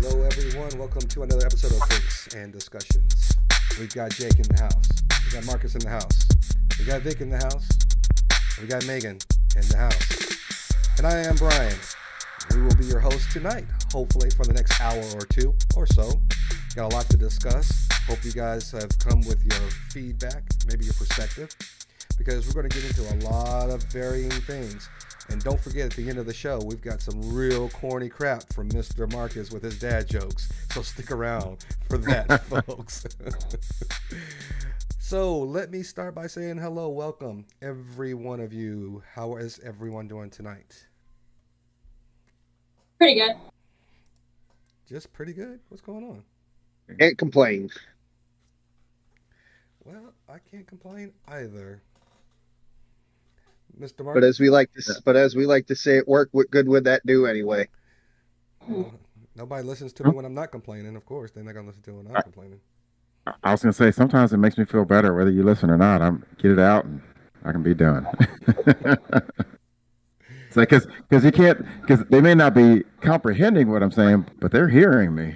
Hello, everyone. Welcome to another episode of Drinks and Discussions. We've got Jake in the house. We got Marcus in the house. We got Vic in the house. We got Megan in the house. And I am Brian. We will be your host tonight, hopefully for the next hour or two or so. Got a lot to discuss. Hope you guys have come with your feedback, maybe your perspective, because we're going to get into a lot of varying things. And don't forget, at the end of the show, we've got some real corny crap from Mr. Marcus with his dad jokes. So stick around for that, folks. So let me start by saying hello, welcome, every one of you. How is everyone doing tonight? Pretty good. Just pretty good? What's going on? Can't complain. Well, I can't complain either. Mr. But Marcus? as we like to say at work, what good would that do anyway? Nobody listens to me when I'm not complaining, of course. They're not going to listen to me when I'm complaining. I was going to say, sometimes it makes me feel better whether you listen or not. Get it out and I can be done. It's like, because you can't, because they may not be comprehending what I'm saying, but they're hearing me.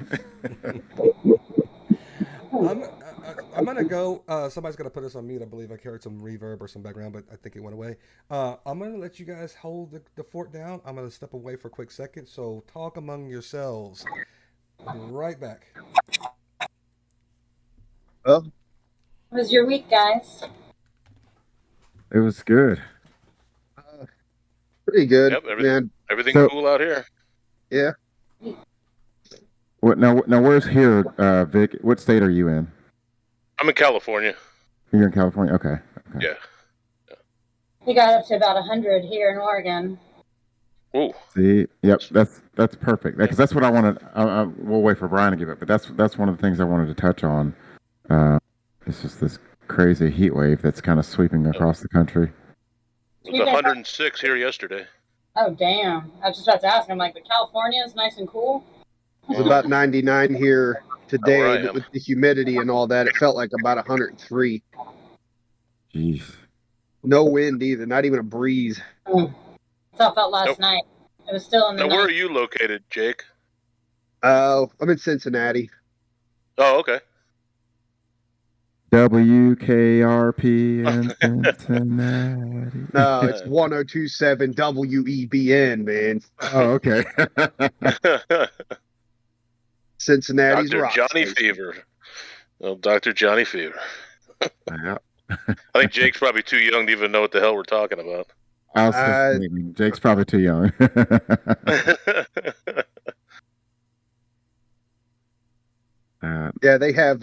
I'm going to go, somebody's going to put us on mute. I believe I heard some reverb or some background, but I think it went away. I'm going to let you guys hold the fort down. I'm going to step away for a quick second. So talk among yourselves. I'll be right back. Well, How was your week, guys? It was good. pretty good, Yep, man. everything's cool out here. Yeah. Now where's here, Vic? What state are you in? I'm in California. You're in California? Okay. Yeah. We got up to about 100 here in Oregon. Ooh. See, yep, that's perfect. Because that's what I wanted. We'll wait for Brian to give it, but that's one of the things I wanted to touch on. It's just this crazy heat wave that's kind of sweeping across the country. It was 106 here yesterday. Oh, damn. I was just about to ask. I'm like, but California is nice and cool? It was about 99 here today, Where I but am. with the humidity and all that, it felt like about 103. Jeez. No wind either, not even a breeze. That's how it felt last Nope. night. It was still in the Now, where are night. you located, Jake? I'm in Cincinnati. Oh, okay. WKRP in Cincinnati. No, it's 1027 WEBN, man. Oh, okay. Cincinnati's Dr. rock Johnny station. Fever. Oh, Dr. Johnny Fever. Yeah. I think Jake's probably too young to even know what the hell we're talking about. I was just thinking, Jake's probably too young. Yeah, they have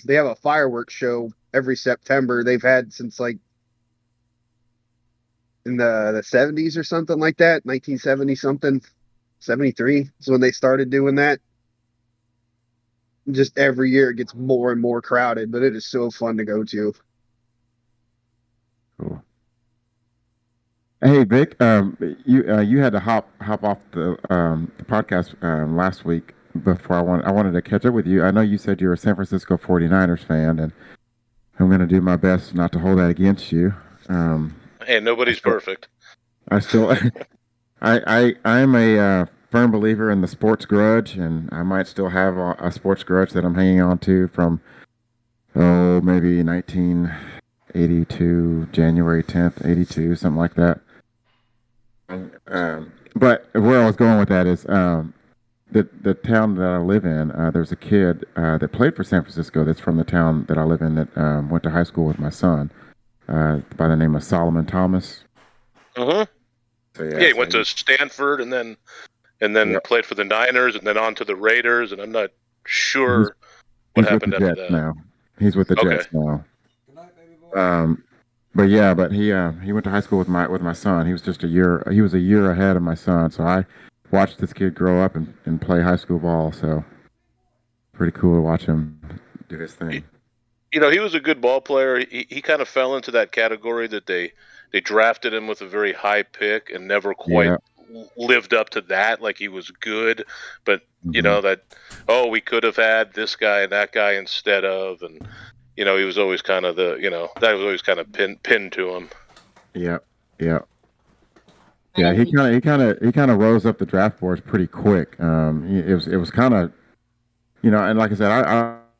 they have a fireworks show every September. They've had since like in the 70s or something like that, 1970 something, 73 is when they started doing that. Just every year it gets more and more crowded, but it is so fun to go to. Cool. Hey Vic, you had to hop off the podcast last week before I wanted to catch up with you. I know you said you're a San Francisco 49ers fan, and I'm going to do my best not to hold that against you. Hey, nobody's perfect. I still, I'm a firm believer in the sports grudge, and I might still have a sports grudge that I'm hanging on to from maybe 1982, January 10th, 82, something like that. But where I was going with that is the town that I live in, there's a kid that played for San Francisco that's from the town that I live in that went to high school with my son by the name of Solomon Thomas. Uh-huh. So, Yeah, he went to Stanford and then Yep. played for the Niners and then on to the Raiders, and I'm not sure what He's with happened the after Jets that. now. He's with the Okay. Jets now. Good night, baby boy. But he went to high school with my son. He was just a year ahead of my son. So I watched this kid grow up and play high school ball. So pretty cool to watch him do his thing. You know, he was a good ball player. He kind of fell into that category that they drafted him with a very high pick and never quite lived up to that. Like, he was good, but you know that, we could have had this guy and that guy instead of, and he was always kind of that was always kind of pinned to him. Yep. Yeah, he Crazy. kind of rose up the draft boards pretty quick. It was kind of, and like I said,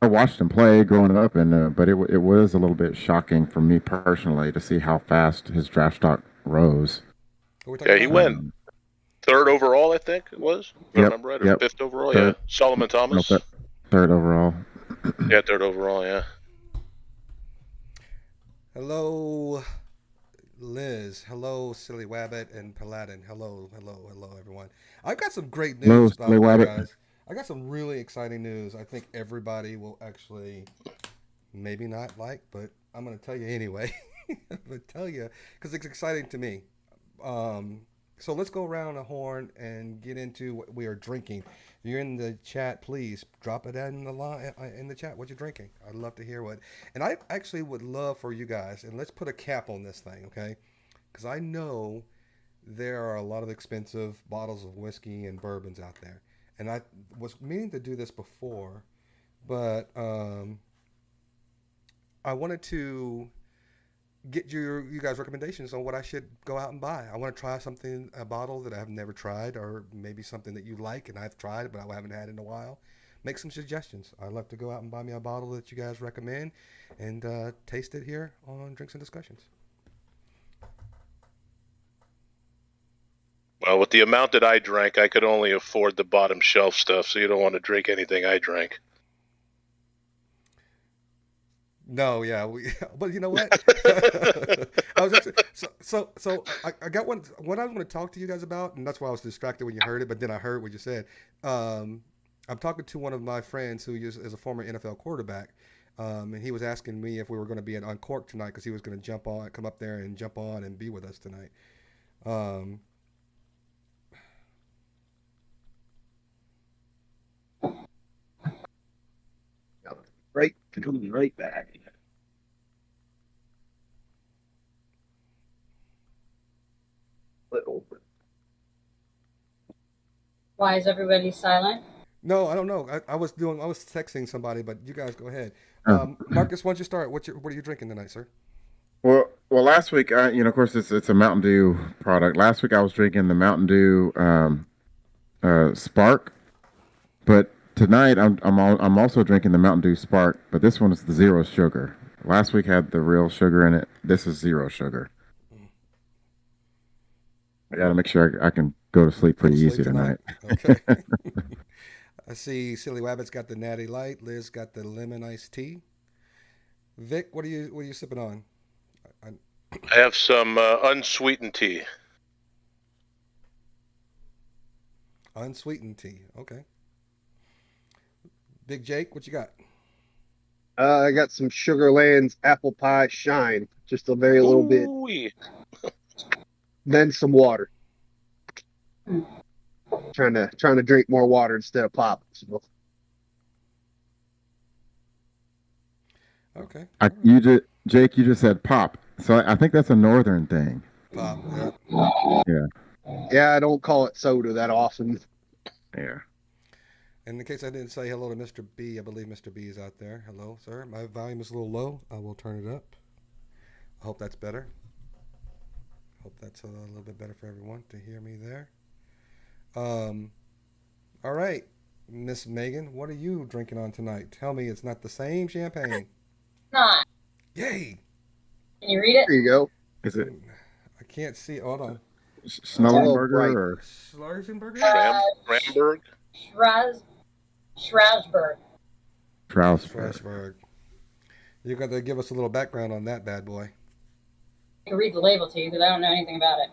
I watched him play growing up, and but it was a little bit shocking for me personally to see how fast his draft stock rose. Who we talking Yeah, he about? went third overall, I think it was. If I Yep, remember right, or yep. fifth overall. Third, Yeah, Solomon no, Thomas. third overall. Yeah, third overall. Yeah. Hello, Liz. Hello, Silly Wabbit and Paladin. Hello, everyone. I've got some great Hello, news Silly about you Wabbit. guys. I got some really exciting news. I think everybody will actually maybe not like, but I'm going to tell you anyway. I'm going to tell you because it's exciting to me. So let's go around the horn and get into what we are drinking. If you're in the chat, please drop it in the chat. What you're drinking? I'd love to hear what. And I actually would love for you guys. And let's put a cap on this thing, okay? Because I know there are a lot of expensive bottles of whiskey and bourbons out there. And I was meaning to do this before, but I wanted to get you guys recommendations on what I should go out and buy. I want to try a bottle that I've never tried, or maybe something that you like and I've tried but I haven't had in a while. Make some suggestions. I'd love to go out and buy me a bottle that you guys recommend and taste it here on Drinks and Discussions. Well, with the amount that I drank, I could only afford the bottom shelf stuff. So you don't want to drink anything I drank. No, yeah, but you know what? I was actually I got one. What I was going to talk to you guys about, and that's why I was distracted when you heard it. But then I heard what you said. I'm talking to one of my friends who is a former NFL quarterback, and he was asking me if we were going to be on Cork tonight because he was going to come up there and jump on and be with us tonight. Right, coming right back. Little. Why is everybody silent? No, I don't know. I was texting somebody, but you guys go ahead. Oh. Marcus, why don't you start? What are you drinking tonight, sir? Well, last week, of course, it's a Mountain Dew product. Last week, I was drinking the Mountain Dew Spark, but tonight I'm also drinking the Mountain Dew Spark, but this one is the zero sugar. Last week had the real sugar in it. This is zero sugar. I got to make sure I can go to sleep pretty easy tonight. Okay. I see Silly Wabbit's got the Natty Light. Liz got the lemon iced tea. Vic, what are you sipping on? I have some unsweetened tea. Unsweetened tea. Okay. Big Jake, what you got? I got some Sugarland's apple pie shine, just a very little bit. Ooh-wee. Then some water. Trying to drink more water instead of pop. So. Okay. Jake, you just said pop, so I think that's a northern thing. Pop. Yeah. Yeah, I don't call it soda that often. Yeah. In the case I didn't say hello to Mr. B, I believe Mr. B is out there. Hello, sir. My volume is a little low. I will turn it up. I hope that's better. Hope that's a little bit better for everyone to hear me there. All right, Miss Megan, what are you drinking on tonight? Tell me it's not the same champagne. Not. Yay! Can you read it? There you go. Is it I can't see. Hold on. Schnellenberger bright. or Schlarzenberger? Schramberg? Strasbourg. Strasbourg? Strasbourg. You got to give us a little background on that bad boy. I can read the label to you because I don't know anything about it.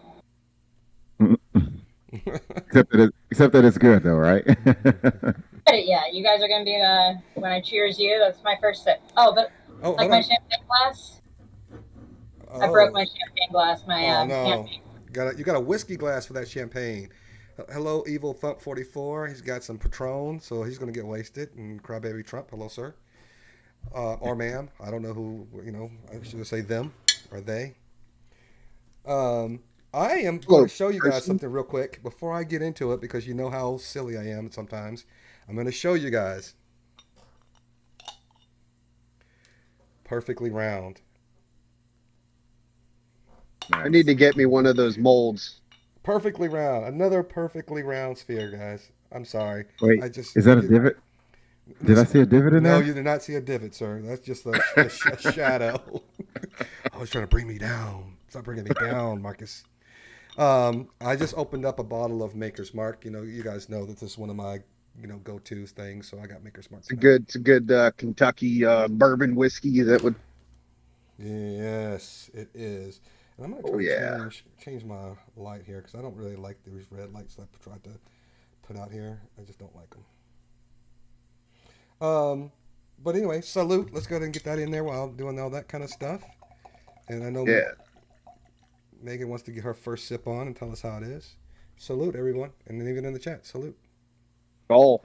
Except that it's good though, right? Yeah, you guys are going to be when I cheers you. That's my first sip. Oh, but like my champagne glass. I broke my champagne glass. My champagne. You got a whiskey glass for that champagne. Hello, Evil Thump 44. He's got some Patron, so he's going to get wasted. And Crybaby Trump. Hello, sir. Or ma'am. I don't know who. I should say them or they. I am going to show you guys something real quick before I get into it because you know how silly I am sometimes. I'm going to show you guys. Perfectly round. I need to get me one of those molds. Perfectly round. Another perfectly round sphere, guys. I'm sorry. Wait, I just is that a divot? Did I see a divot in No, there? you did not see a divot, sir. That's just a shadow. I was trying to bring me down. Stop bringing me down, Marcus. I just opened up a bottle of Maker's Mark. You know, you guys know that this is one of my, go-to things. So I got Maker's Mark tonight. It's a good Kentucky bourbon whiskey that would. Yes, it is. And I'm gonna Oh try yeah. to change my light here because I don't really like these red lights that I tried to put out here. I just don't like them. But anyway, salute. Let's go ahead and get that in there while I'm doing all that kind of stuff. And I know Yeah. Megan wants to get her first sip on and tell us how it is. Salute, everyone. And then even in the chat, salute. Oh.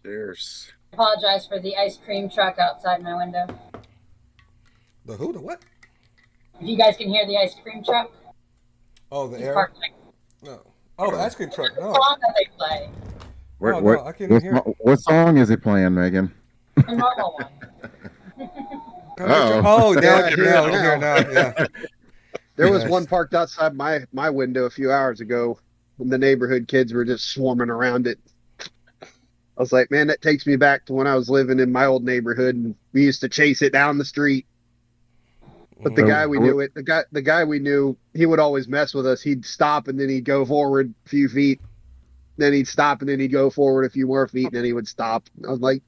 Cheers. I apologize for the ice cream truck outside my window. The who? The what? If you guys can hear the ice cream truck. Oh, the He's air? parked. No. Oh, the ice cream truck. The No. song that they play. No, I can't even hear it. What song is he playing, Megan? The normal one. Oh, now I can hear it now. Yeah. There was one parked outside my window a few hours ago when the neighborhood kids were just swarming around it. I was like, man, that takes me back to when I was living in my old neighborhood and we used to chase it down the street. But the guy we knew, he would always mess with us. He'd stop and then he'd go forward a few feet. Then he'd stop and then he'd go forward a few more feet and then he would stop. I was like,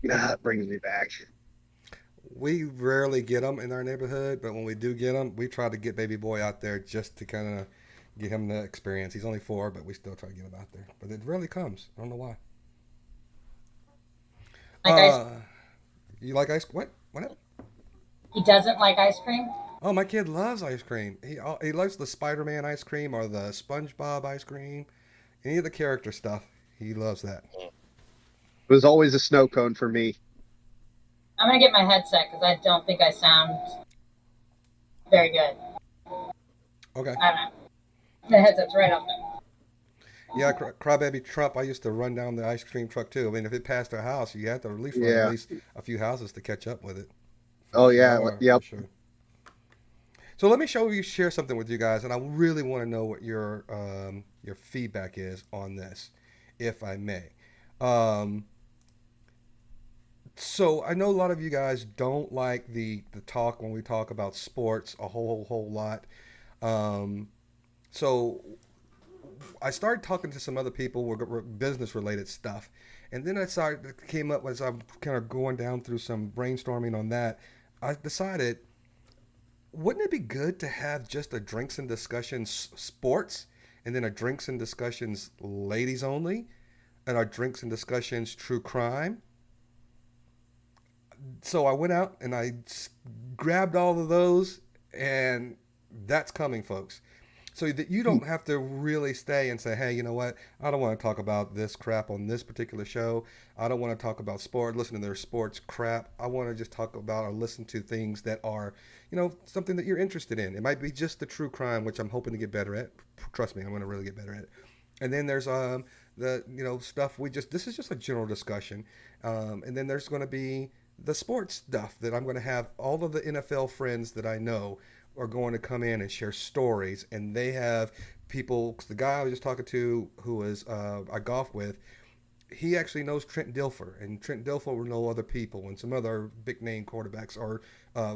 it brings me back. We rarely get them in our neighborhood, but when we do get them, we try to get baby boy out there just to kind of get him the experience. He's only 4, but we still try to get him out there. But it rarely comes. I don't know why. You like ice? What? What? He doesn't like ice cream? Oh, my kid loves ice cream. He loves the Spider-Man ice cream or the SpongeBob ice cream. Any of the character stuff. He loves that. It was always a snow cone for me. I'm going to get my headset because I don't think I sound very good. Okay. I don't know. The headset's right up there. Yeah, Crybaby Trump, I used to run down the ice cream truck too. I mean, if it passed our house, you had to at least run at least a few houses to catch up with it. Yep. For sure. So let me share something with you guys, and I really want to know what your feedback is on this, if I may. So I know a lot of you guys don't like the talk when we talk about sports a whole lot. So I started talking to some other people with business related stuff, and then came up as I'm kind of going down through some brainstorming on that. I decided, wouldn't it be good to have just a Drinks and Discussions sports, and then a Drinks and Discussions ladies only, and a Drinks and Discussions true crime? So I went out and I grabbed all of those, and that's coming, folks. So that you don't have to really stay and say, hey, you know what? I don't want to talk about this crap on this particular show. I don't want to talk about listen to their sports crap. I want to just talk about or listen to things that are, something that you're interested in. It might be just the true crime, which I'm hoping to get better at. Trust me, I'm going to really get better at it. And then there's the stuff this is just a general discussion. And then there's going to be the sports stuff that I'm going to have all of the NFL friends that I know are going to come in and share stories, and they have people. The guy I was just talking to, who was I golf with, he actually knows Trent Dilfer, and Trent Dilfer will know other people and some other big name quarterbacks or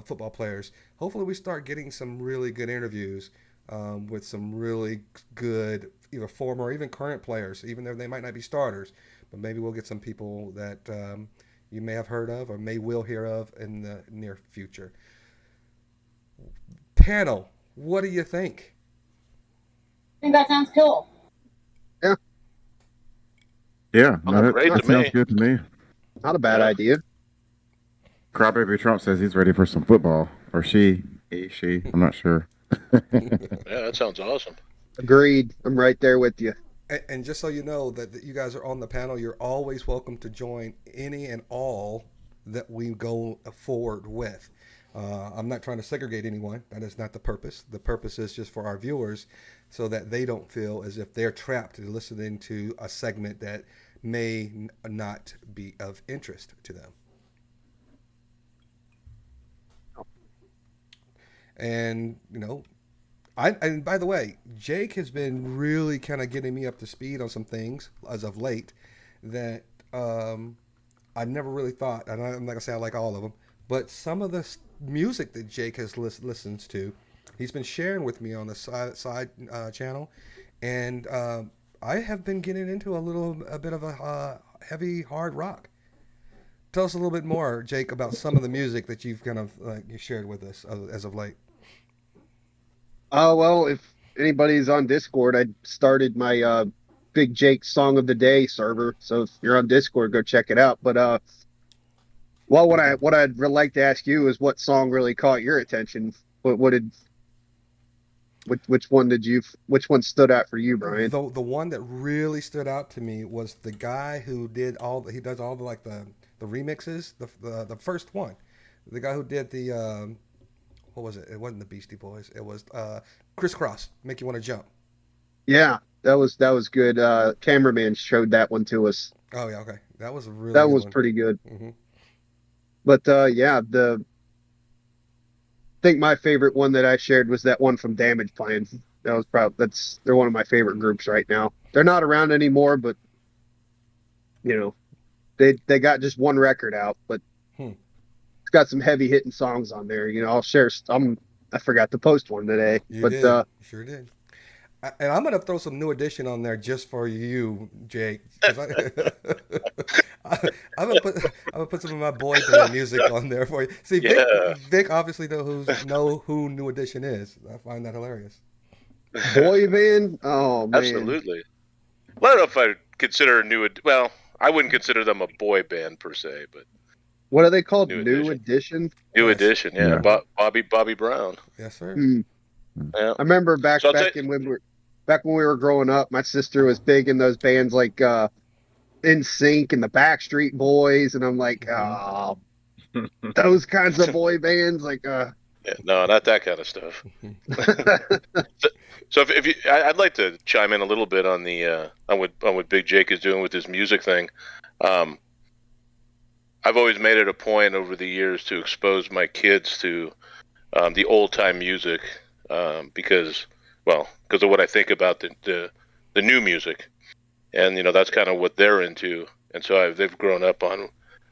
football players. Hopefully, we start getting some really good interviews with some really good either former or even current players, even though they might not be starters. But maybe we'll get some people that you may have heard of or will hear of in the near future. Panel, what do you think? I think that sounds cool. Yeah, that sounds good to me. Not a bad idea. Crybaby Trump says he's ready for some football, or she. I'm not sure. Yeah, that sounds awesome. Agreed. I'm right there with you. And just so you know that you guys are on the panel, you're always welcome to join any and all that we go forward with. I'm not trying to segregate anyone. That is not the purpose. The purpose is just for our viewers so that they don't feel as if they're trapped listening to a segment that may not be of interest to them. And, And by the way, Jake has been really kind of getting me up to speed on some things as of late that I never really thought, and I'm not gonna say I like all of them, but some of the music that Jake has listens to, he's been sharing with me on the side channel, and I have been getting into a bit of a heavy hard rock. Tell us a little bit more, Jake, about some of the music that you've kind of you shared with us as of late. Well, if anybody's on Discord, I started my Big Jake Song of the Day server. So if you're on Discord, go check it out. But well, what I'd like to ask you is what song really caught your attention? Which one stood out for you, Brian? The one that really stood out to me was the guy who did he does all the like the remixes, the first one, the guy who did the what was it? It wasn't the Beastie Boys. It was Crisscross, Make You Want to Jump. Yeah, that was good. Cameraman showed that one to us. Oh yeah, okay, that was a really that good was one. Pretty good. Mm-hmm. But yeah, I think my favorite one that I shared was that one from Damage Plan. That was they're one of my favorite groups right now. They're not around anymore, but you know, they got just one record out, but it's got some heavy hitting songs on there. You know, I'll share. I forgot to post one today, You did. Sure did. And I'm gonna throw some New Edition on there just for you, Jake. I'm gonna put some of my boy band music on there for you. See, Vic obviously know who New Edition is. I find that hilarious. Boy band? Oh man, absolutely. Well, I don't know if I consider well, I wouldn't consider them a boy band per se, but what are they called? New Edition? New Edition, yeah. Bobby Brown. Yes, sir. Yeah. I remember back when we were growing up, my sister was big in those bands like NSYNC and the Backstreet Boys, and I'm like, oh, those kinds of boy bands, like yeah, no, not that kind of stuff. So if you, I'd like to chime in a little bit on the on what Big Jake is doing with his music thing. I've always made it a point over the years to expose my kids to the old time music because of what I think about the new music, and that's kind of what they're into, and so they've grown up on.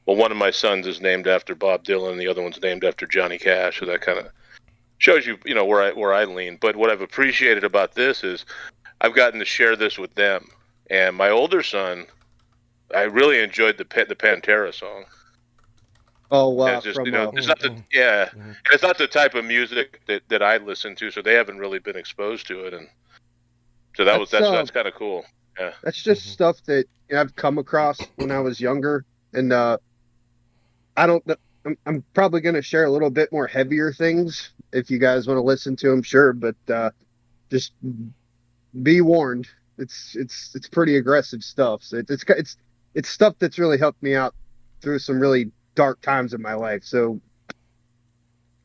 Well, one of my sons is named after Bob Dylan, the other one's named after Johnny Cash, so that kind of shows you where I lean. But what I've appreciated about this is I've gotten to share this with them, and my older son, I really enjoyed the Pantera song. Oh wow! It's just, it's not it's not the type of music that I listen to, so they haven't really been exposed to it, and so that's kind of cool. Yeah, that's just stuff that I've come across when I was younger, and I'm probably going to share a little bit more heavier things if you guys want to listen to them, sure, but just be warned. It's pretty aggressive stuff. So it's stuff that's really helped me out through some really dark times in my life. So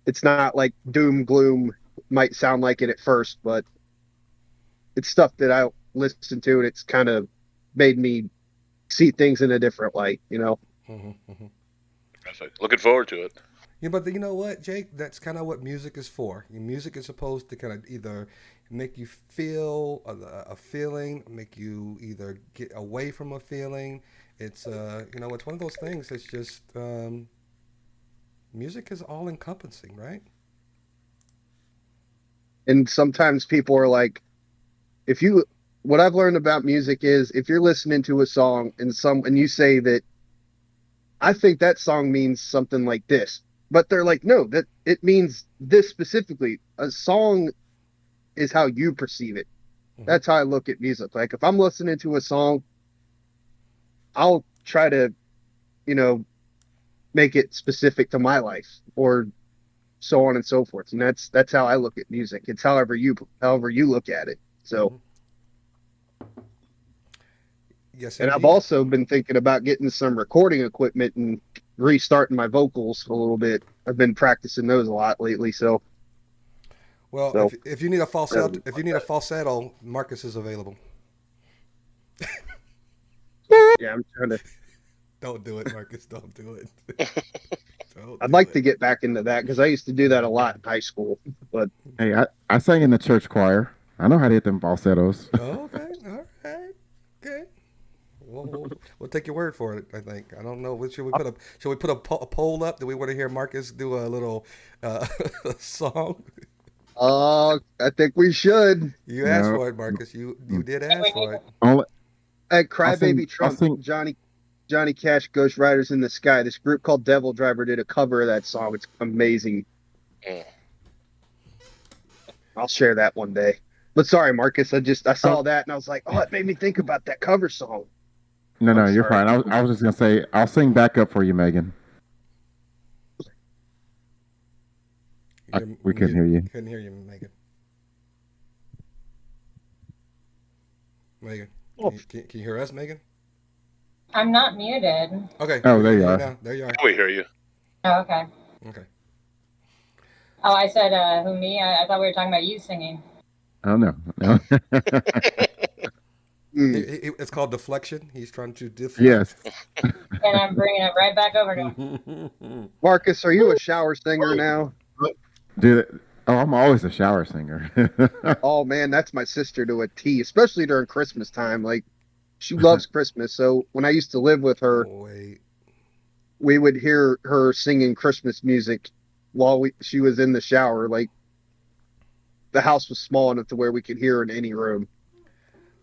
it's not like doom gloom might sound like it at first, but it's stuff that I listen to, and it's kind of made me see things in a different light, Looking forward to it. Yeah, but you know what, Jake? That's kind of what music is for. Music is supposed to kind of either make you feel a feeling, make you either get away from a feeling. It's it's one of those things. It's just music is all encompassing, right? And sometimes people are like, what I've learned about music is if you're listening to a song and you say that I think that song means something like this, but they're like, no, that it means this specifically. A song is how you perceive it. Mm-hmm. That's how I look at music. Like if I'm listening to a song, I'll try to, make it specific to my life or so on and so forth. And that's how I look at music. It's however you look at it. So. Yes, and I've also been thinking about getting some recording equipment and restarting my vocals a little bit. I've been practicing those a lot lately. So, if you need a falsetto, Marcus is available. Yeah, I'm trying to. Don't do it, Marcus. Don't do it. I'd like to get back into that because I used to do that a lot in high school. But hey, I sang in the church choir. I know how to hit them falsettos. Okay, all right, okay. We'll take your word for it. I think. I don't know. Should we put a poll up? Do we want to hear Marcus do a little song? I think we should. You asked for it, Marcus. You did ask for it. At Crybaby Trump, Johnny Cash, Ghost Riders in the Sky. This group called Devil Driver did a cover of that song. It's amazing. I'll share that one day. But sorry, Marcus. I saw that and I was like, oh, it made me think about that cover song. No, you're fine. I was just gonna say I'll sing back up for you, Megan. We couldn't hear you. Couldn't hear you, Megan. Megan, can you hear us, Megan? I'm not muted. Okay. Oh, there you are. Now. There you are. We hear you. Oh, okay. Okay. Oh, I said, who, me? I thought we were talking about you singing. Oh, no. It's called deflection. He's trying to deflect. Yes. And I'm bringing it right back over to him. Marcus, are you a shower singer now? Dude, I'm always a shower singer. Oh, man, that's my sister to a T, especially during Christmas time. Like, she loves Christmas. So when I used to live with her, we would hear her singing Christmas music while she was in the shower. Like, the house was small enough to where we could hear her in any room.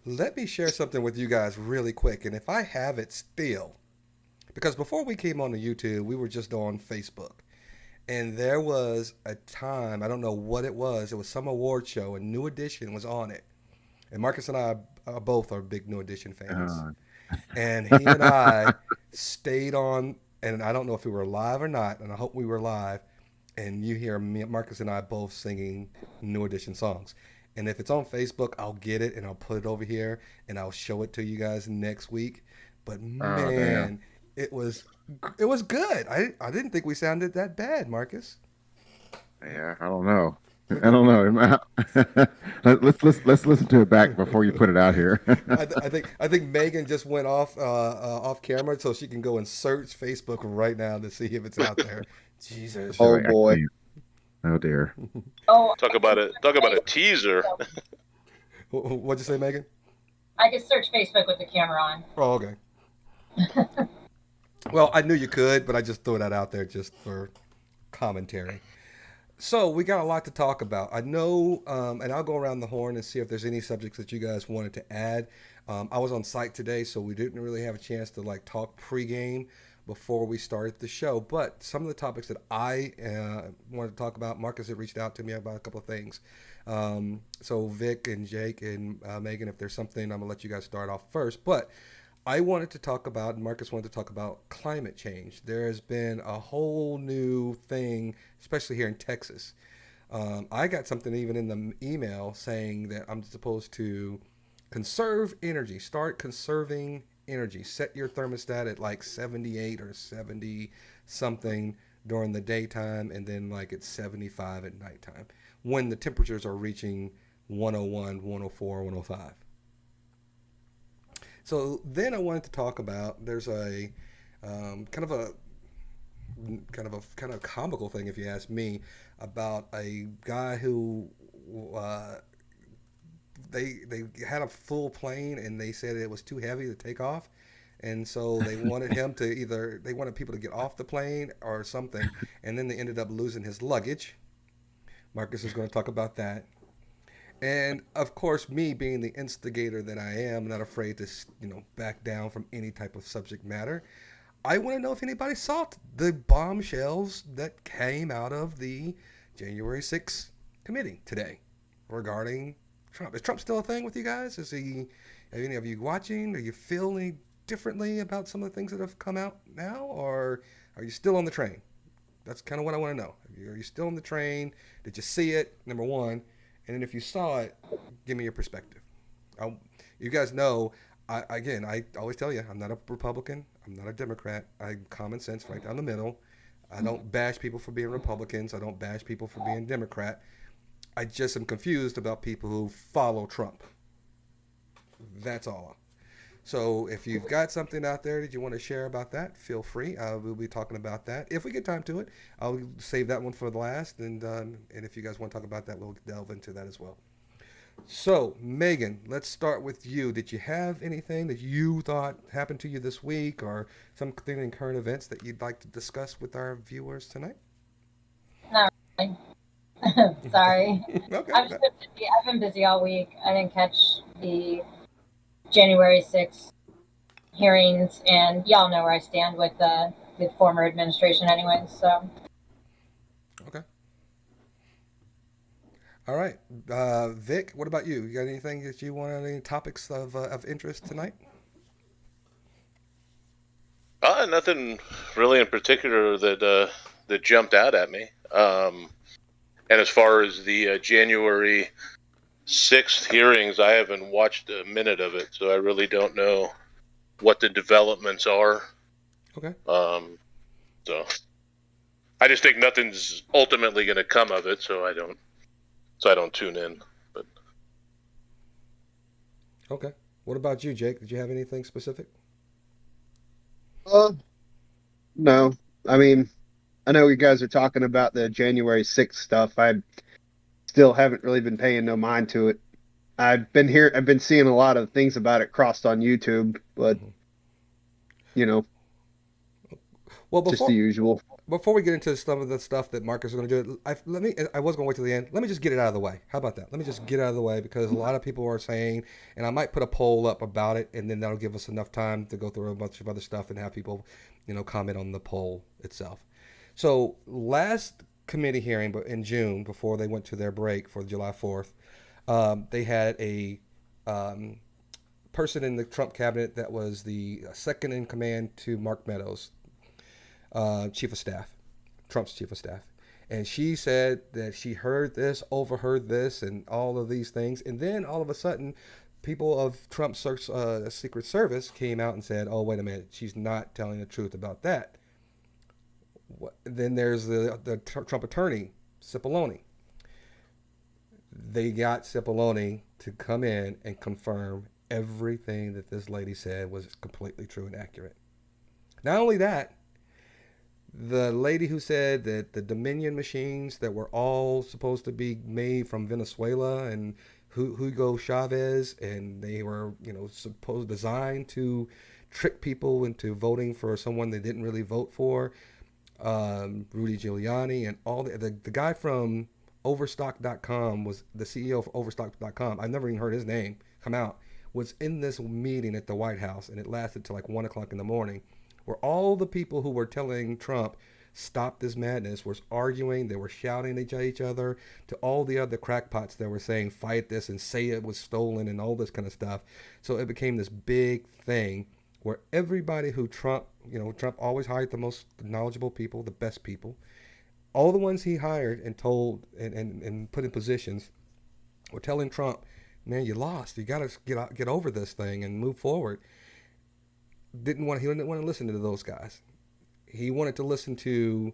Let me share something with you guys really quick. And if I have it still, because before we came on the YouTube, we were just on Facebook. And there was a time, I don't know what it was some award show, and New Edition was on it. And Marcus and I both are big New Edition fans. And he and I stayed on, and I don't know if we were live or not, and I hope we were live. And you hear Marcus and I both singing New Edition songs. And if it's on Facebook, I'll get it and I'll put it over here and I'll show it to you guys next week. But man, it was good. I didn't think we sounded that bad, Marcus. Yeah, I don't know. Let's listen to it back before you put it out here. I think Megan just went off camera so she can go and search Facebook right now to see if it's out there. Jesus. Oh boy. Oh dear. Talk about a teaser. What'd you say, Megan? I could search Facebook with the camera on. Oh, okay. Well, I knew you could, but I just threw that out there just for commentary. So we got a lot to talk about. I know, and I'll go around the horn and see if there's any subjects that you guys wanted to add. I was on site today, so we didn't really have a chance to talk pregame before we started the show. But some of the topics that I wanted to talk about, Marcus had reached out to me about a couple of things. So Vic and Jake and Megan, if there's something, I'm gonna let you guys start off first. But I wanted to talk about, and Marcus wanted to talk about climate change. There has been a whole new thing, especially here in Texas. I got something even in the email saying that I'm supposed to conserve energy, start conserving energy, set your thermostat at 78 or 70 something during the daytime, and then it's 75 at nighttime when the temperatures are reaching 101, 104, 105. So then I wanted to talk about, there's a kind of comical thing, if you ask me, about a guy who they had a full plane and they said it was too heavy to take off, and so they wanted him to they wanted people to get off the plane or something, and then they ended up losing his luggage. Marcus is going to talk about that. And of course, me being the instigator that I am, not afraid to back down from any type of subject matter, I want to know if anybody saw the bombshells that came out of the January 6th committee today regarding Trump. Is Trump still a thing with you guys? Are any of you watching? Are you feeling differently about some of the things that have come out now, or are you still on the train? That's kind of what I want to know. Are you still on the train? Did you see it? Number one. And then if you saw it, give me your perspective. You guys know, I always tell you, I'm not a Republican. I'm not a Democrat. I'm common sense right down the middle. I don't bash people for being Republicans. I don't bash people for being Democrat. I just am confused about people who follow Trump. That's all. So if you've got something out there that you want to share about that, feel free. We'll be talking about that if we get time to it. I'll save that one for the last, and if you guys want to talk about that, we'll delve into that as well. So Megan, let's start with you. Did you have anything that you thought happened to you this week, or something in current events that you'd like to discuss with our viewers tonight? Not really. Sorry. Okay. I've just been busy. I've been busy all week. I didn't catch the January 6th hearings, and y'all know where I stand with the former administration, anyways. So. Okay. All right, Vic. What about you? You got anything that you want? Any topics of interest tonight? Nothing really in particular that jumped out at me. And as far as the January 6th hearings, I haven't watched a minute of it, so I really don't know what the developments are. Okay. So I just think nothing's ultimately going to come of it, so I don't tune in. But okay. What about you, Jake? Did you have anything specific? No. I mean, I know you guys are talking about the January 6th stuff. I still haven't really been paying no mind to it. I've been seeing a lot of things about it crossed on YouTube, but you know, well, just the usual. Before we get into some of the stuff that Marcus is going to do, I was going to wait till the end. Let me just get it out of the way. How about that? Let me just get it out of the way because a lot of people are saying, and I might put a poll up about it, and then that'll give us enough time to go through a bunch of other stuff and have people, comment on the poll itself. So last committee hearing, but in June, before they went to their break for July 4th, they had a person in the Trump cabinet that was the second in command to Mark Meadows, chief of staff, Trump's chief of staff. And she said that she heard this, overheard this, and all of these things. And then all of a sudden, people of Trump's Secret Service came out and said, oh, wait a minute, she's not telling the truth about that. Then there's the Trump attorney, Cipollone. They got Cipollone to come in and confirm everything that this lady said was completely true and accurate. Not only that, the lady who said that the Dominion machines that were all supposed to be made from Venezuela and Hugo Chavez, and they were, supposed designed to trick people into voting for someone they didn't really vote for, Rudy Giuliani, and all the guy from Overstock.com was the CEO of Overstock.com. I've never even heard his name come out. Was in this meeting at the White House, and it lasted till like 1 o'clock in the morning, where all the people who were telling Trump stop this madness was arguing. They were shouting at each other, to all the other crackpots that were saying fight this and say it was stolen and all this kind of stuff. So it became this big thing where everybody who Trump always hired the most knowledgeable people, the best people. All the ones he hired and told and put in positions were telling Trump, man, you lost. You got to get over this thing and move forward. He didn't want to listen to those guys. He wanted to listen to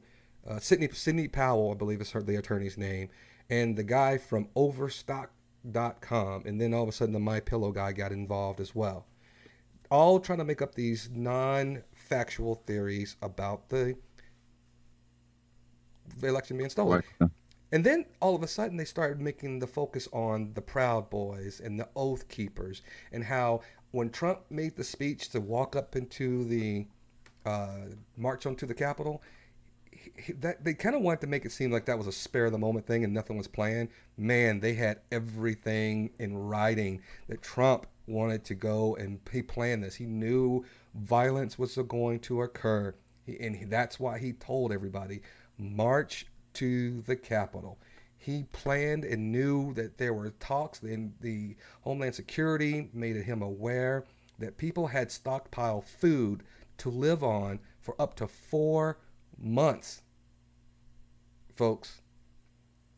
Sidney Powell, I believe is the attorney's name, and the guy from Overstock.com, and then all of a sudden the My Pillow guy got involved as well. All trying to make up these non-factual theories about the election being stolen. And then all of a sudden they started making the focus on the Proud Boys and the Oath Keepers, and how when Trump made the speech to walk up into the march onto the Capitol, that they kind of wanted to make it seem like that was a spare of the moment thing and nothing was planned. Man, they had everything in writing that Trump wanted to go, and he planned this. He knew violence was going to occur, and that's why he told everybody, march to the Capitol. He planned and knew that there were talks, and the Homeland Security made him aware that people had stockpiled food to live on for up to 4 months, folks,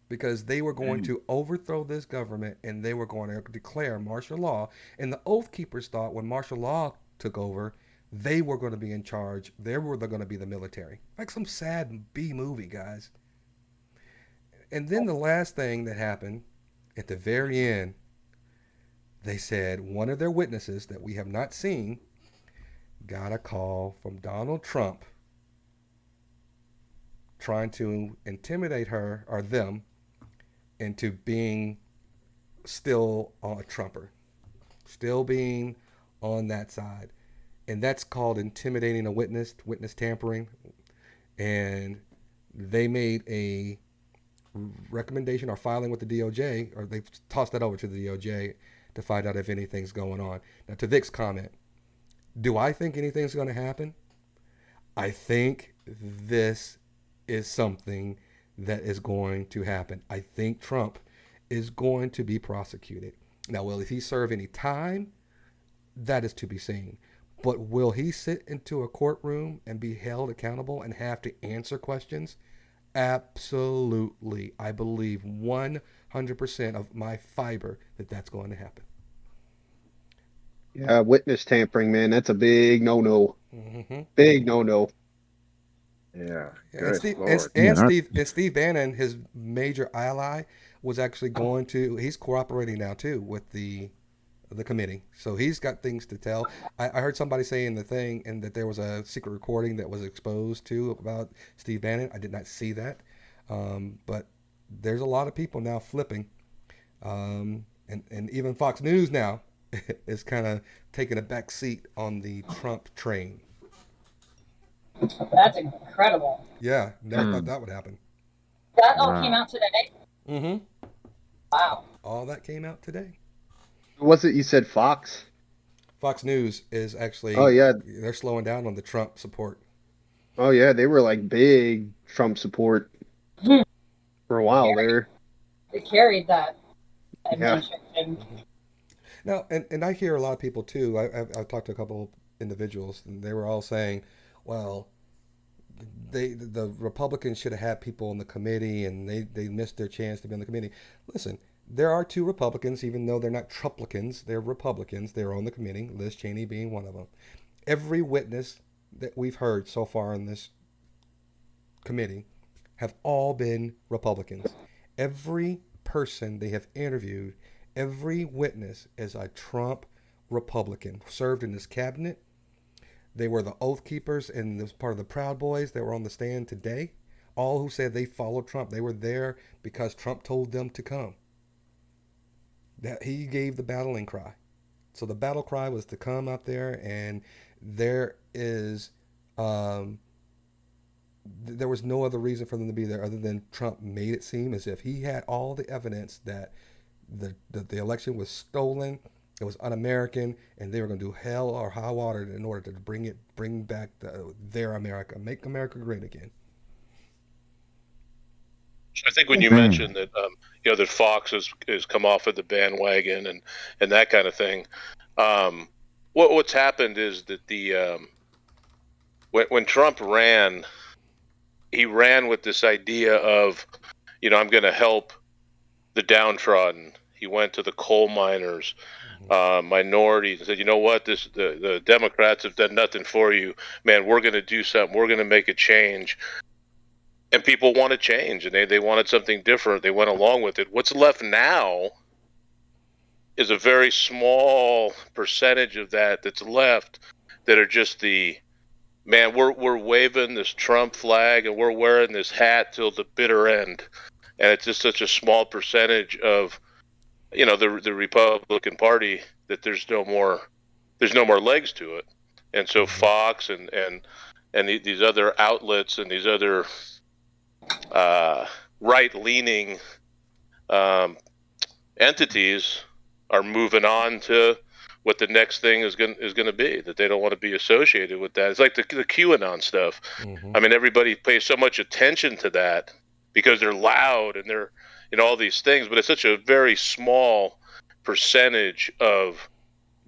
because they were going to overthrow this government and they were going to declare martial law. And the Oath Keepers thought when martial law took over, they were going to be in charge. They were going to be the military. Like some sad B movie, guys. And then the last thing that happened at the very end, They said one of their witnesses that we have not seen got a call from Donald Trump trying to intimidate her or them into being still a Trumper, still being on that side. And that's called intimidating a witness tampering. And they made a recommendation or filing with the DOJ, or they tossed that over to the DOJ to find out if anything's going on. Now, to Vic's comment, do I think anything's going to happen? I think this is something that is going to happen. I think Trump is going to be prosecuted. Now, will he serve any time? That is to be seen. But will he sit into a courtroom and be held accountable and have to answer questions? Absolutely. I believe 100% of my fiber that that's going to happen. Yeah, witness tampering, man, that's a big no-no. Mm-hmm. Big no-no. Yeah. And Steve Bannon, his major ally, was actually going to. He's cooperating now too with the committee, so he's got things to tell. I heard somebody saying the thing, and that there was a secret recording that was exposed too about Steve Bannon. I did not see that, but there's a lot of people now flipping, and even Fox News now is kind of taking a back seat on the Trump train. That's incredible. Yeah, never thought that would happen. That all came out today? Mm-hmm. Wow. All that came out today. Was it you said Fox? Fox News is actually... Oh, yeah. They're slowing down on the Trump support. Oh, yeah, they were like big Trump support for a while there. They carried that administration. Yeah. Now, and I hear a lot of people too. I've talked to a couple individuals, and they were all saying, well, the Republicans should have had people on the committee, and they missed their chance to be on the committee. Listen, there are two Republicans, even though they're not Trumplicans, they're Republicans. They're on the committee, Liz Cheney being one of them. Every witness that we've heard so far in this committee have all been Republicans. Every person they have interviewed, every witness is a Trump Republican, served in his cabinet. They were the Oath Keepers and was part of the Proud Boys that were on the stand today. All who said they followed Trump, they were there because Trump told them to come. That he gave the battling cry. So the battle cry was to come out there, and there is there was no other reason for them to be there other than Trump made it seem as if he had all the evidence that the election was stolen, it was un-American, and they were going to do hell or high water in order to bring back their America, make America great again. I think when you mentioned that, that Fox has come off of the bandwagon and that kind of thing, what's happened is that when Trump ran, he ran with this idea of, I'm going to help the downtrodden. He went to the coal miners, minorities, and said, you know what, the Democrats have done nothing for you. Man, we're going to do something. We're going to make a change. And people want to change, and they wanted something different. They went along with it. What's left now is a very small percentage of that's left that are just we're waving this Trump flag and we're wearing this hat till the bitter end. And it's just such a small percentage of, the Republican Party that there's no more legs to it. And so Fox and these other outlets and these other right-leaning entities are moving on to what the next thing is going to be, that they don't want to be associated with that. It's like the QAnon stuff. Mm-hmm. I mean, everybody pays so much attention to that because they're loud and they're all these things, but it's such a very small percentage of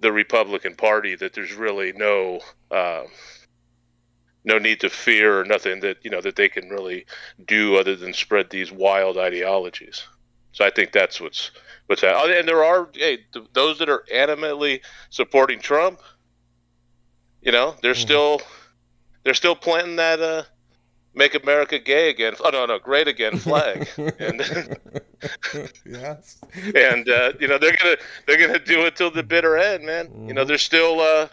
the Republican Party that there's really no need to fear or nothing that that they can really do other than spread these wild ideologies. So I think that's what's happening. And there are those that are animately supporting Trump. They're still planting that "Make America Gay Again." Oh no, great again flag. And yes. And they're gonna do it till the bitter end, man. Mm-hmm. There's still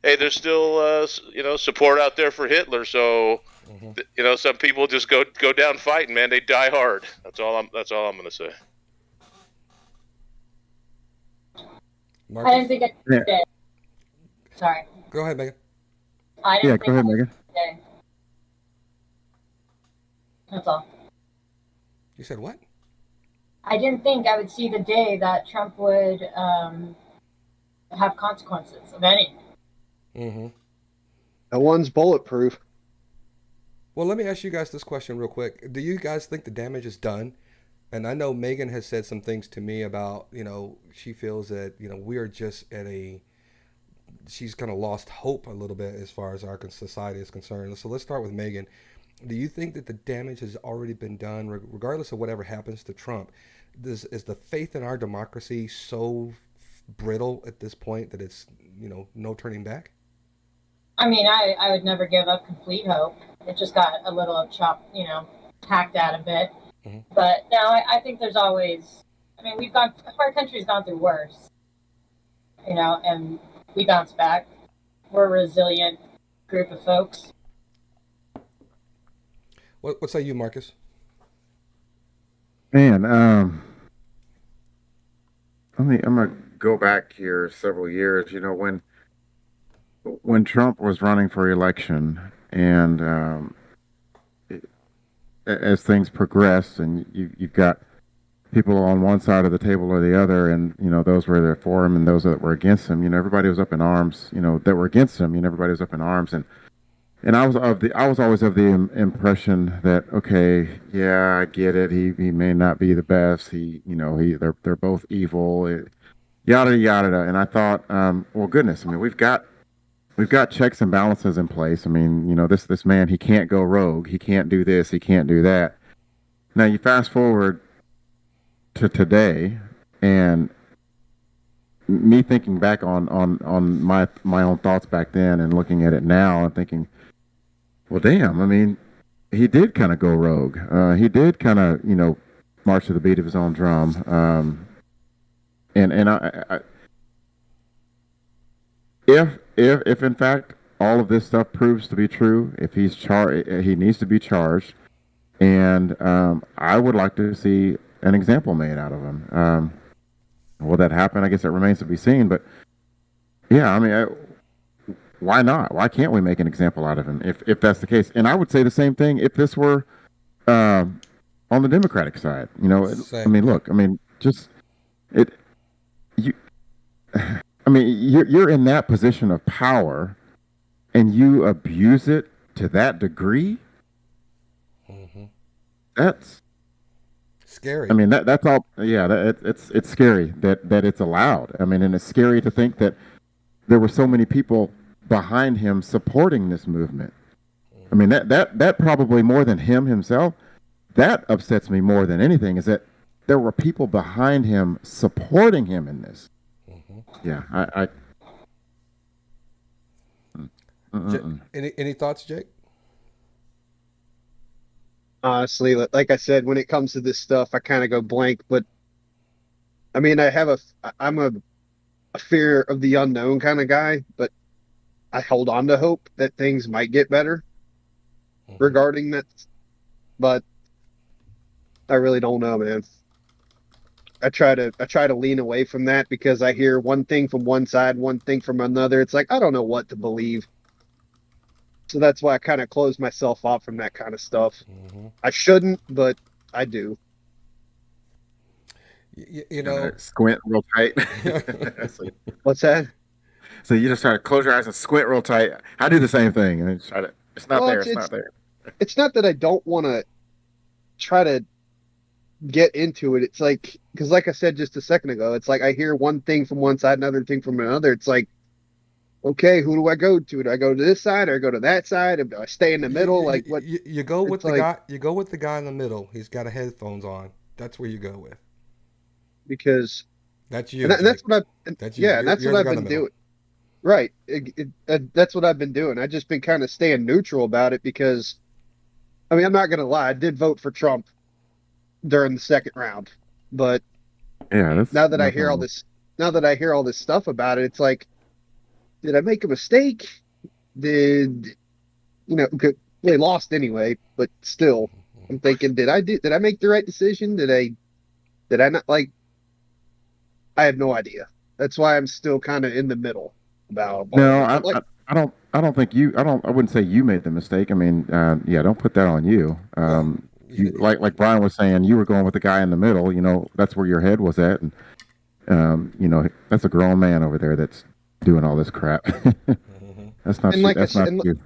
there's still support out there for Hitler. So some people just go down fighting, man. They die hard. That's all I'm gonna say. Marcus? I didn't think I did. Sorry. Go ahead, Megan. Go ahead, Megan. That's all. You said what? I didn't think I would see the day that Trump would have consequences of any. Mm-hmm. That one's bulletproof. Well, let me ask you guys this question real quick. Do you guys think the damage is done? And I know Megan has said some things to me about, she feels that, we are just she's kind of lost hope a little bit as far as our society is concerned. So let's start with Megan. Do you think that the damage has already been done, regardless of whatever happens to Trump? Is the faith in our democracy so brittle at this point that it's, no turning back? I mean, I would never give up complete hope. It just got a little hacked at a bit. Mm-hmm. But no, I think there's always, our country's gone through worse, and we bounce back. We're a resilient group of folks. What say you, Marcus? Man, I'm gonna go back here several years. When Trump was running for election, and as things progressed, and you've got people on one side of the table or the other, and those were there for him and those that were against him. Everybody was up in arms. That were against him. Everybody was up in arms, and I was always of the impression that, okay, yeah, I get it. He may not be the best. They're both evil, yada yada. And I thought, well, goodness, we've got checks and balances in place. This man, he can't go rogue. He can't do this. He can't do that. Now you fast forward to today, and me thinking back on my own thoughts back then, and looking at it now and thinking, well, damn, he did kind of go rogue. He did kind of, march to the beat of his own drum. And I if in fact all of this stuff proves to be true, if he's he needs to be charged, and I would like to see an example made out of him. Will that happen? I guess it remains to be seen. But yeah, why not? Why can't we make an example out of him if that's the case? And I would say the same thing if this were on the Democratic side. You're in that position of power, and you abuse it to that degree. Mm-hmm. That's scary. That's all. Yeah, it's scary that it's allowed. And it's scary to think that there were so many people behind him supporting this movement. That probably more than him himself, that upsets me more than anything, is that there were people behind him supporting him in this. Mm-hmm. Yeah, Any thoughts, Jake? Honestly, like I said, when it comes to this stuff, I kind of go blank. But I'm a fear of the unknown kind of guy, but I hold on to hope that things might get better regarding that. But I really don't know, man. I try to lean away from that because I hear one thing from one side, one thing from another. It's like I don't know what to believe. So that's why I kind of close myself off from that kind of stuff. Mm-hmm. I shouldn't, but I do. Squint real tight. What's that? So you just try to close your eyes and squint real tight. I do the same thing, and it's not there. It's not there. It's not that I don't want to try to get into it. It's like, because like I said just a second ago, it's like I hear one thing from one side, another thing from another. It's like, okay, who do I go to? Do I go to this side or go to that side? Or do I stay in the middle? Like what? You go with the guy. You go with the guy in the middle. He's got headphones on. That's where you go with. Because that's you. And that's what I've. That's you. Yeah, that's what I've been doing. Right. That's what I've been doing. I've just been kind of staying neutral about it because I mean, I'm not gonna lie, I did vote for Trump during the second round, but Yeah, that's now that I nothing hear all wrong. this, now that I hear all this stuff about it, it's like, did I make a mistake? Did they lost anyway? But still, I'm thinking, did I make the right decision? Did I not like? I have no idea. That's why I'm still kind of in the middle about all of No, it. But like, I don't think you. I wouldn't say you made the mistake. I mean, yeah, don't put that on you. Well, You like Brian was saying, you were going with the guy in the middle. You know, that's where your head was at, and you know, that's a grown man over there that's doing all this crap. That's not and you. like I That's said, not you.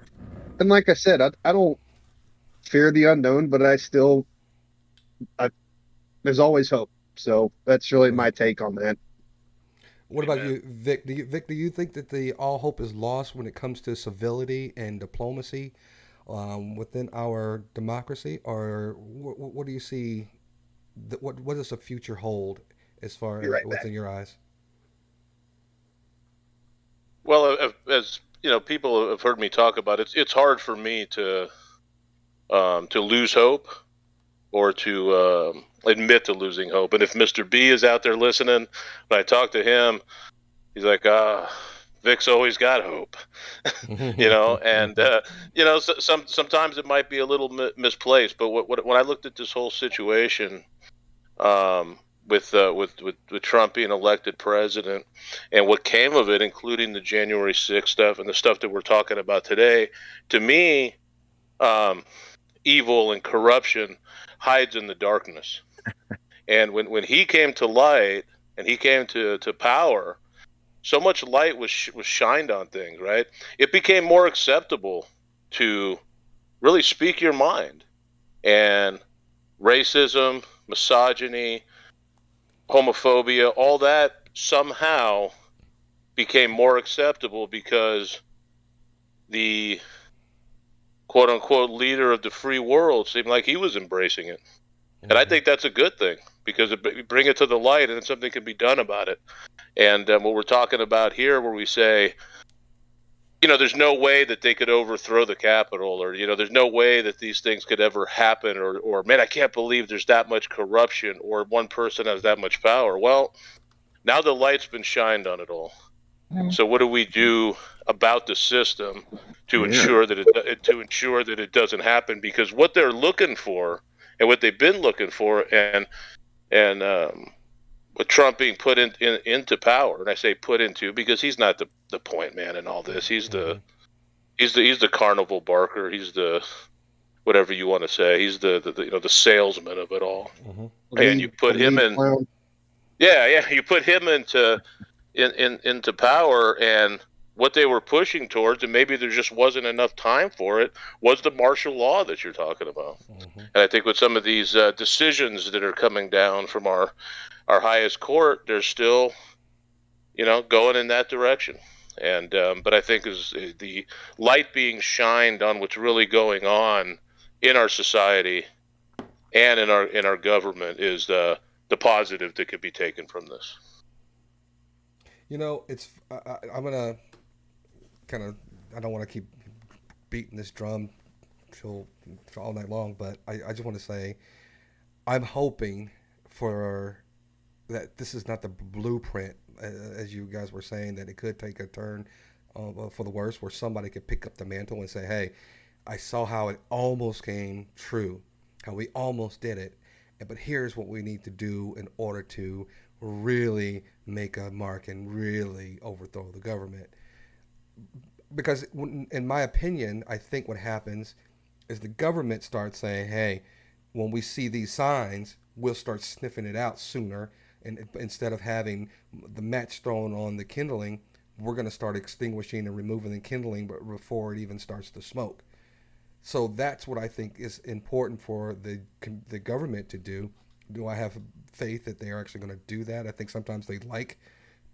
and like I said, I don't fear the unknown, but I, there's always hope. So that's really right. my take on that. What about Amen. you, Vic? Do you think that the all hope is lost when it comes to civility and diplomacy within our democracy, or what do you see? What does the future hold as far Be as right back. within your eyes? Well, as you know, people have heard me talk about it. It's hard for me to lose hope or to admit to losing hope. And if Mr. B is out there listening, when I talk to him, he's like, Vic's always got hope, you know. And you know, sometimes it might be a little misplaced. But when I looked at this whole situation, um, with Trump being elected president, and what came of it, including the January 6th stuff and the stuff that we're talking about today, to me, um, evil and corruption hides in the darkness. And when he came to light and he came to power, so much light was shined on things. Right, it became more acceptable to really speak your mind, and racism, misogyny, homophobia, all that somehow became more acceptable because the quote unquote leader of the free world seemed like he was embracing it. And I think that's a good thing because it bring it to the light and something can be done about it. And what we're talking about here, where we say, you know, there's no way that they could overthrow the Capitol, or, you know, there's no way that these things could ever happen, or man, I can't believe there's that much corruption or one person has that much power. Well, now the light's been shined on it all. So what do we do about the system to Yeah. ensure that it doesn't happen? Because what they're looking for and what they've been looking for, and with Trump being put into power, and I say put into because he's not the point man in all this. He's the carnival barker. He's the whatever you want to say. He's the you know, the salesman of it all. And you put him in. Clown. Yeah, you put him into power, and what they were pushing towards, and maybe there just wasn't enough time for it, was the martial law that you're talking about. And I think with some of these decisions that are coming down from our highest court, they're still, you know, going in that direction. And but I think is the light being shined on what's really going on in our society and in our government is the positive that could be taken from this. You know, I'm gonna kind of. I don't want to keep beating this drum till for all night long, but I just want to say I'm hoping for that this is not the blueprint, as you guys were saying, that it could take a turn for the worse, where somebody could pick up the mantle and say, "Hey, I saw how it almost came true, how we almost did it, but here's what we need to do in order to really make a mark and really overthrow the government." Because, in my opinion, I think what happens is the government starts saying, "Hey, when we see these signs, we'll start sniffing it out sooner. And instead of having the match thrown on the kindling, we're going to start extinguishing and removing the kindling before it even starts to smoke." So that's what I think is important for the government to do. Do I have faith that they are actually going to do that? I think sometimes they like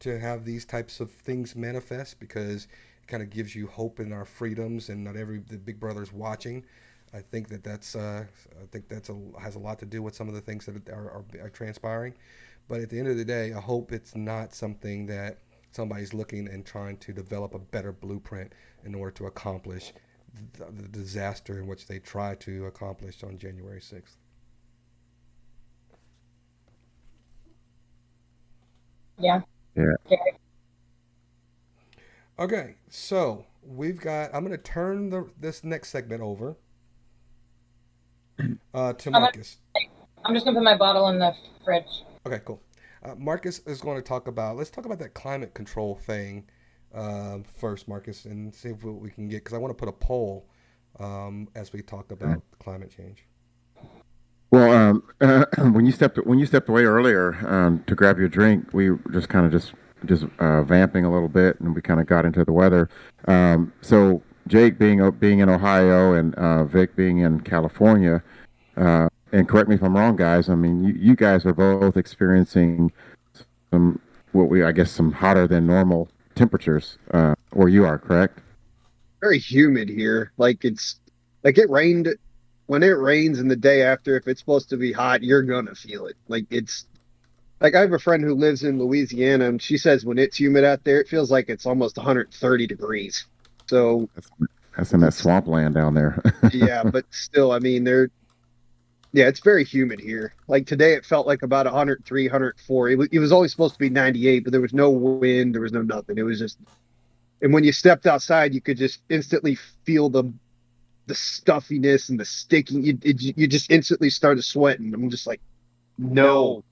to have these types of things manifest because it kind of gives you hope in our freedoms and not the big brother's watching. I think that's has a lot to do with some of the things that are transpiring. But at the end of the day, I hope it's not something that somebody's looking and trying to develop a better blueprint in order to accomplish the disaster in which they tried to accomplish on January 6th. Yeah. Yeah. Okay, so we've got. I'm going to turn this next segment over to Marcus. I'm just gonna put my bottle in the fridge. Okay, cool. Marcus is going to talk about. Let's talk about that climate control thing first, Marcus, and see if we can get. Because I want to put a poll as we talk about climate change. Well, when you stepped away earlier to grab your drink, we were just kind of just vamping a little bit, and we kind of got into the weather. So Jake being in Ohio and Vic being in California, and correct me if I'm wrong, guys. I mean, you guys are both experiencing some some hotter than normal temperatures, or you are, correct? Very humid here. Like it rained. When it rains and the day after, if it's supposed to be hot, you're gonna feel it. Like it's like I have a friend who lives in Louisiana, and she says when it's humid out there, it feels like it's almost 130 degrees. So That's in that swampland down there. yeah, but still, I mean, it's very humid here. Like today, it felt like about 103, 104. It was always supposed to be 98, but there was no wind, there was no nothing. It was just, and when you stepped outside, you could just instantly feel the stuffiness and the sticking. You just instantly started sweating. I'm just like, no.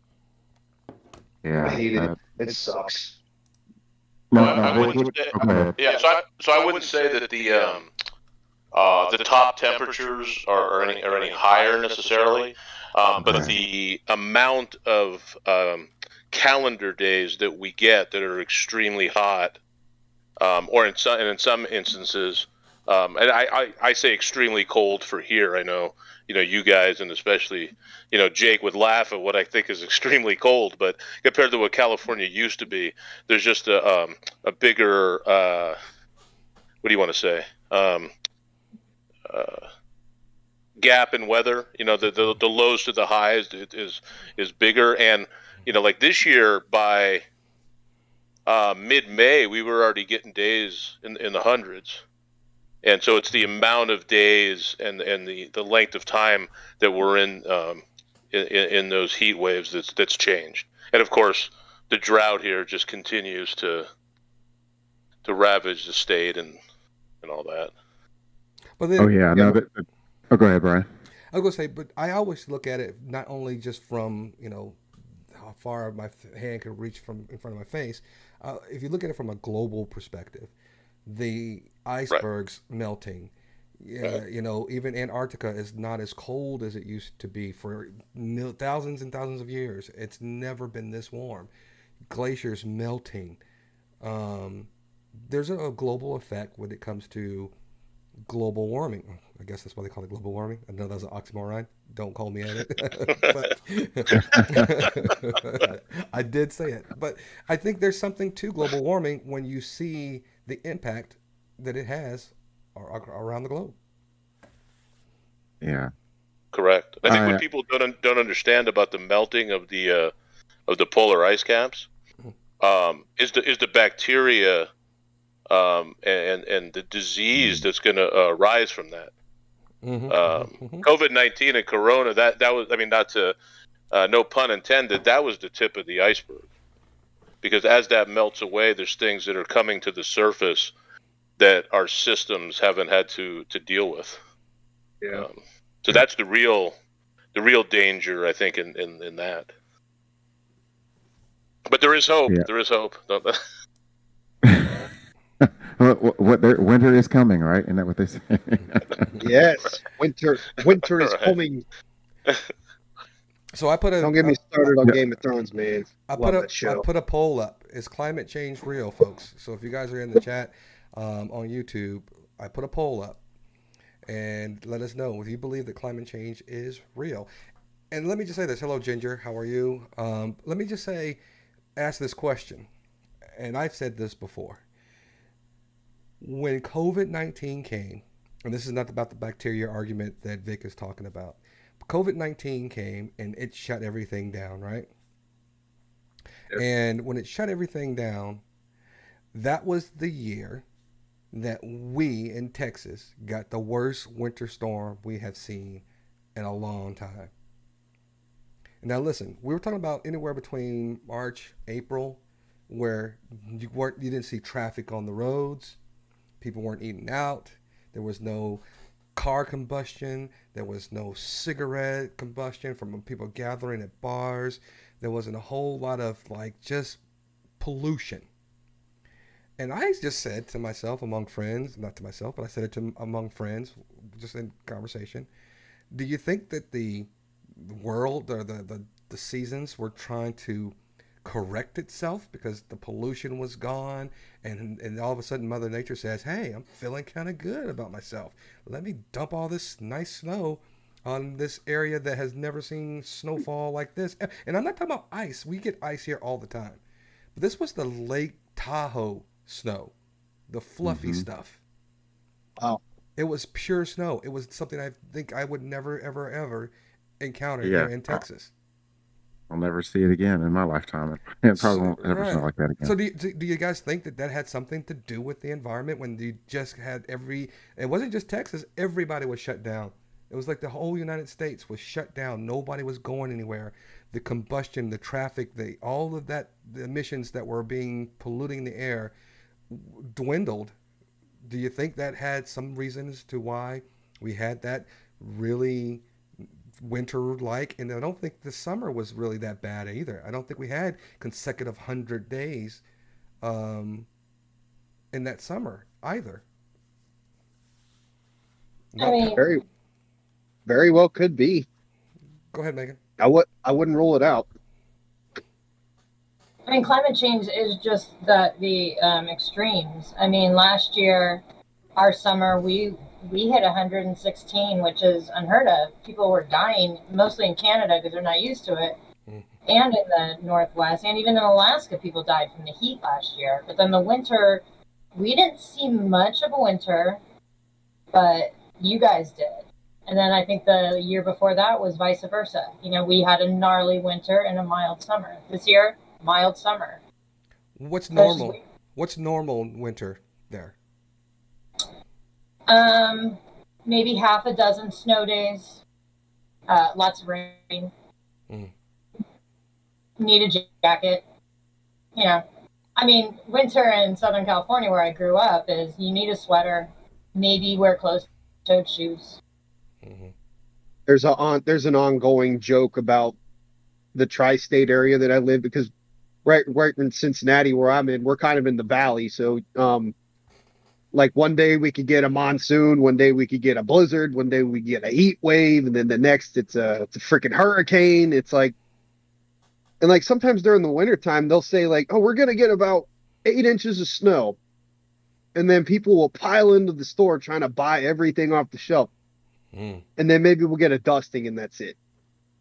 Yeah, I hate it. It sucks. No, I wouldn't say, yeah, so I wouldn't say that the top temperatures are any higher necessarily, but the amount of calendar days that we get that are extremely hot, or in some instances, and I say extremely cold for here. I know you guys, and especially Jake would laugh at what I think is extremely cold, but compared to what California used to be, there's just a bigger what do you want to say? Gap in weather. The lows to the highs is bigger, and like this year by mid-May we were already getting days in the hundreds, and so it's the amount of days and the length of time that we're in those heat waves that's changed, and of course the drought here just continues to ravage the state and all that. But then, oh yeah, no. Go ahead, Brian. I was gonna say, but I always look at it not only just from how far my hand can reach from in front of my face. If you look at it from a global perspective, the icebergs melting. Yeah, even Antarctica is not as cold as it used to be for thousands and thousands of years. It's never been this warm. Glaciers melting. There's a global effect when it comes to global warming. I guess that's why they call it global warming. I know that's an oxymoron. Don't call me at it. But I did say it. But I think there's something to global warming when you see the impact that it has around the globe. Yeah. Correct. I think what people don't understand about the melting of the polar ice caps is the bacteria and the disease that's going to rise from that. COVID-19 and Corona, that was, I mean, not to no pun intended, that was the tip of the iceberg. Because as that melts away, there's things that are coming to the surface that our systems haven't had to deal with. Yeah. So that's the real danger, I think, in that. But there is hope. Yeah. There is hope. Winter is coming, right? Isn't that what they say? Yes, winter is coming. So I put don't get me started on Game of Thrones, man. I put a poll up. Is climate change real, folks? So if you guys are in the chat on YouTube, I put a poll up, and let us know if you believe that climate change is real. And let me just say this. Hello, Ginger. How are you? Let me just ask this question, and I've said this before. When COVID-19 came, and this is not about the bacteria argument that Vic is talking about, COVID-19 came and it shut everything down, right? Yep. And when it shut everything down, that was the year that we in Texas got the worst winter storm we have seen in a long time. Now listen, we were talking about anywhere between March, April, where you didn't see traffic on the roads, people weren't eating out, there was no car combustion, there was no cigarette combustion from people gathering at bars, there wasn't a whole lot of like just pollution. And I just said to myself among friends, not to myself, but I said it to among friends, just in conversation. Do you think that the world or the seasons were trying to correct itself because the pollution was gone, and all of a sudden Mother Nature says, "Hey, I'm feeling kind of good about myself. Let me dump all this nice snow on this area that has never seen snowfall like this." And I'm not talking about ice. We get ice here all the time, but this was the Lake Tahoe snow, the fluffy stuff. Wow. It was pure snow. It was something I think I would never, ever, ever encounter here in Texas. I'll never see it again in my lifetime. It probably won't ever smell like that again. So do you guys think that that had something to do with the environment when you just had it wasn't just Texas, everybody was shut down. It was like the whole United States was shut down. Nobody was going anywhere. The combustion, the traffic, all of that, the emissions that were being polluting the air dwindled. Do you think that had some reasons to why we had that really winter-like? And I don't think the summer was really that bad either. I don't think we had consecutive 100 days in that summer either. I mean, Very, very well could be. Go ahead, Megan. I wouldn't rule it out. I mean, climate change is just the extremes. I mean, last year, our summer, we hit 116, which is unheard of. People were dying, mostly in Canada because they're not used to it, and in the Northwest, and even in Alaska, people died from the heat last year. But then the winter, we didn't see much of a winter, but you guys did. And then I think the year before that was vice versa. You know, we had a gnarly winter and a mild summer. This year, mild summer. What's normal? What's normal winter there? Maybe half a dozen snow days. Lots of rain. Need a jacket. You know, I mean, winter in Southern California, where I grew up, is you need a sweater. Maybe wear closed-toed shoes. There's an ongoing joke about the tri-state area that I live, because right in Cincinnati where I'm in, we're kind of in the valley. So like one day we could get a monsoon, one day we could get a blizzard, one day we get a heat wave, and then the next it's a freaking hurricane. It's like, and like sometimes during the wintertime they'll say like, oh, we're gonna get about 8 inches of snow, and then people will pile into the store trying to buy everything off the shelf. And then maybe we'll get a dusting and that's it.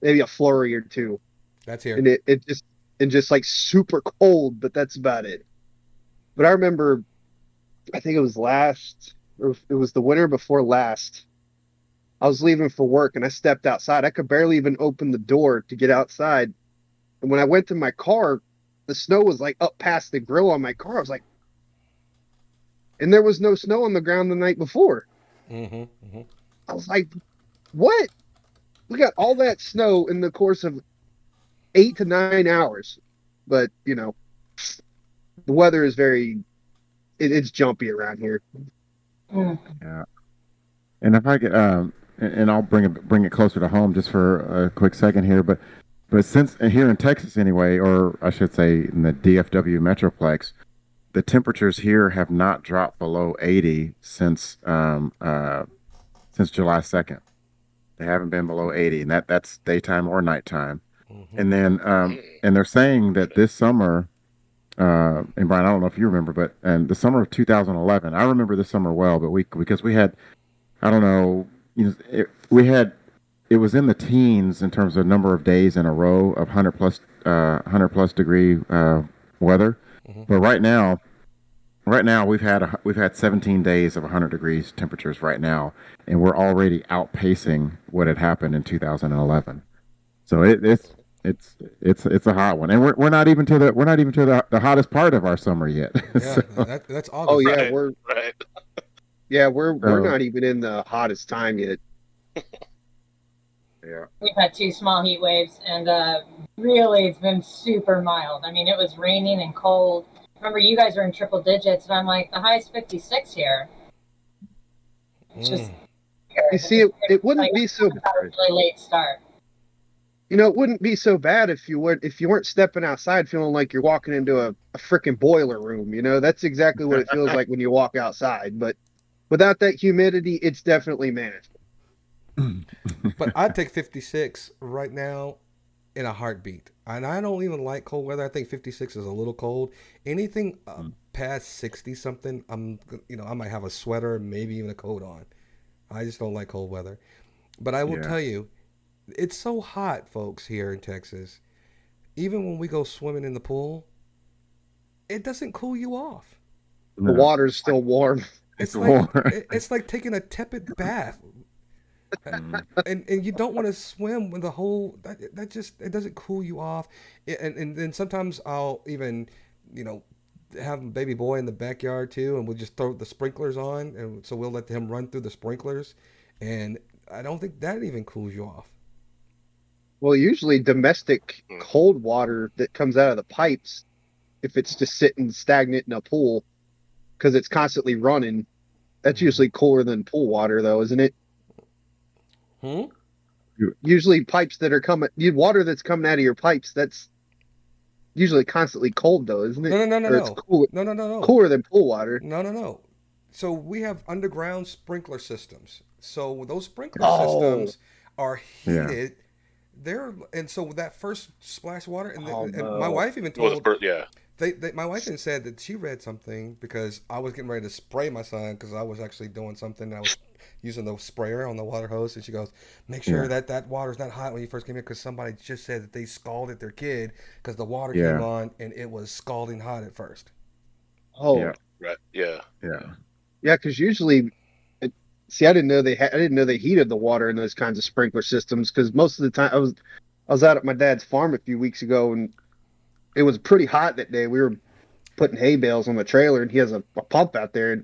Maybe a flurry or two. That's here. And it just like super cold, but that's about it. But I remember, I think it was the winter before last. I was leaving for work and I stepped outside. I could barely even open the door to get outside. And when I went to my car, the snow was like up past the grill on my car. I was like, and there was no snow on the ground the night before. I was like, what? We got all that snow in the course of 8 to 9 hours. But, you know, the weather is it's jumpy around here. Yeah. And if I get, and I'll bring it closer to home just for a quick second here, but since here in Texas anyway, or I should say in the DFW Metroplex, the temperatures here have not dropped below 80 since July 2nd. They haven't been below 80, and that's daytime or nighttime. And then and they're saying that this summer, and Brian, I don't know if you remember, but the summer of 2011, I remember this summer well, but because we had, I don't know, it was in the teens in terms of number of days in a row of 100 plus degree weather. But right now we've had 17 days of 100 degrees temperatures right now, and we're already outpacing what had happened in 2011. So it's It's a hot one, and we're not even to the hottest part of our summer yet. Yeah, So, that's August. Oh yeah, right. we're not even in the hottest time yet. Yeah. We've had 2 small heat waves, and really, it's been super mild. I mean, it was raining and cold. Remember, you guys were in triple digits, and I'm like, the high's 56 here. It's just. You see, it wouldn't be so bad. A really late start. It wouldn't be so bad if you weren't stepping outside feeling like you're walking into a freaking boiler room. That's exactly what it feels like when you walk outside. But without that humidity, it's definitely manageable. But I'd take 56 right now in a heartbeat. And I don't even like cold weather. I think 56 is a little cold. Anything past 60 something, I might have a sweater, maybe even a coat on. I just don't like cold weather. But I will tell you, it's so hot, folks, here in Texas. Even when we go swimming in the pool, it doesn't cool you off. The water's still warm. It's like taking a tepid bath. and you don't want to swim with the whole that just it doesn't cool you off. And then sometimes I'll even have a baby boy in the backyard too, and we'll just throw the sprinklers on, and so we'll let him run through the sprinklers, and I don't think that even cools you off. Well, usually domestic cold water that comes out of the pipes, if it's just sitting stagnant in a pool because it's constantly running, that's usually cooler than pool water, though, isn't it? Usually pipes that are water that's coming out of your pipes, that's usually constantly cold, though, isn't it? No. It's cooler, No. Cooler than pool water. No. So we have underground sprinkler systems. So those sprinkler systems are heated. And so that first splash water, and my wife even told my wife even said that she read something because I was getting ready to spray my son because I was actually doing something. I was using the sprayer on the water hose, and she goes, "Make sure that water's not hot when you first came here because somebody just said that they scalded their kid because the water came on and it was scalding hot at first." Oh, right, yeah. Because usually. See, I didn't know they heated the water in those kinds of sprinkler systems because most of the time I was out at my dad's farm a few weeks ago and it was pretty hot that day. We were putting hay bales on the trailer and he has a pump out there and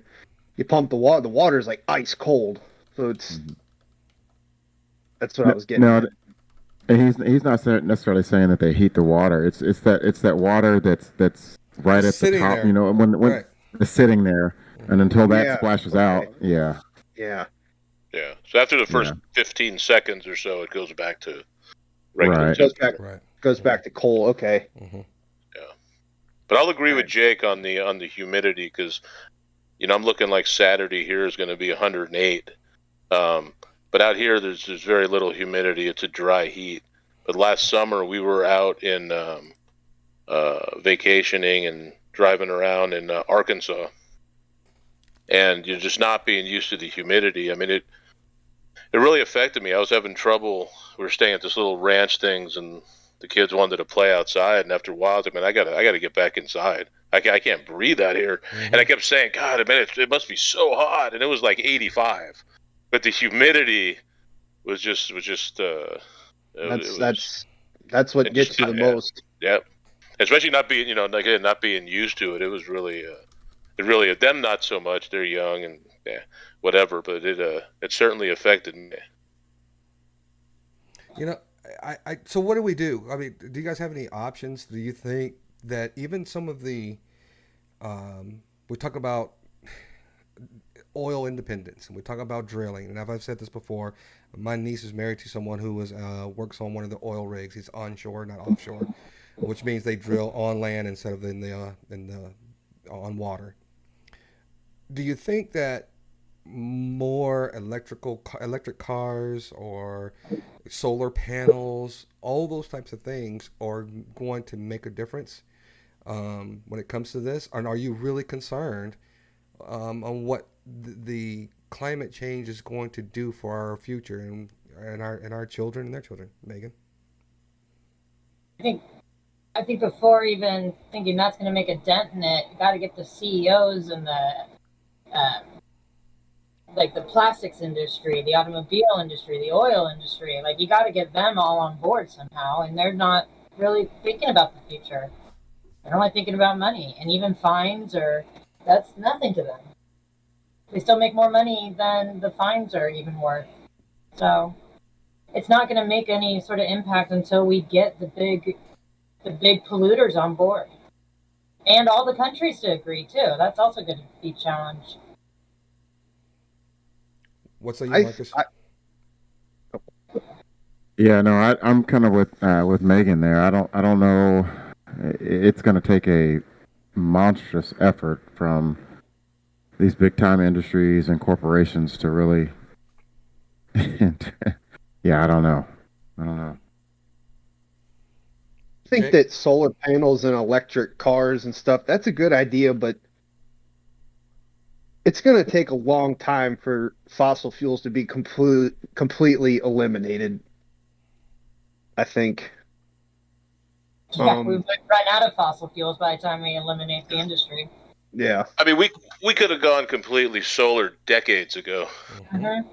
you pump the water. The water is like ice cold, so that's what I was getting. At. And he's not necessarily saying that they heat the water. It's that water that's right at the top. There. When it's sitting there, and until that splashes out, Yeah. So after the first 15 seconds or so, it goes back to regular temperature. Goes back to cold. Okay. Mm-hmm. Yeah. But I'll agree with Jake on the humidity because, I'm looking like Saturday here is going to be 108. But out here, there's very little humidity. It's a dry heat. But last summer, we were out in vacationing and driving around in Arkansas. And you're just not being used to the humidity. I mean, it really affected me. I was having trouble. We were staying at this little ranch things, and the kids wanted to play outside. And after a while, I was like, man, I gotta get back inside. I can't breathe out here. Mm-hmm. And I kept saying, God, it must be so hot. And it was like 85, but the humidity was just. That's what gets you the most. Yep. Especially not being, not being used to it. It was really. Them not so much. They're young and whatever, but it certainly affected me. So what do we do? I mean, do you guys have any options? Do you think that even some of the we talk about oil independence and we talk about drilling, and I've said this before, my niece is married to someone who works on one of the oil rigs. He's onshore, not offshore, which means they drill on land instead of on water. Do you think that more electric cars or solar panels, all those types of things are going to make a difference when it comes to this? And are you really concerned on what the climate change is going to do for our future and our children and their children? Megan? I think before even thinking that's going to make a dent in it, you got to get the CEOs and the like the plastics industry, the automobile industry, the oil industry. Like, you got to get them all on board somehow, and they're not really thinking about the future. They're only thinking about money, and even fines that's nothing to them. They still make more money than the fines are even worth. So it's not going to make any sort of impact until we get the big polluters on board, and all the countries to agree too. That's also going to be a challenge. What say you, Marcus? Yeah, no, I'm kind of with Megan there. I don't know. It's going to take a monstrous effort from these big time industries and corporations to really. Yeah, I don't know. I think that solar panels and electric cars and stuff, that's a good idea, but it's going to take a long time for fossil fuels to be completely eliminated, I think. Yeah, we would run out of fossil fuels by the time we eliminate the industry. Yeah. I mean, we could have gone completely solar decades ago. Mm-hmm.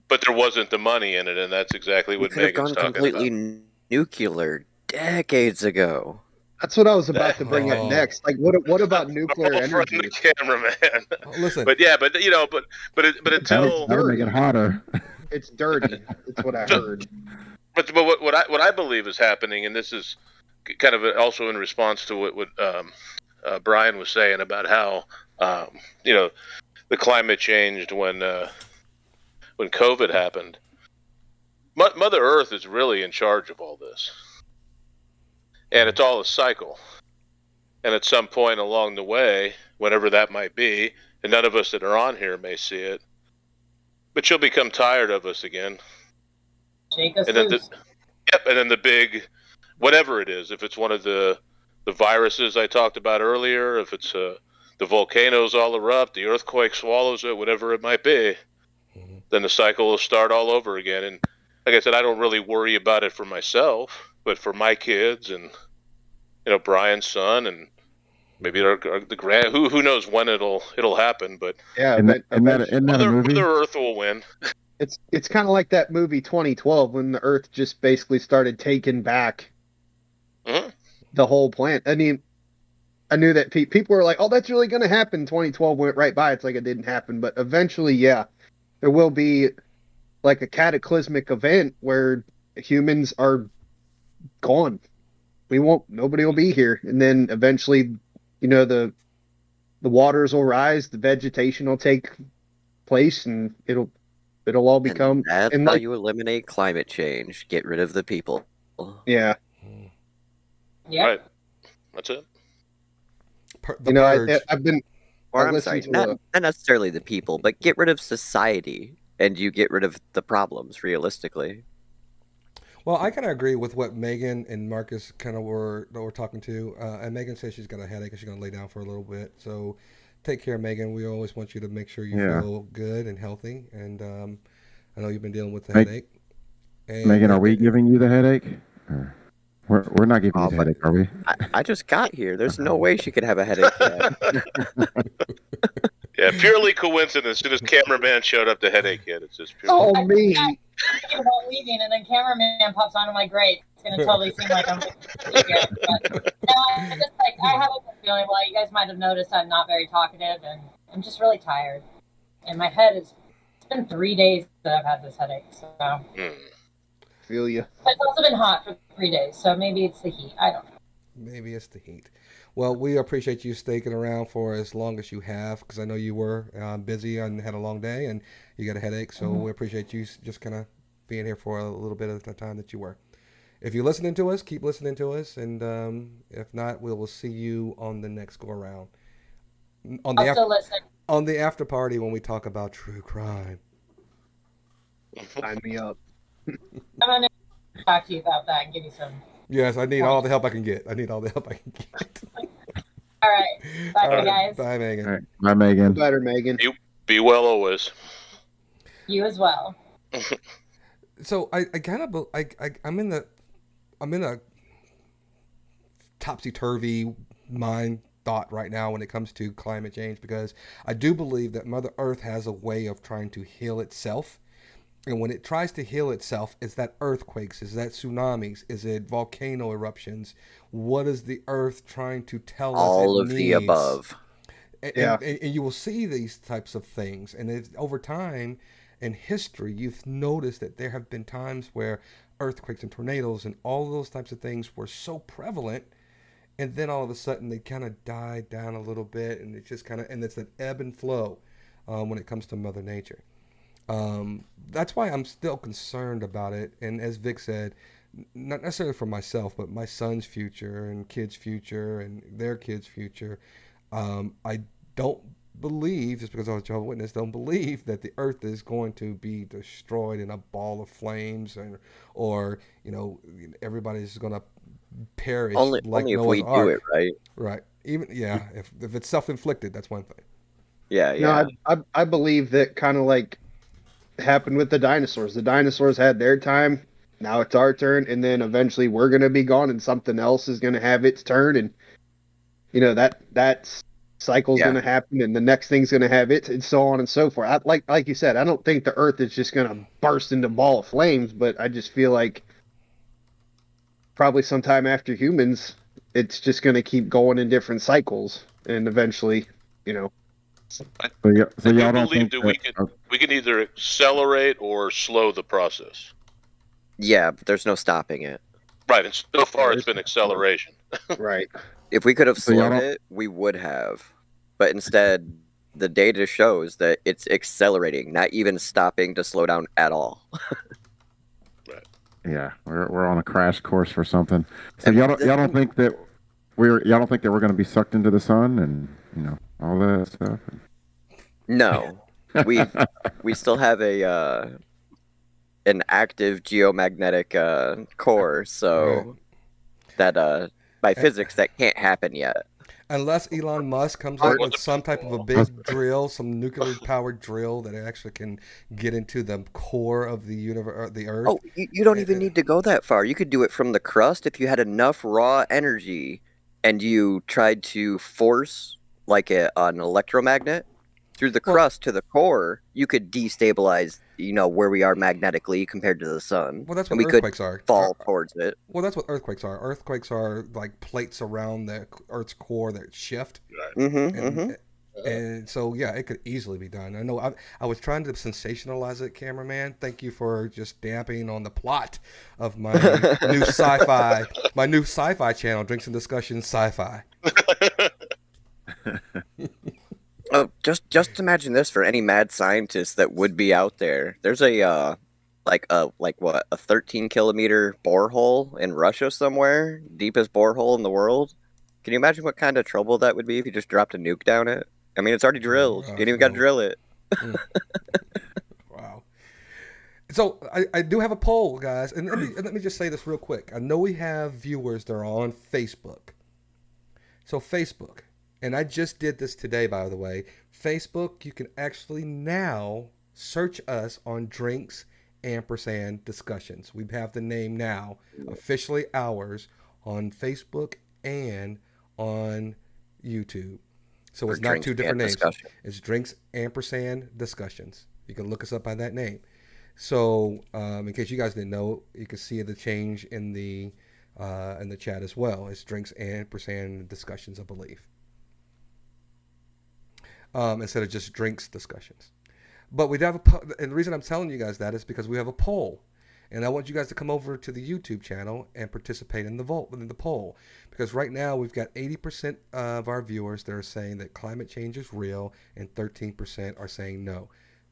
But there wasn't the money in it, and that's exactly what Megan's talking about. We could have gone completely nuclear decades ago. That's what I was about to bring up next. Like, what about nuclear energy? From the cameraman. Listen, but until that'll make it hotter. It's dirty. That's what I heard. But what I believe is happening, and this is kind of also in response to what Brian was saying about how the climate changed when COVID happened. Mother Earth is really in charge of all this. And it's all a cycle. And at some point along the way, whenever that might be, and none of us that are on here may see it, but she'll become tired of us again. Shake us and then loose. and then the big, whatever it is, if it's one of the viruses I talked about earlier, if it's the volcanoes all erupt, the earthquake swallows it, whatever it might be, then the cycle will start all over again. And like I said, I don't really worry about it for myself, but for my kids and Brian's son and maybe the grand, who knows when it'll happen. But yeah, Mother Earth will win. It's kind of like that movie 2012 when the Earth just basically started taking back the whole planet. I mean, I knew that people were like, "Oh, that's really going to happen." 2012 went right by. It's like it didn't happen, but eventually, yeah, there will be like a cataclysmic event where humans are gone. Nobody will be here, and then eventually, the waters will rise, the vegetation will take place, and it'll all become. And that's how you eliminate climate change. Get rid of the people. Yeah. Yeah. Right. That's it. I've been. Or not necessarily the people, but get rid of society, and you get rid of the problems. Realistically. Well, I kind of agree with what Megan and Marcus kind of were talking to. And Megan says she's got a headache and she's going to lay down for a little bit. So take care, Megan. We always want you to make sure you feel good and healthy. And I know you've been dealing with the headache. And Megan, are we giving you the headache? We're not giving you the headache, are we? I just got here. There's no way she could have a headache yet. Yeah, purely coincidence. As soon as cameraman showed up, the headache hit. It's just pure. Oh, me. I'm thinking about leaving, and then cameraman pops on. I'm like, great. It's going to totally seem like I'm here. But, no, I have a good feeling. Well, you guys might have noticed I'm not very talkative, and I'm just really tired. And my head it's been 3 days that I've had this headache. So Feel you. But it's also been hot for 3 days, so maybe it's the heat. I don't know. Maybe it's the heat. Well, we appreciate you sticking around for as long as you have, because I know you were busy and had a long day and you got a headache. So we appreciate you just kind of being here for a little bit of the time that you were. If you're listening to us, keep listening to us. And if not, we will see you on the next go around. I'll still listen. On the after party when we talk about true crime. Sign me up. I'm going to talk to you about that and give you some. Yes, I need all the help I can get. All right. Bye, guys. Bye, Megan. All right. Bye, Megan. Better, Megan. You be well always. You as well. So I'm in a topsy turvy mind thought right now when it comes to climate change, because I do believe that Mother Earth has a way of trying to heal itself. And when it tries to heal itself, is that earthquakes? Is that tsunamis? Is it volcano eruptions? What is the Earth trying to tell us it All of the needs? above. And you will see these types of things. And over time in history, you've noticed that there have been times where earthquakes and tornadoes and all those types of things were so prevalent. And then all of a sudden they kind of died down a little bit. And it's just kind of, and it's an ebb and flow when it comes to Mother Nature. That's why I'm still concerned about it. And as Vic said, not necessarily for myself, but my son's future and kids' future and their kids' future. I don't believe, just because I was a Jehovah's Witness, don't believe that the earth is going to be destroyed in a ball of flames, or everybody's going to perish Only like if Noah's we do Ark. it right. Right. Even if it's self-inflicted, that's one thing. Yeah. No, I believe that kind of like happened with the dinosaurs. The dinosaurs had their time. Now it's our turn, and then eventually we're going to be gone, and something else is going to have its turn, and that cycle's going to happen, and the next thing's going to have it, and so on and so forth. Like you said, I don't think the Earth is just going to burst into a ball of flames, but I just feel like probably sometime after humans, it's just going to keep going in different cycles, and eventually, So I y'all don't believe think that we can either accelerate or slow the process. Yeah, but there's no stopping it. Right, and so far it's been acceleration. right. If we could have So y'all slowed don't- it, we would have. But instead, the data shows that it's accelerating, not even stopping to slow down at all. Yeah, we're on a crash course for something. So And y'all don't think that we're going to be sucked into the sun and all that stuff? No, we still have an active geomagnetic core, so that by physics that can't happen yet. Unless Elon Musk comes up with some type of a big drill, some nuclear-powered drill that actually can get into the core of the universe, the Earth. Oh, you don't even need to go that far. You could do it from the crust if you had enough raw energy and you tried to force like an electromagnet through the crust to the core. You could destabilize, where we are magnetically compared to the sun. Well, that's and what we earthquakes could are. fall towards it. Well, that's what earthquakes are. Earthquakes are like plates around the Earth's core that shift. And so, yeah, it could easily be done. I know I was trying to sensationalize it, cameraman. Thank you for just damping on the plot of my new sci-fi channel, Drinks and Discussions Sci-Fi. Oh, just imagine this for any mad scientist that would be out there. There's a 13-kilometer borehole in Russia somewhere, deepest borehole in the world. Can you imagine what kind of trouble that would be if you just dropped a nuke down it? I mean, it's already drilled. You ain't even got to drill it. Wow. So I do have a poll, guys, and let me just say this real quick. I know we have viewers that are on Facebook. So Facebook, and I just did this today, by the way. Facebook, you can actually now search us on Drinks&Discussions. We have the name now officially ours on Facebook and on YouTube. So it's not two different names. It's Drinks&Discussions. You can look us up by that name. So in case you guys didn't know, you can see the change in the chat as well. It's Drinks&Discussions, I believe, instead of just Drinks Discussions. But we have and the reason I'm telling you guys that is because we have a poll. And I want you guys to come over to the YouTube channel and participate in the poll. Because right now we've got 80% of our viewers that are saying that climate change is real and 13% are saying no.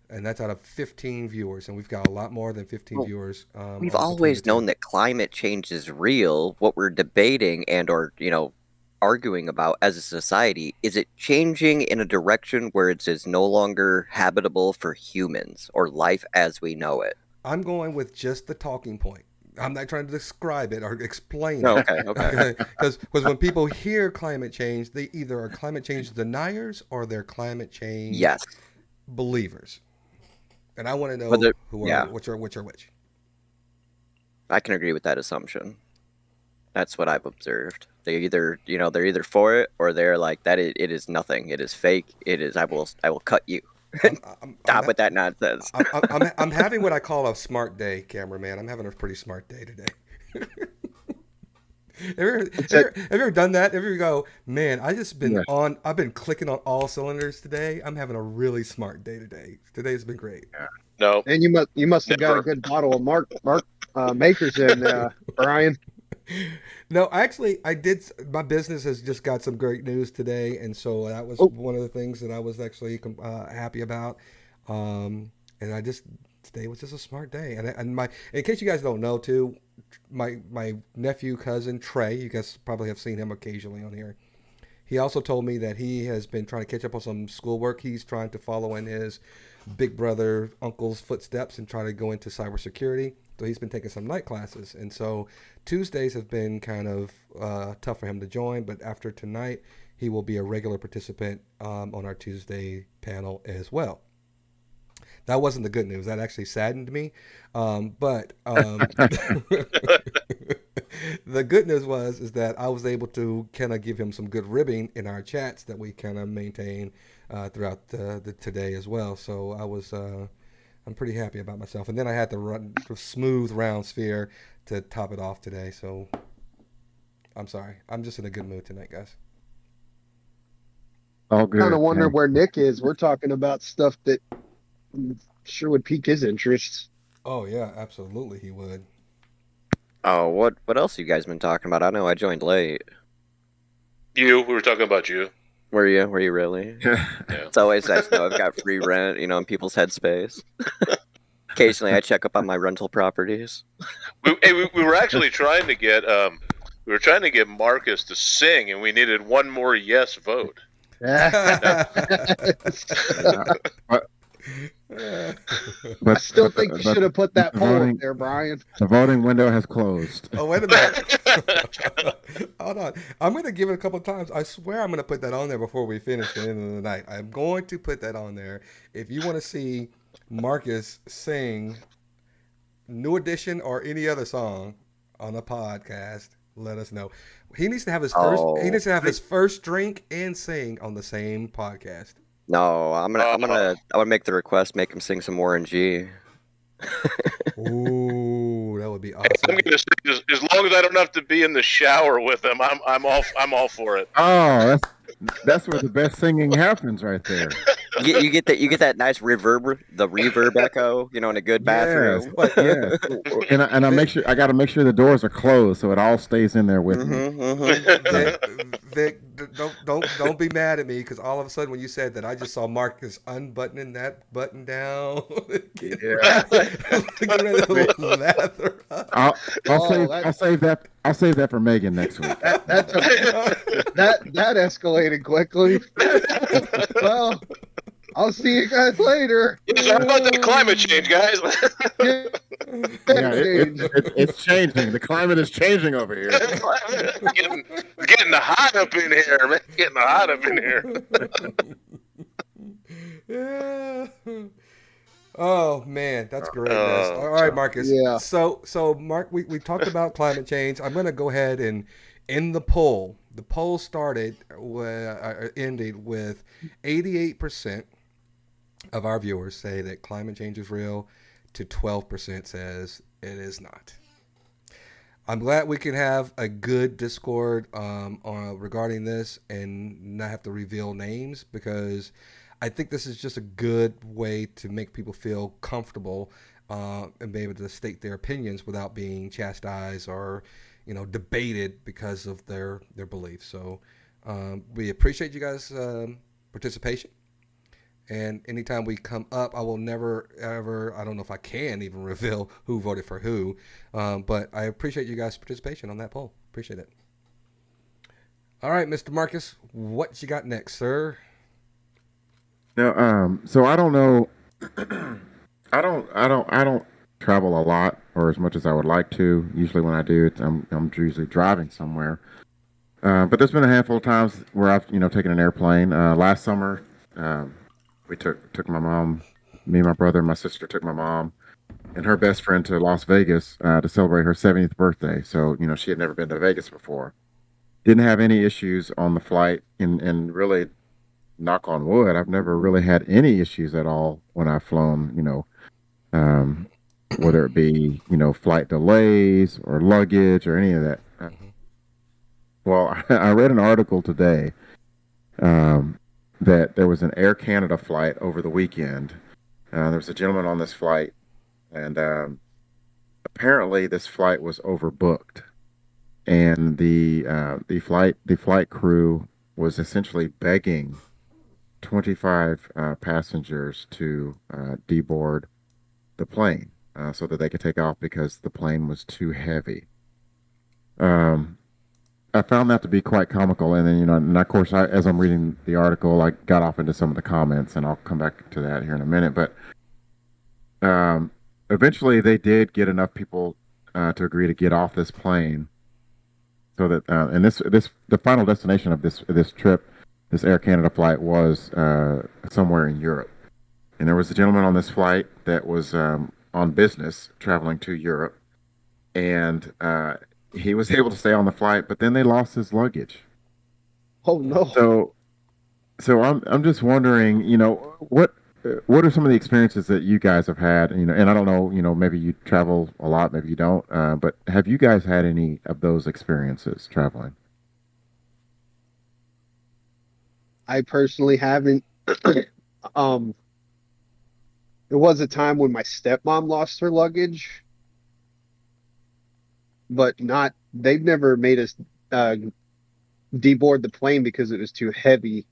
And that's out of 15 viewers. And we've got a lot more than 15 viewers. We've always known that climate change is real. What we're debating or arguing about as a society, is it changing in a direction where it is no longer habitable for humans or life as we know it? I'm going with just the talking point. I'm not trying to describe it or explain it. Okay. Because when people hear climate change, they either are climate change deniers or they're climate change believers. And I want to know which are which. I can agree with that assumption. That's what I've observed. They either, they're either for it or they're like that. It is nothing. It is fake. It is. I will cut you. Stop with that nonsense. I'm having what I call a smart day, cameraman. I'm having a pretty smart day today. Have you ever done that? Have you ever go, man, I've been clicking on all cylinders today. I'm having a really smart day today. Today's been great. Yeah. No. And you must have got a good bottle of Mark Makers in, Brian. No, actually, I did. My business has just got some great news today, and so that was one of the things that I was actually happy about. And today was just a smart day. And in case you guys don't know, too, my nephew cousin Trey, you guys probably have seen him occasionally on here. He also told me that he has been trying to catch up on some schoolwork. He's trying to follow in his big brother uncle's footsteps and try to go into cybersecurity. So he's been taking some night classes. And so Tuesdays have been kind of tough for him to join. But after tonight, he will be a regular participant on our Tuesday panel as well. That wasn't the good news. That actually saddened me. But the good news is that I was able to kind of give him some good ribbing in our chats that we kind of maintain throughout the today as well. So I'm pretty happy about myself. And then I had to run the smooth round sphere to top it off today. So I'm sorry. I'm just in a good mood tonight, guys. All good. I kind of wonder where Nick is. We're talking about stuff that I'm sure would pique his interest. Oh, yeah, absolutely he would. Oh, what else you guys been talking about? I know I joined late. We were talking about you. Were you really? Yeah. It's always nice to know I've got free rent, in people's headspace. Occasionally I check up on my rental properties. We were actually trying to get Marcus to sing, and we needed one more yes vote. I still think you should have put that poll up there, Brian. The voting window has closed. Oh, wait a minute. Hold on. I'm going to give it a couple of times. I swear I'm going to put that on there before we finish the end of the night. I'm going to put that on there. If you want to see Marcus sing New Edition or any other song on a podcast, let us know. He needs to have his his first drink and sing on the same podcast. No, I'm gonna make the request. Make him sing some Warren G. Ooh, that would be awesome. I'm gonna say, as long as I don't have to be in the shower with him, I'm all for it. Oh, that's where the best singing happens, right there. You get that nice reverb echo, in a good bathroom. Yes. And I got to make sure the doors are closed so it all stays in there with me. Vic, don't be mad at me because all of a sudden when you said that, I just saw Marcus unbuttoning that button down. I'll save that for Megan next week. That escalated quickly. Well, I'll see you guys later. How about that climate change, guys? It's changing. The climate is changing over here. Getting hot up in here, man. Getting hot up in here. Yeah. Oh man, that's great. All right, Marcus. Yeah. So Mark, we talked about climate change. I'm gonna go ahead and end the poll. The poll ended with 88% of our viewers say that climate change is real, to 12% says it is not. I'm glad we can have a good Discord regarding this and not have to reveal names, because I think this is just a good way to make people feel comfortable and be able to state their opinions without being chastised or debated because of their beliefs. So we appreciate you guys' participation. And anytime we come up, I will never, ever, I don't know if I can even reveal who voted for who, but I appreciate you guys' participation on that poll. Appreciate it. All right, Mr. Marcus, what you got next, sir? No, so I don't know. I don't travel a lot, or as much as I would like to. Usually when I do, I'm usually driving somewhere. But there's been a handful of times where I've taken an airplane. Last summer, we took my mom, me and my brother and my sister took my mom and her best friend to Las Vegas to celebrate her 70th birthday. So, she had never been to Vegas before. Didn't have any issues on the flight, and really, knock on wood, I've never really had any issues at all when I've flown, um, whether it be, flight delays or luggage or any of that. Well, I read an article today that there was an Air Canada flight over the weekend. There was a gentleman on this flight, and apparently this flight was overbooked, and the flight crew was essentially begging 25 passengers to deboard the plane so that they could take off because the plane was too heavy. I found that to be quite comical, and then and of course, as I'm reading the article, I got off into some of the comments, and I'll come back to that here in a minute. But eventually, they did get enough people to agree to get off this plane, so that and the final destination of this trip, this Air Canada flight, was somewhere in Europe, and there was a gentleman on this flight that was on business traveling to Europe, and he was able to stay on the flight, but then they lost his luggage. Oh no! So I'm just wondering, what are some of the experiences that you guys have had? And I don't know, maybe you travel a lot, maybe you don't, but have you guys had any of those experiences traveling? I personally haven't. There was a time when my stepmom lost her luggage, but they've never made us deboard the plane because it was too heavy.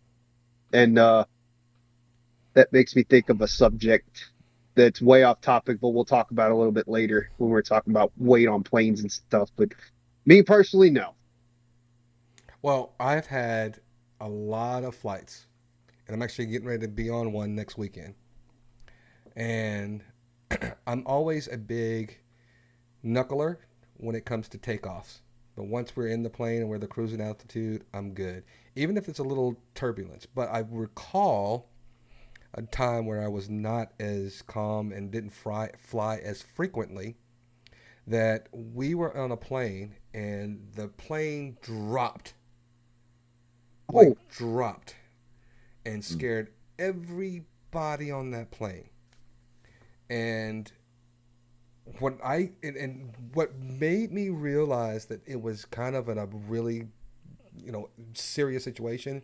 And that makes me think of a subject that's way off topic, but we'll talk about it a little bit later when we're talking about weight on planes and stuff. But me personally, no. Well, I've had a lot of flights, and I'm actually getting ready to be on one next weekend. And I'm always a big knuckler when it comes to takeoffs. But once we're in the plane and we're the cruising altitude, I'm good. Even if it's a little turbulence. But I recall a time where I was not as calm and didn't fly as frequently, that we were on a plane and the plane dropped. Dropped. And scared everybody on that plane. And what made me realize that it was kind of in a really, serious situation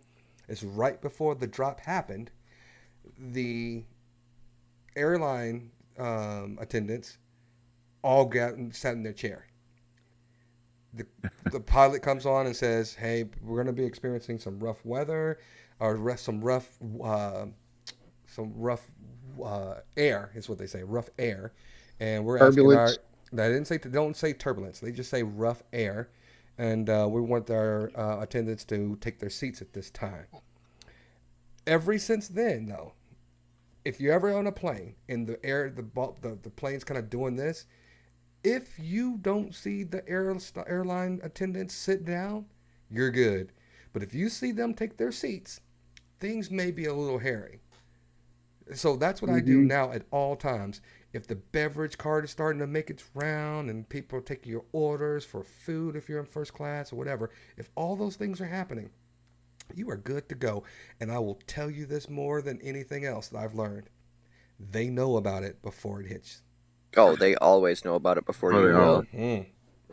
is right before the drop happened, the airline attendants all sat in their chair. The pilot comes on and says, "Hey, we're going to be experiencing some rough weather, or some rough air," is what they say, rough air. And we're turbulence. Don't say turbulence. They just say rough air, and we want our attendants to take their seats at this time. Ever since then, though, if you're ever on a plane and the plane's kind of doing this, if you don't see the airline attendants sit down, you're good. But if you see them take their seats, things may be a little hairy. So that's what I do now at all times. If the beverage cart is starting to make its round and people are taking your orders for food if you're in first class or whatever, if all those things are happening, you are good to go. And I will tell you this more than anything else that I've learned. They know about it before it hits. Oh, they always know about it before you will.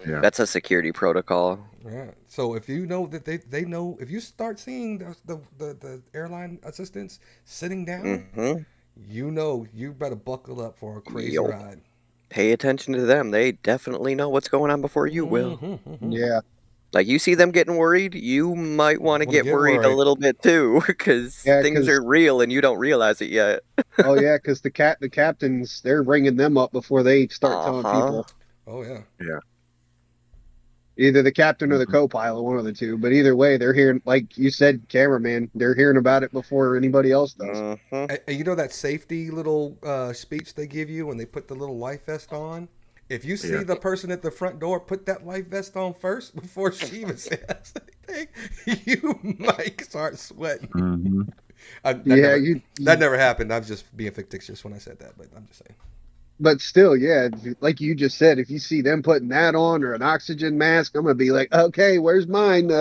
Yeah. That's a security protocol. Yeah. So if you know that they know, if you start seeing the airline assistants sitting down, you better buckle up for a crazy ride. Pay attention to them. They definitely know what's going on before you will. Yeah. Like, you see them getting worried, you might want to get worried a little bit too, because things are real and you don't realize it yet. Oh yeah, because the captains, they're ringing them up before they start telling people. Oh yeah. Yeah. Either the captain or the co-pilot, one of the two. But either way, they're hearing, like you said, cameraman, they're hearing about it before anybody else does. And you know that safety little speech they give you when they put the little life vest on? If you see the person at the front door put that life vest on first before she even says anything, you might start sweating. That never happened. I was just being fictitious when I said that, but I'm just saying. But still, yeah, like you just said, if you see them putting that on or an oxygen mask, I'm gonna be like, okay, where's mine?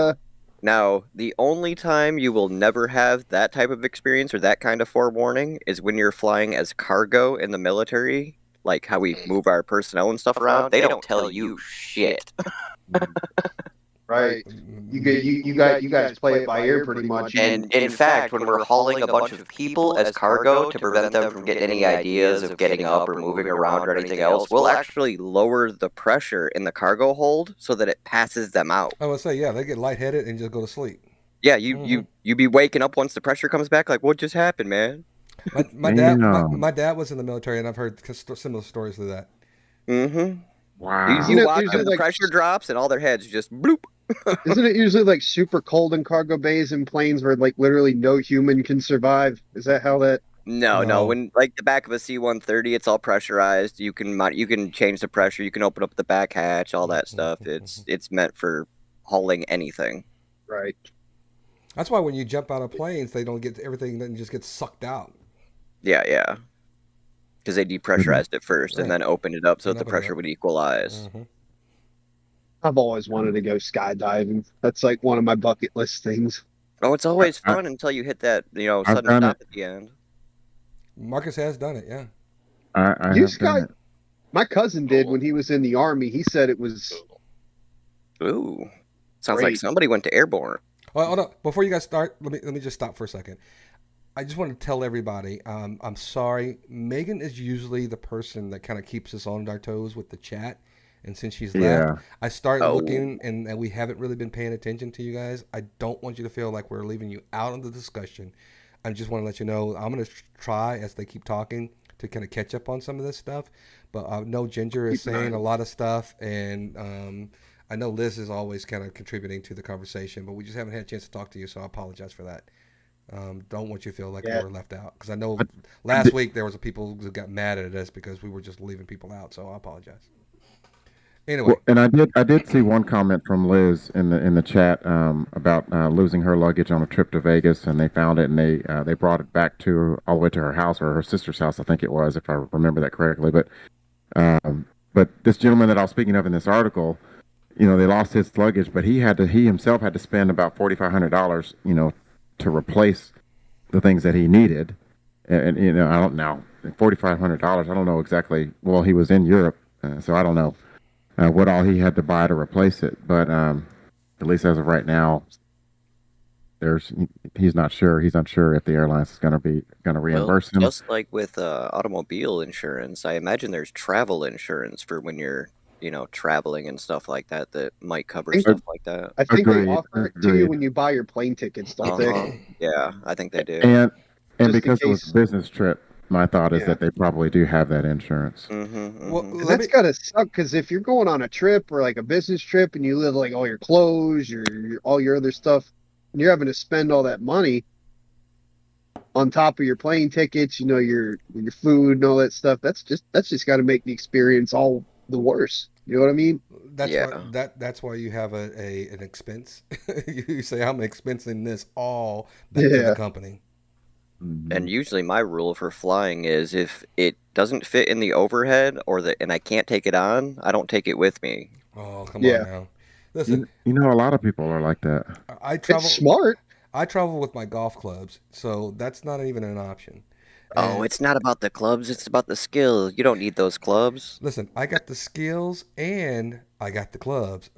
Now, the only time you will never have that type of experience or that kind of forewarning is when you're flying as cargo in the military, like how we move our personnel and stuff around. They don't tell you shit. Right. You guys play it by ear pretty much. And in fact, when we're hauling a bunch of people as cargo to prevent them from getting any ideas of getting up or moving around or anything else, we'll actually lower the pressure in the cargo hold so that it passes them out. I would say, yeah, they get lightheaded and just go to sleep. Yeah, you be waking up once the pressure comes back, like, what just happened, man? My dad was in the military, and I've heard similar stories to that. Mm-hmm. Wow. You watch them, the pressure drops, and all their heads just bloop. Isn't it usually like super cold in cargo bays and planes where like literally no human can survive? Is that how that? No. When like the back of a C-130, it's all pressurized. You can change the pressure. You can open up the back hatch, all that stuff. It's meant for hauling anything. Right. That's why when you jump out of planes, they don't get everything, then just gets sucked out. Yeah. Because they depressurized it first and then opened it up so that the pressure would equalize. Mm-hmm. I've always wanted to go skydiving. That's like one of my bucket list things. Oh, it's always fun until you hit that, sudden stop at the end. Marcus has done it, yeah. I You have done it. My cousin did when he was in the Army. He said it was. Ooh. Sounds Great. like somebody went to airborne. Well, hold on. Before you guys start, let me just stop for a second. I just want to tell everybody, I'm sorry. Megan is usually the person that kind of keeps us on our toes with the chat. And since she's left, I started looking, and we haven't really been paying attention to you guys. I don't want you to feel like we're leaving you out of the discussion. I just want to let you know I'm going to try, as they keep talking, to kind of catch up on some of this stuff. But I know Ginger is saying a lot of stuff, and I know Liz is always kind of contributing to the conversation, but we just haven't had a chance to talk to you, so I apologize for that. Don't want you to feel like we were left out, because I know last week there was people who got mad at us because we were just leaving people out, so I apologize. Anyway, and I did see one comment from Liz in the chat about losing her luggage on a trip to Vegas, and they found it, and they brought it back all the way to her house, or her sister's house, I think it was, if I remember that correctly. But this gentleman that I was speaking of in this article, they lost his luggage, but he himself had to spend about $4,500, to replace the things that he needed, and I don't know, $4,500. I don't know exactly. Well, he was in Europe, so I don't know. What all he had to buy to replace it, but at least as of right now, he's not sure. He's unsure if the airlines is going to reimburse him. Just like with automobile insurance, I imagine there's travel insurance for when you're traveling and stuff like that might cover stuff like that. I think they offer it to you when you buy your plane tickets, don't they? Yeah, I think they do. And because it was a business trip, my thought is that they probably do have that insurance. Well, that's gotta suck, because if you're going on a trip or like a business trip and you live like all your clothes, all your other stuff, and you're having to spend all that money on top of your plane tickets, your food and all that stuff, that's just got to make the experience all the worse. You know what I mean? That's why you have an expense. You say, I'm expensing this all back to the company. And usually my rule for flying is if it doesn't fit in the overhead and I can't take it on, I don't take it with me. Oh, come on now. Listen, a lot of people are like that. It's smart. I travel with my golf clubs, so that's not even an option. It's not about the clubs, it's about the skills. You don't need those clubs. Listen, I got the skills and I got the clubs.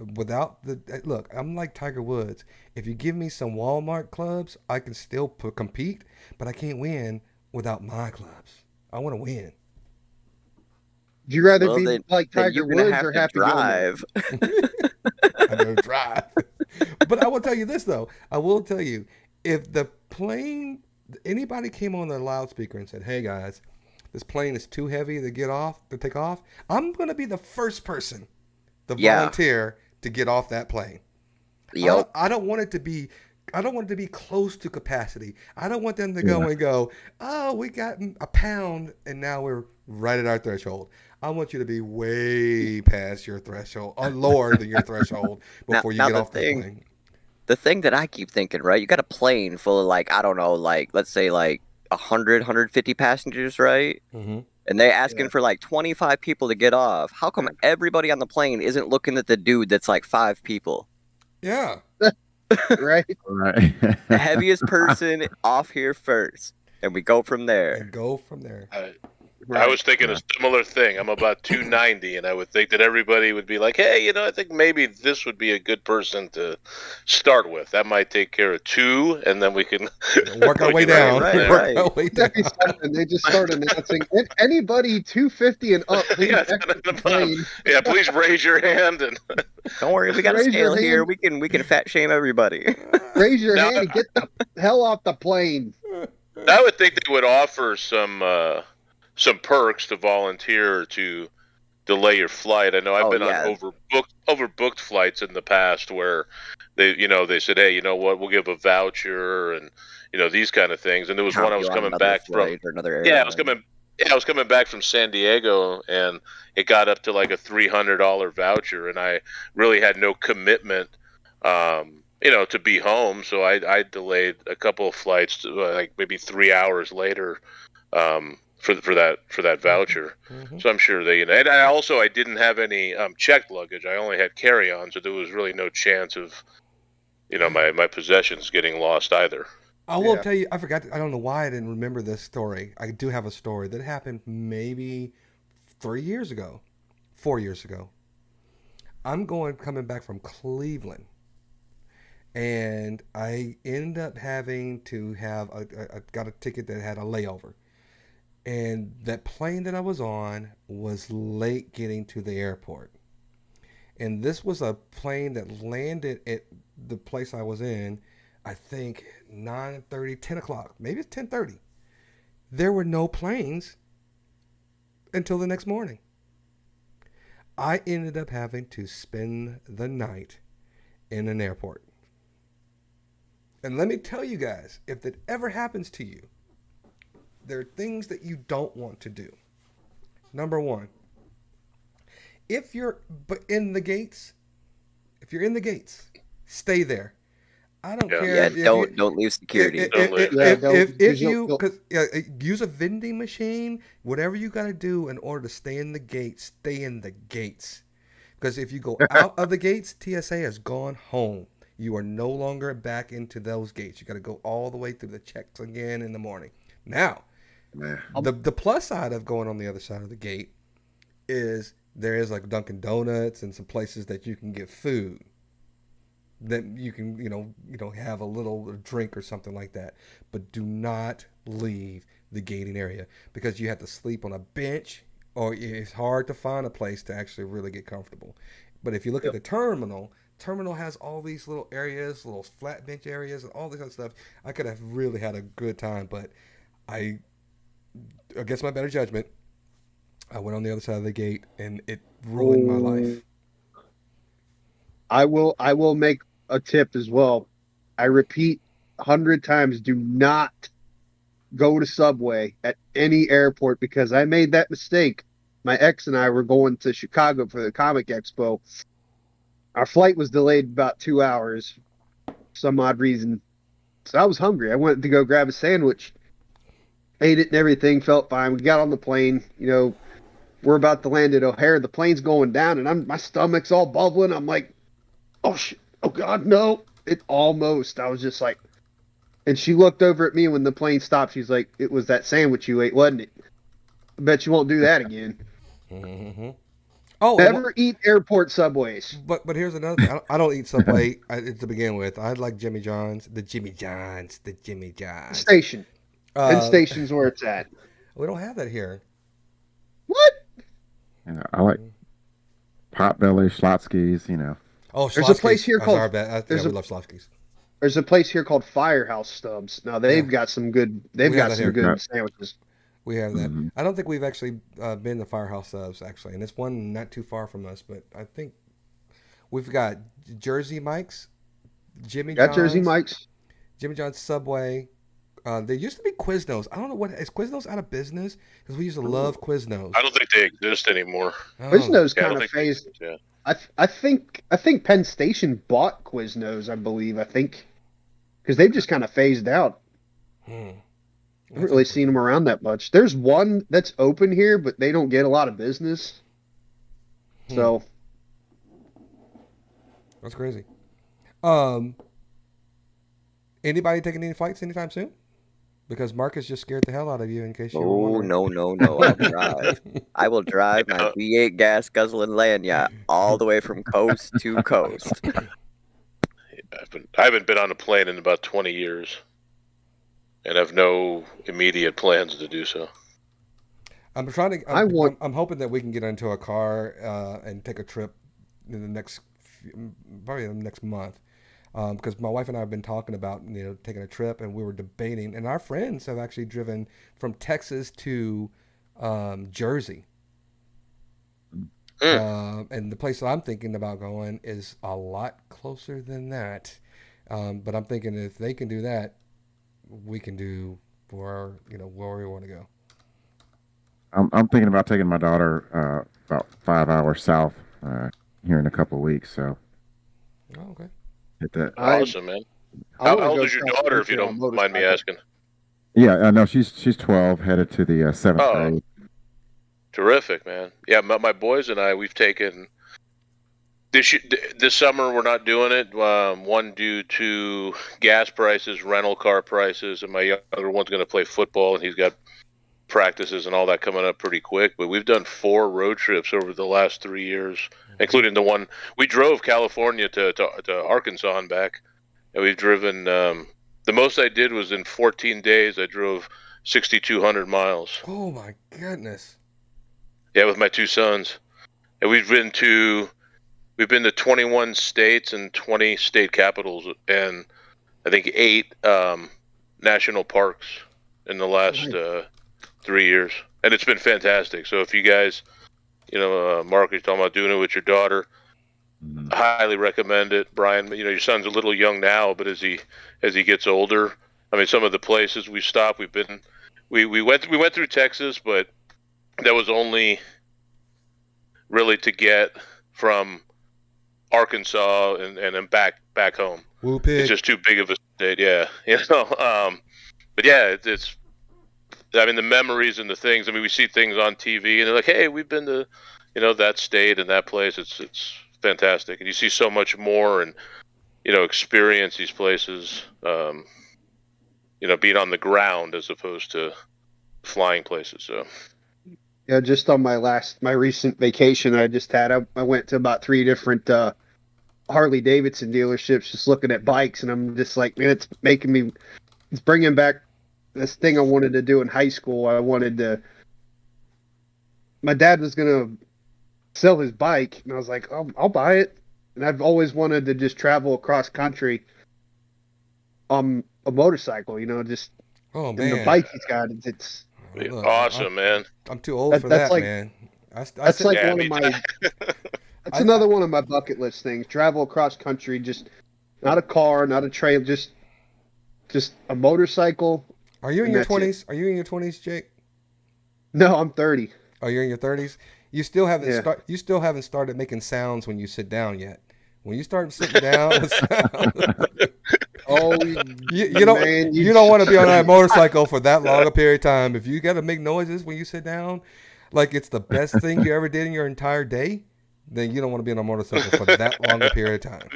Look, I'm like Tiger Woods. If you give me some Walmart clubs, I can still compete, but I can't win without my clubs. I want to win. Would you rather be like Tiger Woods or Happy drive? I'm going to drive. But I will tell you this, though. I will tell you, if anybody came on the loudspeaker and said, hey, guys, this plane is too heavy to take off, I'm going to be the first person to volunteer to get off that plane. Yep. I don't want it to be close to capacity. I don't want them to go, oh, we got a pound and now we're right at our threshold. I want you to be way past your threshold, or lower than your threshold before you get off the plane. The thing that I keep thinking, right? You got a plane full of let's say 100, 150 passengers, right? Mm-hmm. and they asking for like 25 people to get off. How come everybody on the plane isn't looking at the dude that's like 5 people? Yeah. Right. The heaviest person off here first, and we go from there. And go from there. I was thinking a similar thing. I'm about 290, and I would think that everybody would be like, hey, I think maybe this would be a good person to start with. That might take care of 2, and then we can work our way down. Right. Work our way down. And they just start announcing anybody 250 and up. Please exit the plane. Yeah, please raise your hand. And don't worry, we got a Raise your scale here. hand. We can fat shame everybody. Raise your hand and get the hell off the plane. I would think they would offer some perks to volunteer to delay your flight. I know I've been on overbooked flights in the past where they said, hey, you know what, we'll give a voucher and these kind of things. And there was one I was coming back from. I was coming back from San Diego, and it got up to like a $300 voucher, and I really had no commitment, to be home. So I delayed a couple of flights to like maybe 3 hours later, for that voucher. Mm-hmm. So I'm sure they, and I didn't have any checked luggage. I only had carry-on, so there was really no chance of, my possessions getting lost either. I will tell you, I forgot. I don't know why I didn't remember this story. I do have a story that happened maybe 4 years ago. I'm coming back from Cleveland, and I ended up having to have I got a ticket that had a layover. And that plane that I was on was late getting to the airport. And this was a plane that landed at the place I was in, I think 9:30, 10 o'clock. Maybe it's 10:30. There were no planes until the next morning. I ended up having to spend the night in an airport. And let me tell you guys, if that ever happens to you, there are things that you don't want to do. Number one, if you're in the gates, stay there. I don't care. Yeah, don't leave security. Use a vending machine, whatever you got to do in order to stay in the gates, stay in the gates. Because if you go out of the gates, TSA has gone home. You are no longer back into those gates. You got to go all the way through the checks again in the morning. Now, the plus side of going on the other side of the gate is there is like Dunkin' Donuts and some places that you can get food that you can have a little drink or something like that. But do not leave the gating area because you have to sleep on a bench or it's hard to find a place to actually really get comfortable. But if you look at the terminal has all these little areas, little flat bench areas and all this other stuff. I could have really had a good time, but against my better judgment, I went on the other side of the gate and it ruined my life. I will make a tip as well. I repeat 100 times, do not go to Subway at any airport because I made that mistake. My ex and I were going to Chicago for the Comic Expo. Our flight was delayed about 2 hours, some odd reason. So I was hungry. I went to go grab a sandwich. Ate it and everything, felt fine. We got on the plane, we're about to land at O'Hare. The plane's going down, and my stomach's all bubbling. I'm like, oh, shit. Oh, God, no. It almost. I was just like, and she looked over at me when the plane stopped. She's like, it was that sandwich you ate, wasn't it? I bet you won't do that again. Mm-hmm. Oh, never eat airport Subways. But here's another thing. I don't eat Subway to begin with. I like Jimmy John's. The Jimmy John's. Station. And station's where it's at. We don't have that here. What? I like Potbelly, Schlotsky's, Oh, there's a place here called. we love Schlotsky's. There's a place here called Firehouse Stubs. Now they've got some good. They've got some good sandwiches. We have that. Mm-hmm. I don't think we've actually been to Firehouse Stubs actually, and it's one not too far from us. But I think we've got Jersey Mike's, Jimmy John's, Jersey Mike's, Jimmy John's, Subway. There used to be Quiznos. I don't know is Quiznos out of business because we used to love Quiznos. I don't think they exist anymore. Quiznos kind of phased. Yeah. I think Penn Station bought Quiznos. I believe. I think because they've just kind of phased out. I haven't really seen them around that much. There's one that's open here, but they don't get a lot of business. So that's crazy. Anybody taking any flights anytime soon? Because Marcus just scared the hell out of you. In case you were wondering. No. I'll drive. I will drive my V8 gas guzzling land yacht all the way from coast to coast. I haven't been on a plane in about 20 years, and have no immediate plans to do so. I'm hoping that we can get into a car and take a trip in the next, probably in the next month, because my wife and I have been talking about taking a trip, and we were debating, and our friends have actually driven from Texas to Jersey. And the place that I'm thinking about going is a lot closer than that. But I'm thinking if they can do that, we can do where we want to go. I'm thinking about taking my daughter about 5 hours south here in a couple of weeks. So, okay. Hit that. Awesome, man. How old is your daughter, if you don't mind me asking? Yeah, no, she's 12, headed to the 7th grade. Terrific, man. Yeah, my boys and I, we've taken this summer. We're not doing it. One due to gas prices, rental car prices, and my younger one's going to play football, and he's got practices and all that coming up pretty quick. But we've done 4 road trips over the last 3 years, including the one we drove California to Arkansas and back, and we've driven. The most I did was in 14 days. I drove 6,200 miles. Oh my goodness. Yeah, with my 2 sons, and we've been to 21 states and 20 state capitals, and I think 8 national parks in the last 3 years, and it's been fantastic. So if you guys, Mark, you're talking about doing it with your daughter, I highly recommend it. Brian, your son's a little young now, but as he gets older, I mean, some of the places we stopped, we went through Texas, but that was only really to get from Arkansas and back home. Woo pig. It's just too big of a state, yeah. But yeah, it's. I mean, the memories and the things. I mean, we see things on TV, and they're like, "Hey, we've been to, that state and that place." It's fantastic, and you see so much more, and experience these places. Being on the ground as opposed to flying places. So. Yeah, just on my recent vacation I just had, I went to about 3 different Harley Davidson dealerships, just looking at bikes, and I'm just like, man, it's bringing back this thing I wanted to do in high school. My dad was gonna sell his bike, and I was like, I'll buy it, and I've always wanted to just travel across country on a motorcycle, just. Oh man, and the bike he's got, it's. Look, awesome, man. I'm too old for that, man. That's like one of my. That's another one of my bucket list things. Travel across country, just not a car, not a trail, just a motorcycle. Are you in your 20s? Are you in your 20s, Jake? No, I'm 30. Oh, you're in your 30s. You still haven't started making sounds when you sit down yet. When you start sitting down, you don't want to be on that motorcycle for that long a period of time. If you got to make noises when you sit down, like it's the best thing you ever did in your entire day, then you don't want to be on a motorcycle for that long a period of time.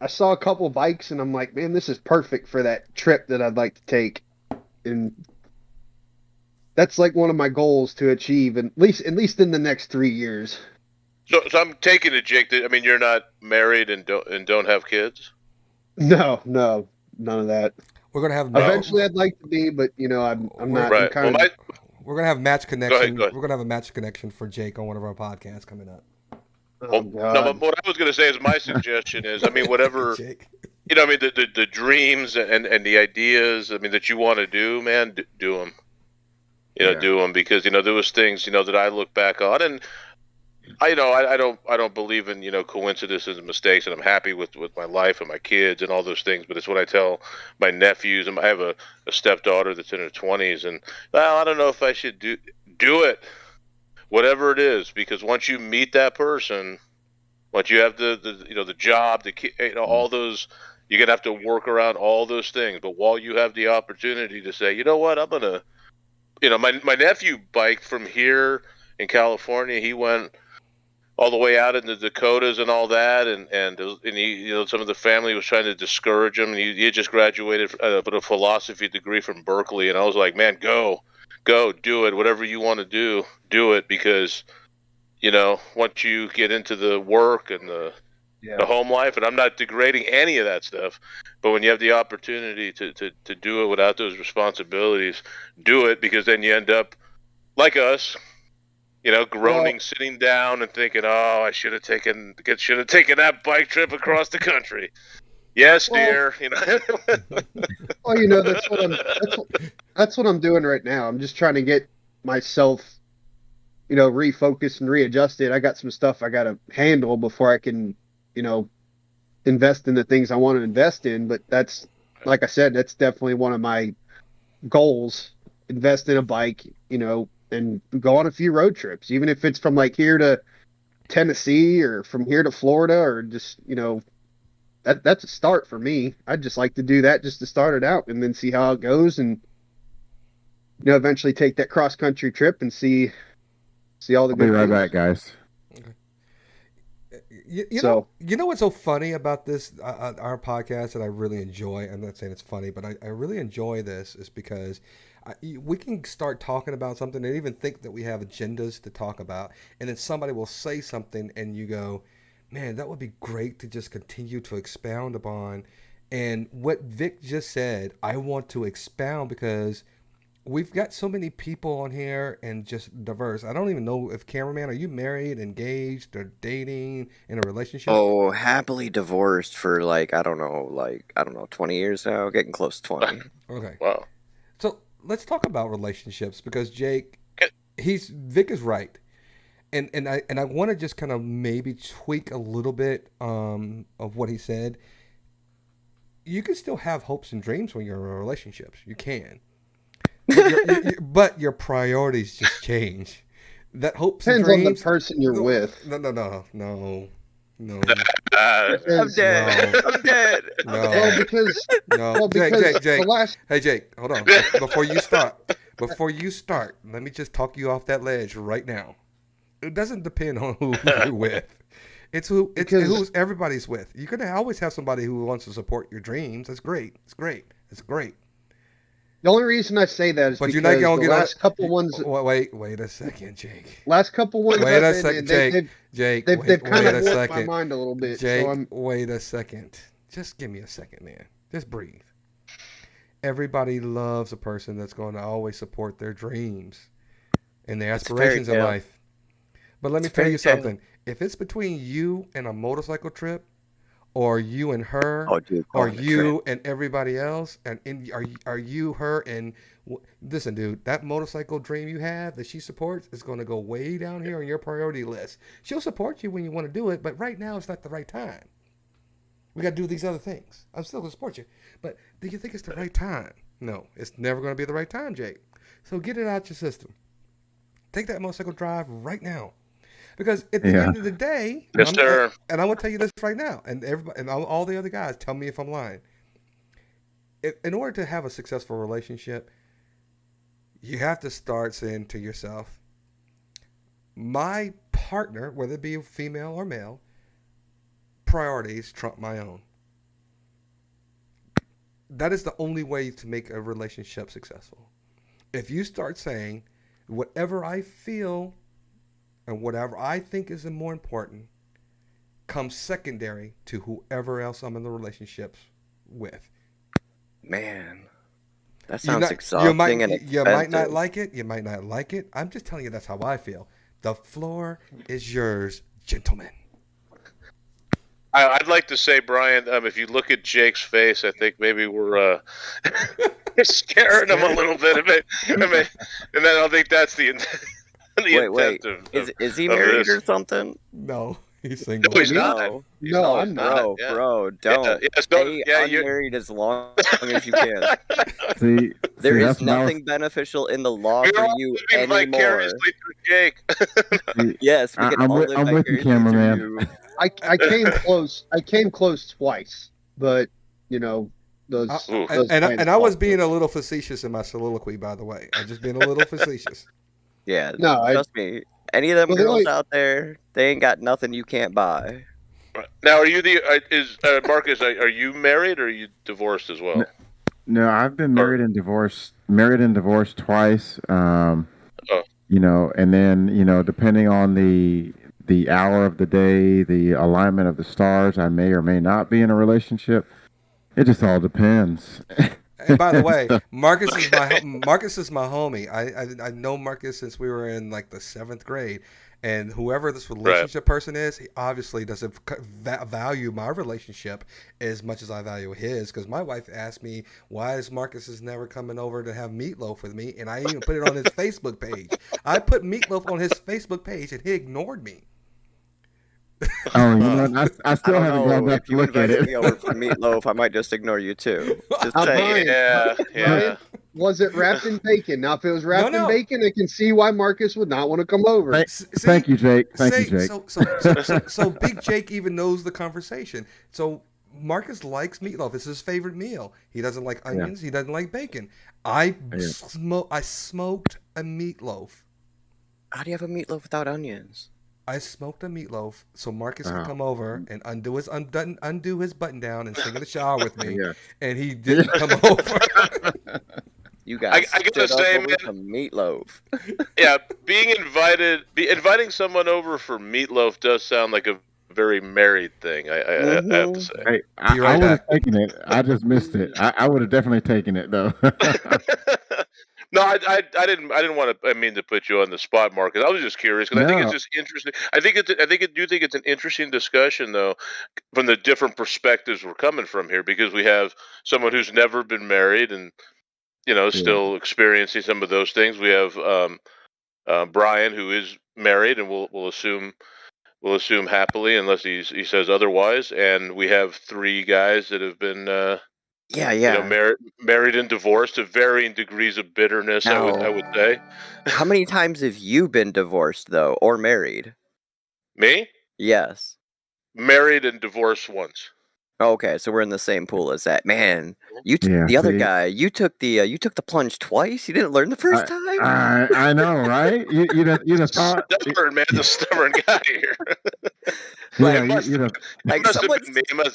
I saw a couple bikes, and I'm like, man, this is perfect for that trip that I'd like to take, and that's like one of my goals to achieve, at least in the next 3 years. So I'm taking it, Jake. I mean, you're not married and don't have kids? No, none of that. We're gonna have eventually. I'd like to be, but I'm not. Right. We're gonna have match connection. Go ahead. We're gonna have a match connection for Jake on one of our podcasts coming up. No, but what I was gonna say is my suggestion is, I mean, whatever. Jake. I mean, the dreams and the ideas. I mean, that you want to do, man, do them. Do them, because there was things that I look back on, and I don't believe in coincidences and mistakes, and I'm happy with my life and my kids and all those things. But it's what I tell my nephews, and I have a stepdaughter that's in her 20s, and I don't know if I should do it, whatever it is, because once you meet that person, once you have the job, the all those You're going to have to work around all those things. But while you have the opportunity to say, you know what, I'm going to, my nephew biked from here in California. He went all the way out in the Dakotas and all that, and he, some of the family was trying to discourage him. And he had just graduated with a philosophy degree from Berkeley, and I was like, man, go, do it, whatever you want to do it, because once you get into the work and the home life, and I'm not degrading any of that stuff, but when you have the opportunity to do it without those responsibilities, do it, because then you end up like us. Groaning, sitting down, and thinking, "Oh, I should have taken that bike trip across the country." Yes, dear. Well, that's what I'm doing right now. I'm just trying to get myself, refocused and readjusted. I got some stuff I got to handle before I can, invest in the things I want to invest in. But that's, like I said, that's definitely one of my goals. Invest in a bike, and go on a few road trips, even if it's from like here to Tennessee or from here to Florida, or just, that's a start for me. I'd just like to do that just to start it out and then see how it goes, and, eventually take that cross country trip and see all the I'll be good right things. back, guys. You know what's so funny about this, our podcast, that I really enjoy? I'm not saying it's funny, but I really enjoy this, is because we can start talking about something and even think that we have agendas to talk about, and then somebody will say something and you go, man, that would be great to just continue to expound upon. And what Vic just said, I want to expound, because we've got so many people on here and just diverse. I don't even know if, cameraman, are you married, engaged, or dating, in a relationship? Oh, happily divorced for I don't know, 20 years now, getting close to 20. Okay. Wow. So let's talk about relationships, because Jake, Vic is right. And I want to just kind of maybe tweak a little bit of what he said. You can still have hopes and dreams when you're in relationships. You can. But your priorities just change. That hopes Depends and dreams. on the person you're with. No. I'm dead. No. I'm dead. No. Well, because Jake. the last Hey, Jake, hold on. Before you start, let me just talk you off that ledge right now. It doesn't depend on who you're with. It's who everybody's with. You're gonna always have somebody who wants to support your dreams. That's great. It's great. the only reason I say that is But because you're not gonna the get last couple ones. Wait a second, Jake. Last couple ones. Wait a I've been second, in, Jake. They've kind of wait a warped my second. mind a little bit. Jake, So wait a second. Just give me a second, man. Just breathe. Everybody loves a person that's going to always support their dreams and their aspirations in life. But let me tell you something. If it's between you and a motorcycle trip, or you and her, or you and everybody else, and are you her and listen, dude, that motorcycle dream you have that she supports is going to go way down here on your priority list. She'll support you when you want to do it, but right now it's not the right time. We got to do these other things. I'm still going to support you, but do you think it's the right time? No, it's never going to be the right time, Jake. So get it out your system. Take that motorcycle drive right now. Because at the end of the day, yes, sir. And I want to tell you this right now, and everybody and all the other guys, tell me if I'm lying. In order to have a successful relationship, you have to start saying to yourself, my partner, whether it be female or male, priorities trump my own. That is the only way to make a relationship successful. If you start saying, whatever I feel and whatever I think is more important comes secondary to whoever else I'm in the relationships with. Man, that sounds exhausting and expensive. You might not like it. You might not like it. I'm just telling you that's how I feel. The floor is yours, gentlemen. I'd like to say, Brian, if you look at Jake's face, I think maybe we're scaring him a little bit. And then I don't think that's the intent. Wait. Is he married or something? No, he's single. No, he's not. No, I'm not. Bro, don't. Stay unmarried as long as you can. There is nothing beneficial in the law for you anymore. Vicariously through Jake. Yes, we can all live I'm with you, cameraman. I came close. I came close twice, but those. I was being a little facetious in my soliloquy, by the way. I'm just being a little facetious. Yeah, No, trust me. Any of them girls out there, they ain't got nothing you can't buy. Now, are you Marcus? Are you married or are you divorced as well? No, I've been married and divorced twice. And then depending on the hour of the day, the alignment of the stars, I may or may not be in a relationship. It just all depends. And by the way, Marcus is my homie. I know Marcus since we were in like the 7th grade, and whoever this relationship person is, he obviously doesn't value my relationship as much as I value his. Because my wife asked me why is Marcus is never coming over to have meatloaf with me, and I even put it on his Facebook page. I put meatloaf on his Facebook page, and he ignored me. I still haven't gone back to look at it. If you invited me over for meatloaf, I might just ignore you too. Just saying. Yeah. Brian, was it wrapped in bacon? Now, if it was wrapped in bacon, I can see why Marcus would not want to come over. Thank you, Jake. Thank you, Jake. So Big Jake even knows the conversation. So Marcus likes meatloaf. It's his favorite meal. He doesn't like onions. He doesn't like bacon. I smoked a meatloaf. How do you have a meatloaf without onions? I smoked a meatloaf so Marcus could come over and undo his button down and sing in the shower with me, and he didn't come over. You guys, I gotta say, man, some meatloaf. Yeah, inviting someone over for meatloaf does sound like a very married thing. I have to say. Hey, I would have taken it. I just missed it. I would have definitely taken it though. No, I didn't want to. I mean to put you on the spot, Marcus. I was just curious because I think it's just interesting. I do think it's an interesting discussion though, from the different perspectives we're coming from here, because we have someone who's never been married and still experiencing some of those things. We have Brian, who is married and we'll assume happily unless he says otherwise, and we have 3 guys that have been married and divorced to varying degrees of bitterness. Now, I would say. How many times have you been divorced though, or married? Me? Yes. Married and divorced once. Okay, so we're in the same pool as that. Man, the other guy, you took the plunge twice. You didn't learn the first time. I know, right? You thought stubborn man, the stubborn guy here. It must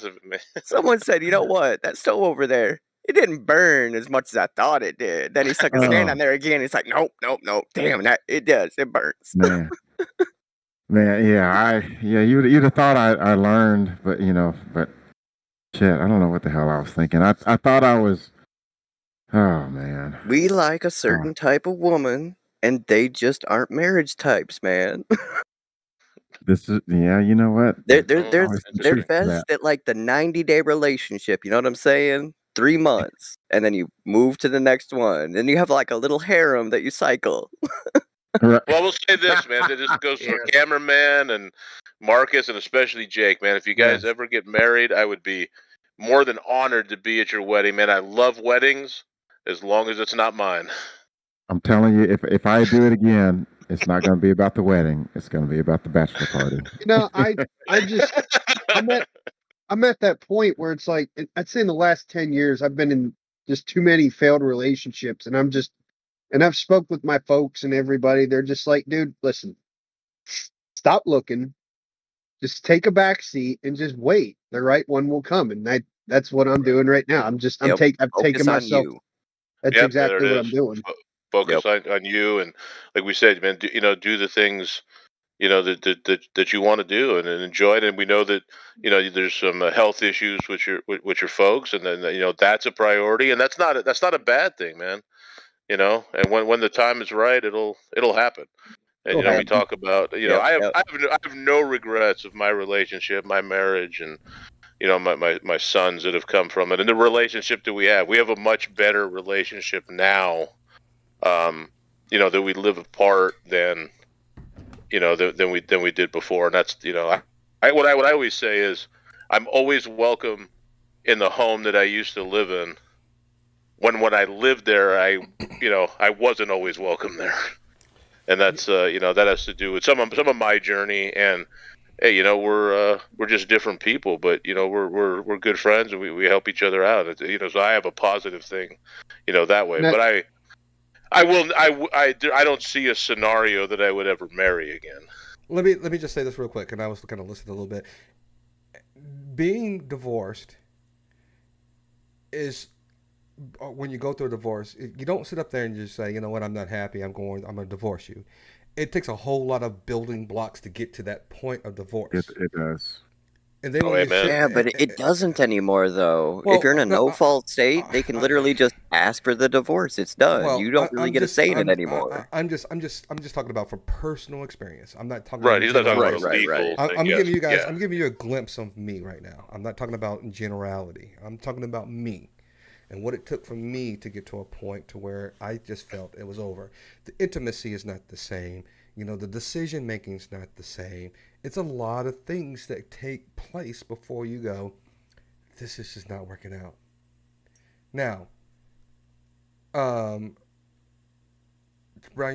have been me. Someone said, you know what? That stove over there, it didn't burn as much as I thought it did. Then he stuck his hand on there again. It's like, nope. Damn, it does. It burns. Man, you'd have thought I learned, but shit, I don't know what the hell I was thinking. I thought I was. Oh man. We like a certain type of woman, and they just aren't marriage types, man. This is you know what? They're best at like the 90-day relationship. You know what I'm saying? 3 months, and then you move to the next one. Then you have like a little harem that you cycle. Well, we'll say this, man. This goes for cameraman and Marcus, and especially Jake, man. If you guys ever get married, I would be more than honored to be at your wedding, man. I love weddings, as long as it's not mine. I'm telling you, if I do it again, it's not going to be about the wedding. It's going to be about the bachelor party. I'm at that point where it's like, I'd say in the last 10 years, I've been in just too many failed relationships, and I've spoke with my folks and everybody. They're just like, dude, listen, stop looking. Just take a back seat and just wait. The right one will come. And that's what I'm doing right now. I'm taking myself. That's exactly what I'm doing. Focus on you. And like we said, man, do the things, that you want to do and enjoy it. And we know that, there's some health issues with your folks. And then, that's a priority. And that's not a bad thing, man. And when the time is right, it'll happen. And we talk about I have no regrets of my relationship, my marriage, and my sons that have come from it, and the relationship that we have. We have a much better relationship now, that we live apart than than we did before. And that's what I always say is I'm always welcome in the home that I used to live in. When I lived there, I wasn't always welcome there. And that's that has to do with some of my journey and hey, we're just different people, but we're good friends and we help each other out. So I have a positive thing, that way. That, But I don't see a scenario that I would ever marry again. Let me just say this real quick, and I was kind of listening a little bit. Being divorced is when you go through a divorce, you don't sit up there and just say, you know what, I'm not happy, I'm going to divorce you. It takes a whole lot of building blocks to get to that point of divorce. It does. And then Yeah, but it doesn't anymore, though. Well, if you're in a no, no-fault state, they can literally just ask for the divorce. It's done. well, You don't really get a say in it anymore. I'm just talking about from personal experience. I'm not talking Right, about he's not talking about Right, a legal right. thing. I'm yes. giving you guys. Yeah. I'm giving you a glimpse of me right now. I'm not talking about in generality. I'm talking about me, and what it took for me to get to a point to where I just felt it was over. The intimacy is not the same. The decision making is not the same. It's a lot of things that take place before you go, this is just not working out. Now, Brian,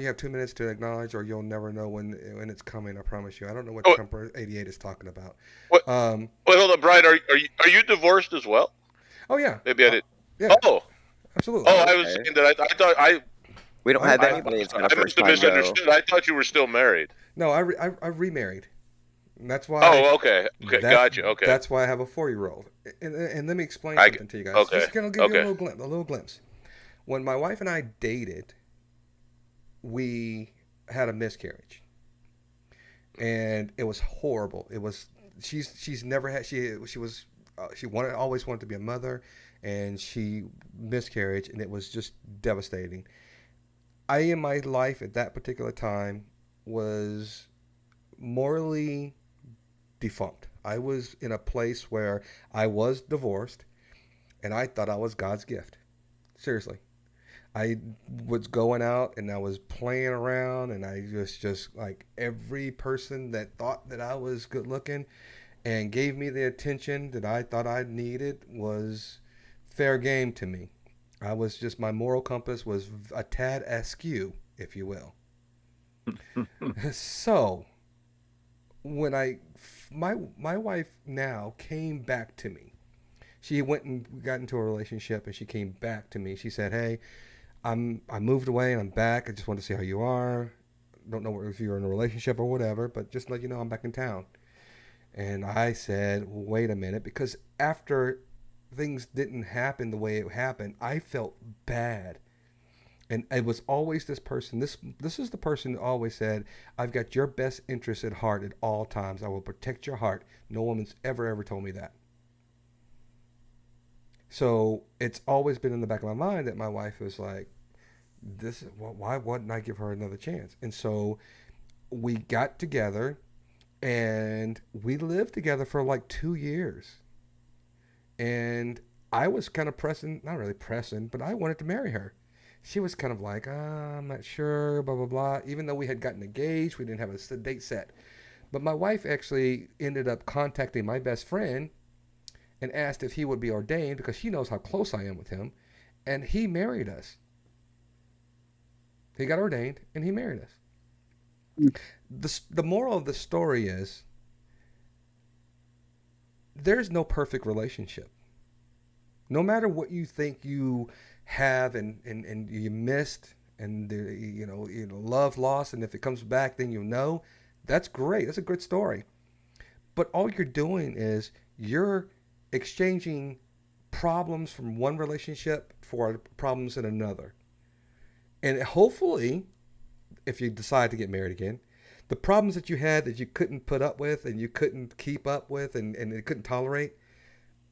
you have 2 minutes to acknowledge, or you'll never know when it's coming. I promise you. I don't know what Trumper 88 is talking about. What? Wait, hold on, Brian. Are you divorced as well? Oh yeah. Maybe I did. Yeah. Oh, absolutely. Oh, I was saying that I thought We don't have anybody that's got a I must first have time misunderstood. I thought you were still married. No, I remarried. And that's why. Oh, okay. Okay, gotcha. Okay. That's why I have a 4-year-old. And let me explain something to you guys. Okay. Just gonna give you a little glimpse. When my wife and I dated, we had a miscarriage, and it was horrible. It was she's never had she always wanted to be a mother, and she miscarried, and it was just devastating. I in my life at that particular time was morally defunct. I was in a place where I was divorced, and I thought I was God's gift. Seriously. I was going out and I was playing around, and I just like every person that thought that I was good looking and gave me the attention that I thought I needed was fair game to me. I was just, my moral compass was a tad askew, if you will. So when my wife now came back to me, she went and got into a relationship, and she came back to me. She said, hey, I moved away and I'm back. I just want to see how you are. Don't know if you're in a relationship or whatever, but just let you know I'm back in town. And I said, wait a minute, because after things didn't happen the way it happened, I felt bad. And it was always this person. This is the person who always said, I've got your best interest at heart at all times. I will protect your heart. No woman's ever told me that. So it's always been in the back of my mind that my wife was like, why wouldn't I give her another chance? And so we got together, and we lived together for like 2 years. And I was kind of pressing, not really pressing, but I wanted to marry her. She was kind of like, I'm not sure, blah, blah, blah. Even though we had gotten engaged, we didn't have a date set. But my wife actually ended up contacting my best friend and asked if he would be ordained, because she knows how close I am with him. And he married us. He got ordained and he married us. The moral of the story is, there's no perfect relationship. No matter what you think you have and you missed, and love lost, and if it comes back, then that's great. That's a good story. But all you're doing is you're exchanging problems from one relationship for problems in another. And hopefully, if you decide to get married again, the problems that you had that you couldn't put up with and you couldn't keep up with and you couldn't tolerate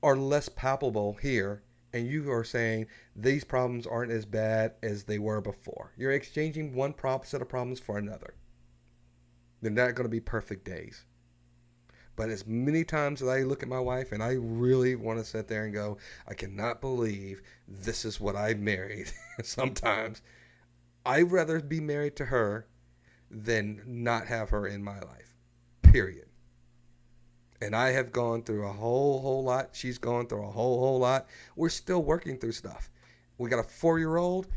are less palpable here. And you are saying these problems aren't as bad as they were before. You're exchanging one set of problems for another. They're not going to be perfect days. But as many times as I look at my wife and I really want to sit there and go, I cannot believe this is what I married. Sometimes I'd rather be married to her than not have her in my life, period. And I have gone through a whole lot. She's gone through a whole lot. We're still working through stuff. We got a 4-year-old,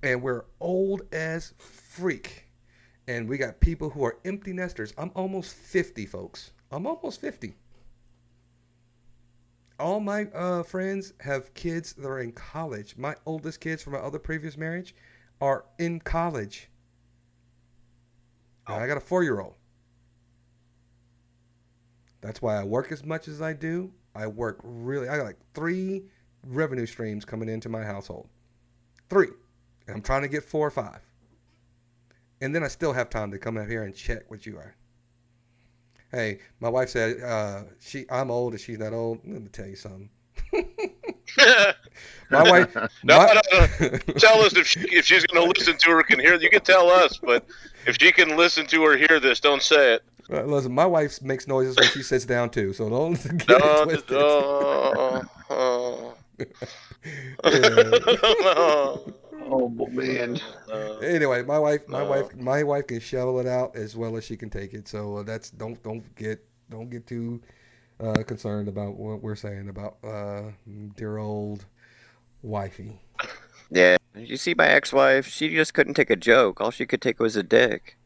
and we're old as freak. And we got people who are empty nesters. I'm almost 50, folks. I'm almost 50. All my friends have kids that are in college. My oldest kids from my other previous marriage are in college. And I got a 4-year-old. That's why I work as much as I do. I got like 3 revenue streams coming into my household. 3. And I'm trying to get 4 or 5. And then I still have time to come up here and check what you are. Hey, my wife said I'm old and she's not old. Let me tell you something. My wife. No. Tell us if she's going to listen to her, can hear. You can tell us, but if she can listen to or hear this, don't say it. Listen, my wife makes noises when she sits down too, so don't get it twisted. Oh man. Anyway, my wife can shovel it out as well as she can take it. So that's don't get too concerned about what we're saying about dear old wifey. Yeah, you see my ex-wife, she just couldn't take a joke. All she could take was a dick.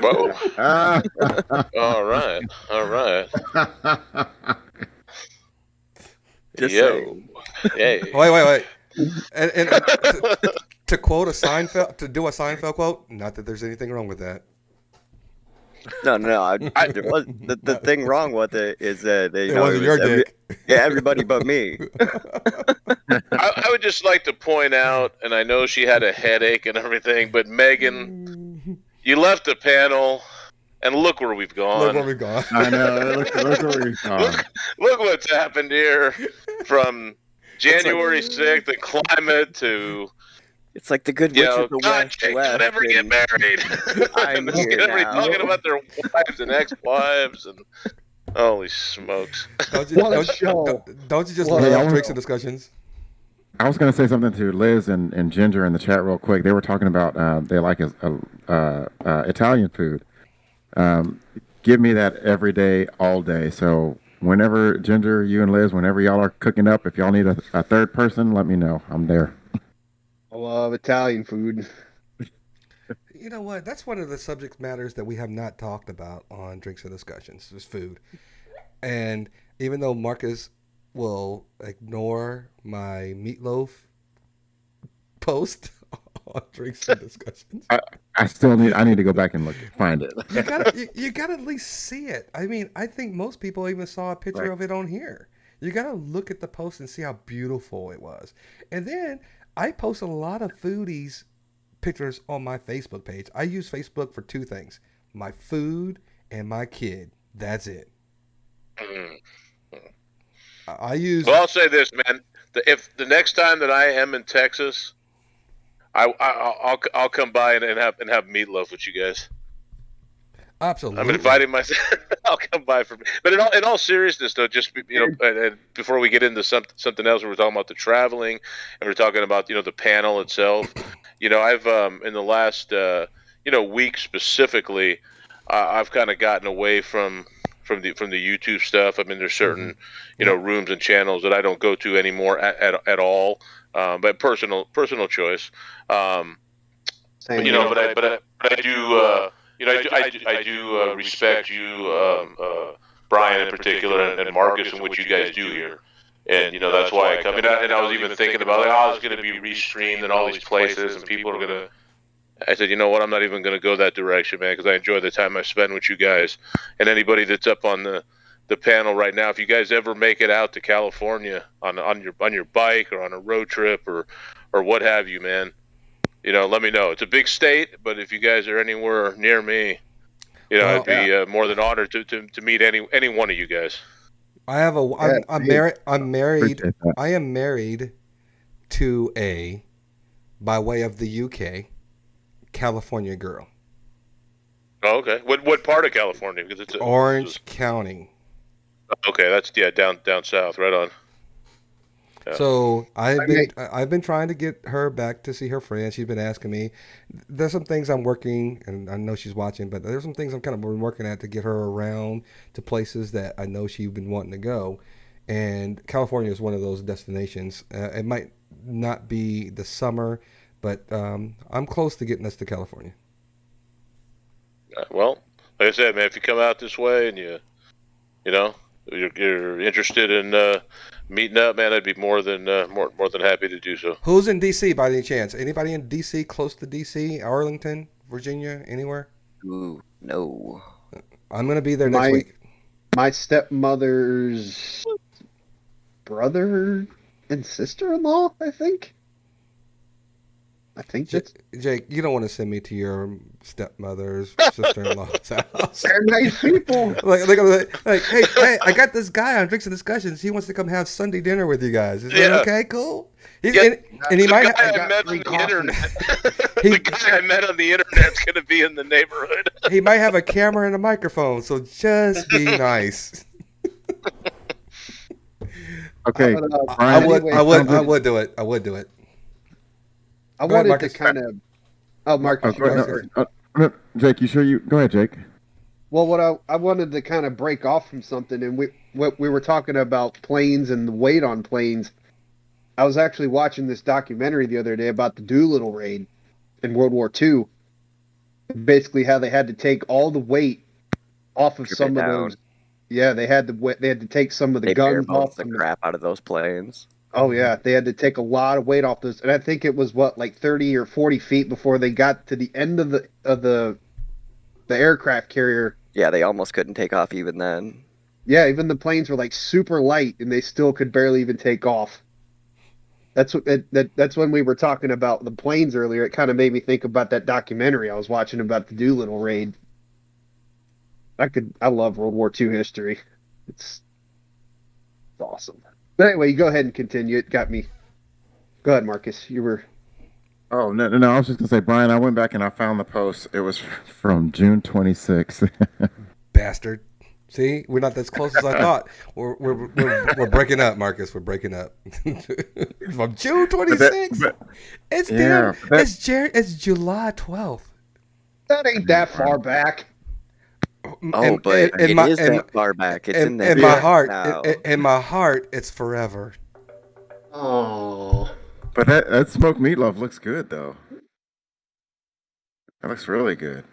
Whoa. All right. Just Yo. saying. Hey. Wait. And to quote a Seinfeld, to do a Seinfeld quote, not that there's anything wrong with that. No. The thing wrong with it is that It wasn't your dick. Everybody but me. I would just like to point out, and I know she had a headache and everything, but Megan, you left the panel, and look where we've gone. I know. Look where we've gone. Look what's happened here from January 6th, the climate to... It's like the good witch of the West Jake, left. never get married. I'm here Gonna be now. talking about their wives and ex-wives and holy smokes! Don't you just Well, love Drinks and Discussions? I was going to say something to Liz and Ginger in the chat real quick. They were talking about they like Italian food. Give me that every day, all day. So whenever Ginger, you and Liz, whenever y'all are cooking up, if y'all need a third person, let me know. I'm there. I love Italian food. You know what? That's one of the subject matters that we have not talked about on Drinks and Discussions is food. And even though Marcus will ignore my meatloaf post on Drinks and Discussions, I need to go back and find it. you gotta at least see it. I mean, I think most people even saw a picture of it on here. You gotta look at the post and see how beautiful it was. And then I post a lot of foodies pictures on my Facebook page. I use Facebook for 2 things: my food and my kid. That's it. Well, I'll say this, man. If the next time that I am in Texas, I'll come by and have meatloaf with you guys. Absolutely. I'm inviting myself. I'll come by for. But in all seriousness, though, just and before we get into something else, we were talking about the traveling, and we're talking about the panel itself. I've in the last week specifically, I've kind of gotten away from the YouTube stuff. I mean, there's certain rooms and channels that I don't go to anymore at all. But personal choice. But I do. I do respect you, Brian in particular, and Marcus, and what you guys do here. And that's why I come. And I was even thinking about it's going to be restreamed in all these places, and people are going to. I said, you know what? I'm not even going to go that direction, man, because I enjoy the time I spend with you guys. And anybody that's up on the panel right now, if you guys ever make it out to California on your bike or on a road trip or what have you, man. Let me know. It's a big state, but if you guys are anywhere near me, I'd be more than honored to meet any one of you guys. I have I'm married. I am married to by way of the UK, California girl. Oh, okay. What part of California? Because it's Orange County. Okay, that's down south, right on. Yeah. So I've been trying to get her back to see her friends. She's been asking me. There's some things I'm working, and I know she's watching, but there's some things I'm kind of working at to get her around to places that I know she's been wanting to go. And California is one of those destinations. It might not be the summer, but I'm close to getting us to California. Well, like I said, man, if you come out this way and you're interested in meeting up, man, I'd be more than happy to do so. Who's in DC by any chance? Anybody in DC, close to DC, Arlington, Virginia, anywhere? Ooh, no. I'm gonna be there next week. My stepmother's brother and sister-in-law, I think. Jake, you don't want to send me to your stepmother's sister-in-law's house. They're nice people. like, hey, I got this guy on Drinks and Discussions. He wants to come have Sunday dinner with you guys. Is that okay? Cool. And he might. The guy I met on the internet's going to be in the neighborhood. He might have a camera and a microphone, so just be nice. Okay, I would do it. I would do it. I wanted to kind of. Oh, Marcus. Jake, you sure you go ahead, Jake? Well, what I wanted to kind of break off from something, and we were talking about planes and the weight on planes. I was actually watching this documentary the other day about the Doolittle raid in World War II. Basically, how they had to take all the weight off of some of those. Yeah, they had to take some of the guns off the crap out of those planes. Oh yeah, they had to take a lot of weight off those, and I think it was like 30 or 40 feet before they got to the end of the aircraft carrier. Yeah, they almost couldn't take off even then. Yeah, even the planes were like super light, and they still could barely even take off. That's when we were talking about the planes earlier. It kind of made me think about that documentary I was watching about the Doolittle raid. I love World War II history. It's awesome. But anyway, you go ahead and continue. It got me. Go ahead, Marcus. You were. Oh, no. I was just going to say, Brian, I went back and I found the post. It was from June 26th. Bastard. See, we're not as close as I thought. We're breaking up, Marcus. We're breaking up. From June 26th. It's July 12th. That ain't that far back. Oh, but it is that far back. It's in there. In my heart, in my heart, it's forever. Oh. But that smoked meatloaf looks good, though. That looks really good.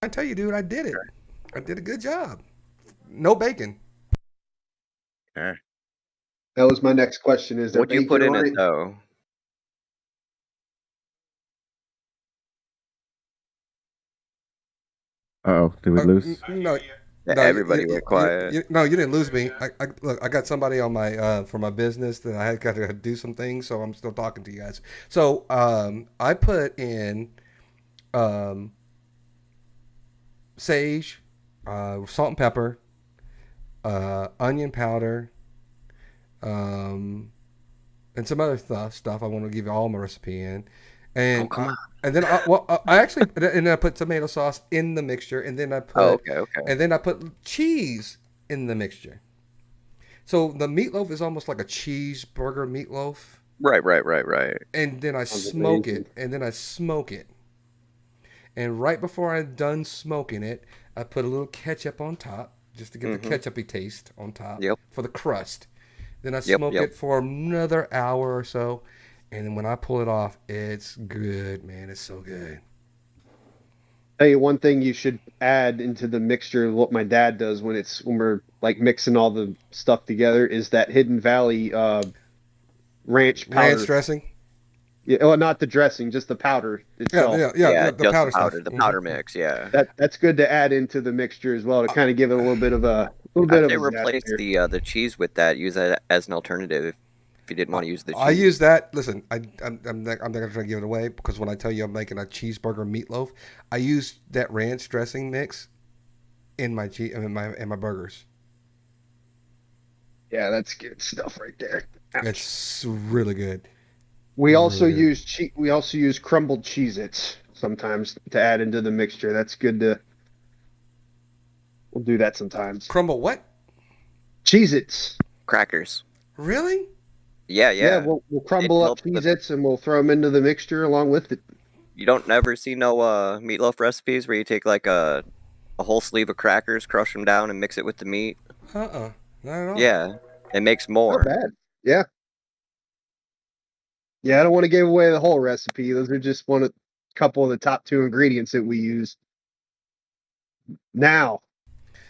I tell you, dude, I did it. I did a good job. No bacon. Okay. That was my next question. Is there what'd you put in it, though? Uh-oh, did we lose? No, everybody went quiet. You didn't lose me. Look, I got somebody on my for my business that I had got to do some things, so I'm still talking to you guys. So I put in sage, salt and pepper, onion powder, and some other stuff. I want to give you all my recipe in. And come on. And then I put tomato sauce in the mixture, and then I put and then I put cheese in the mixture. So the meatloaf is almost like a cheeseburger meatloaf. Right. And then I smoke it, and right before I'm done smoking it, I put a little ketchup on top, just to get the ketchupy taste on top for the crust. Then I smoke it for another hour or so. And then when I pull it off, it's good, man. It's so good. Tell you one thing you should add into the mixture. What my dad does when we're like mixing all the stuff together is that Hidden Valley ranch powder. Ranch dressing. Yeah, well, not the dressing, just the powder itself. Yeah, the powder stuff. The powder mix. Yeah, that's good to add into the mixture as well to kind of give it a little bit of a replace the cheese with that. Use that as an alternative. If you didn't want to use the cheese. I use that. Listen, I'm not going to try to give it away because when I tell you I'm making a cheeseburger meatloaf, I use that ranch dressing mix in my burgers. Yeah, that's good stuff right there. It's really good. We also use crumbled Cheez-Its sometimes to add into the mixture. That's good we'll do that sometimes. Crumble what? Cheez-Its. Crackers. Really? Yeah. We'll crumble up Cheez-Its and we'll throw them into the mixture along with it. You don't never see no meatloaf recipes where you take like a whole sleeve of crackers, crush them down, and mix it with the meat? Not at all. Yeah, it makes more. Not bad. Yeah. Yeah, I don't want to give away the whole recipe. Those are just a couple of the top 2 ingredients that we use. Now,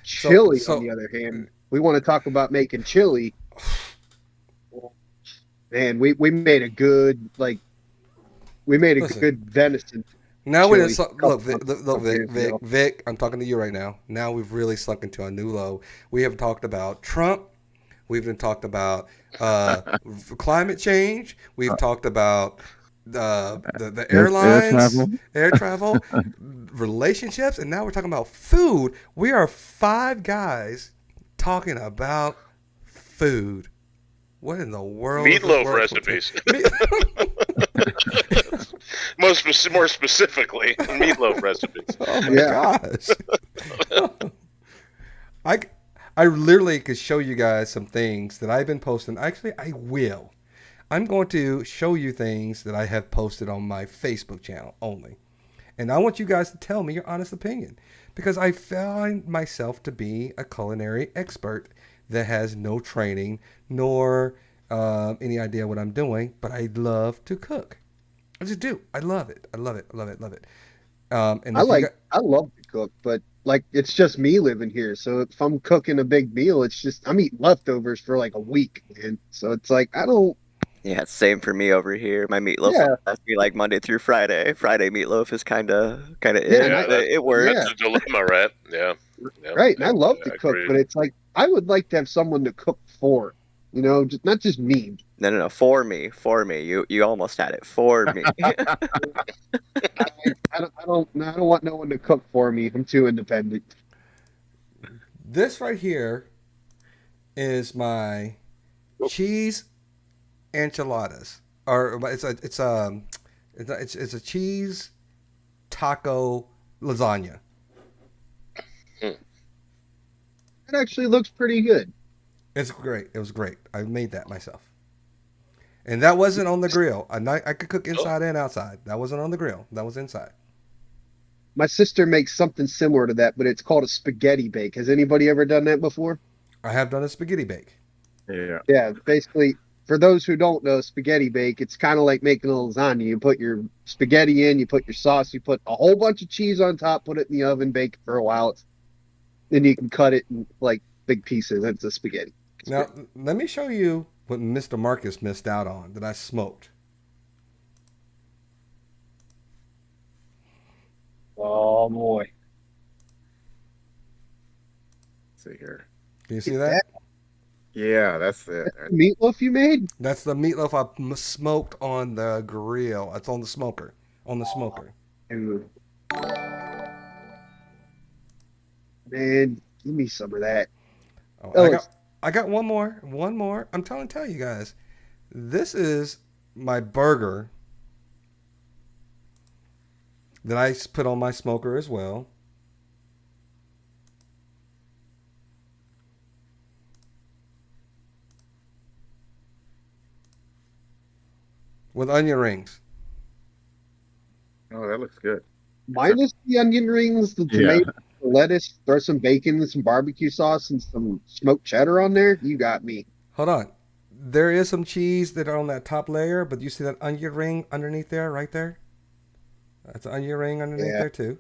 chili, on the other hand, we want to talk about making chili. Man, we made a good good venison. Now we chili look, Vic. I'm talking to you right now. Now we've really sunk into a new low. We have talked about Trump. We've been talked about climate change. We've talked about the airlines, air travel, relationships, and now we're talking about food. We are 5 guys talking about food. What in the world? Meatloaf recipes. More specifically, meatloaf recipes. Oh my gosh! I literally could show you guys some things that I've been posting. Actually, I will. I'm going to show you things that I have posted on my Facebook channel only. And I want you guys to tell me your honest opinion, because I find myself to be a culinary expert that has no training nor any idea what I'm doing, but I love to cook. I just do. I love it. I love it. Love it. Love it. And I love to cook, but like it's just me living here. So if I'm cooking a big meal, it's just I'm eating leftovers for like a week, and so it's like I don't. Yeah, same for me over here. My meatloaf lasts me like Monday through Friday. Friday meatloaf is kind of it works. That's a dilemma, right? Yeah. Right, and I love to cook, but it's like I would like to have someone to cook for, not just me. No, for me. You almost had it. For me. I don't want no one to cook for me. I'm too independent. This right here is my cheese enchiladas, or it's a cheese taco lasagna. It actually looks pretty good. It's great. It was great. I made that myself, and that wasn't on the grill. I could cook inside and outside. That wasn't on the grill. That was inside. My sister makes something similar to that, but it's called a spaghetti bake. Has anybody ever done that before? I have done a spaghetti bake. Yeah, basically. For those who don't know, spaghetti bake, it's kind of like making a lasagna. You put your spaghetti in, you put your sauce, you put a whole bunch of cheese on top, put it in the oven, bake it for a while. Then you can cut it in like big pieces. That's a spaghetti. Now, let me show you what Mr. Marcus missed out on that I smoked. Oh, boy. Let's see here. Can you see that? Yeah, that's it. That's the meatloaf you made? That's the meatloaf I smoked on the grill. It's on the smoker. On the smoker. Dude. Man, give me some of that. Oh, I got one more. One more. I'm tell you guys. This is my burger that I put on my smoker as well. With onion rings. Oh, that looks good. Minus the onion rings, the tomato, the lettuce, throw some bacon and some barbecue sauce and some smoked cheddar on there. You got me. Hold on. There is some cheese that are on that top layer, but you see that onion ring underneath there, right there? That's an onion ring underneath there too.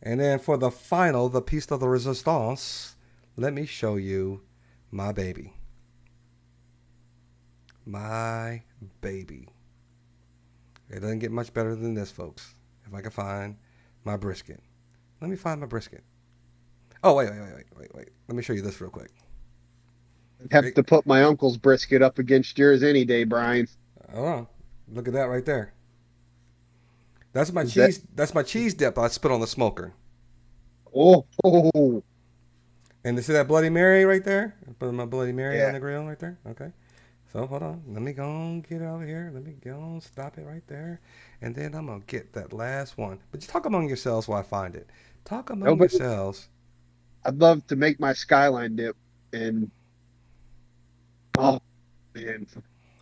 And then for the final, the piece de la resistance, let me show you my baby. My baby. It doesn't get much better than this, folks. If I can find my brisket. Let me find my brisket. Oh, wait. Let me show you this real quick. I'd have to put my uncle's brisket up against yours any day, Brian. Hold on. Look at that right there. That's my cheese. That's my cheese dip I spit on the smoker. Oh. And you see that Bloody Mary right there? I put my Bloody Mary on the grill right there. Okay. So hold on. Let me go and get it over here. Let me go and stop it right there. And then I'm going to get that last one. But you talk among yourselves while I find it. Talk among yourselves. I'd love to make my skyline dip. And, oh, man.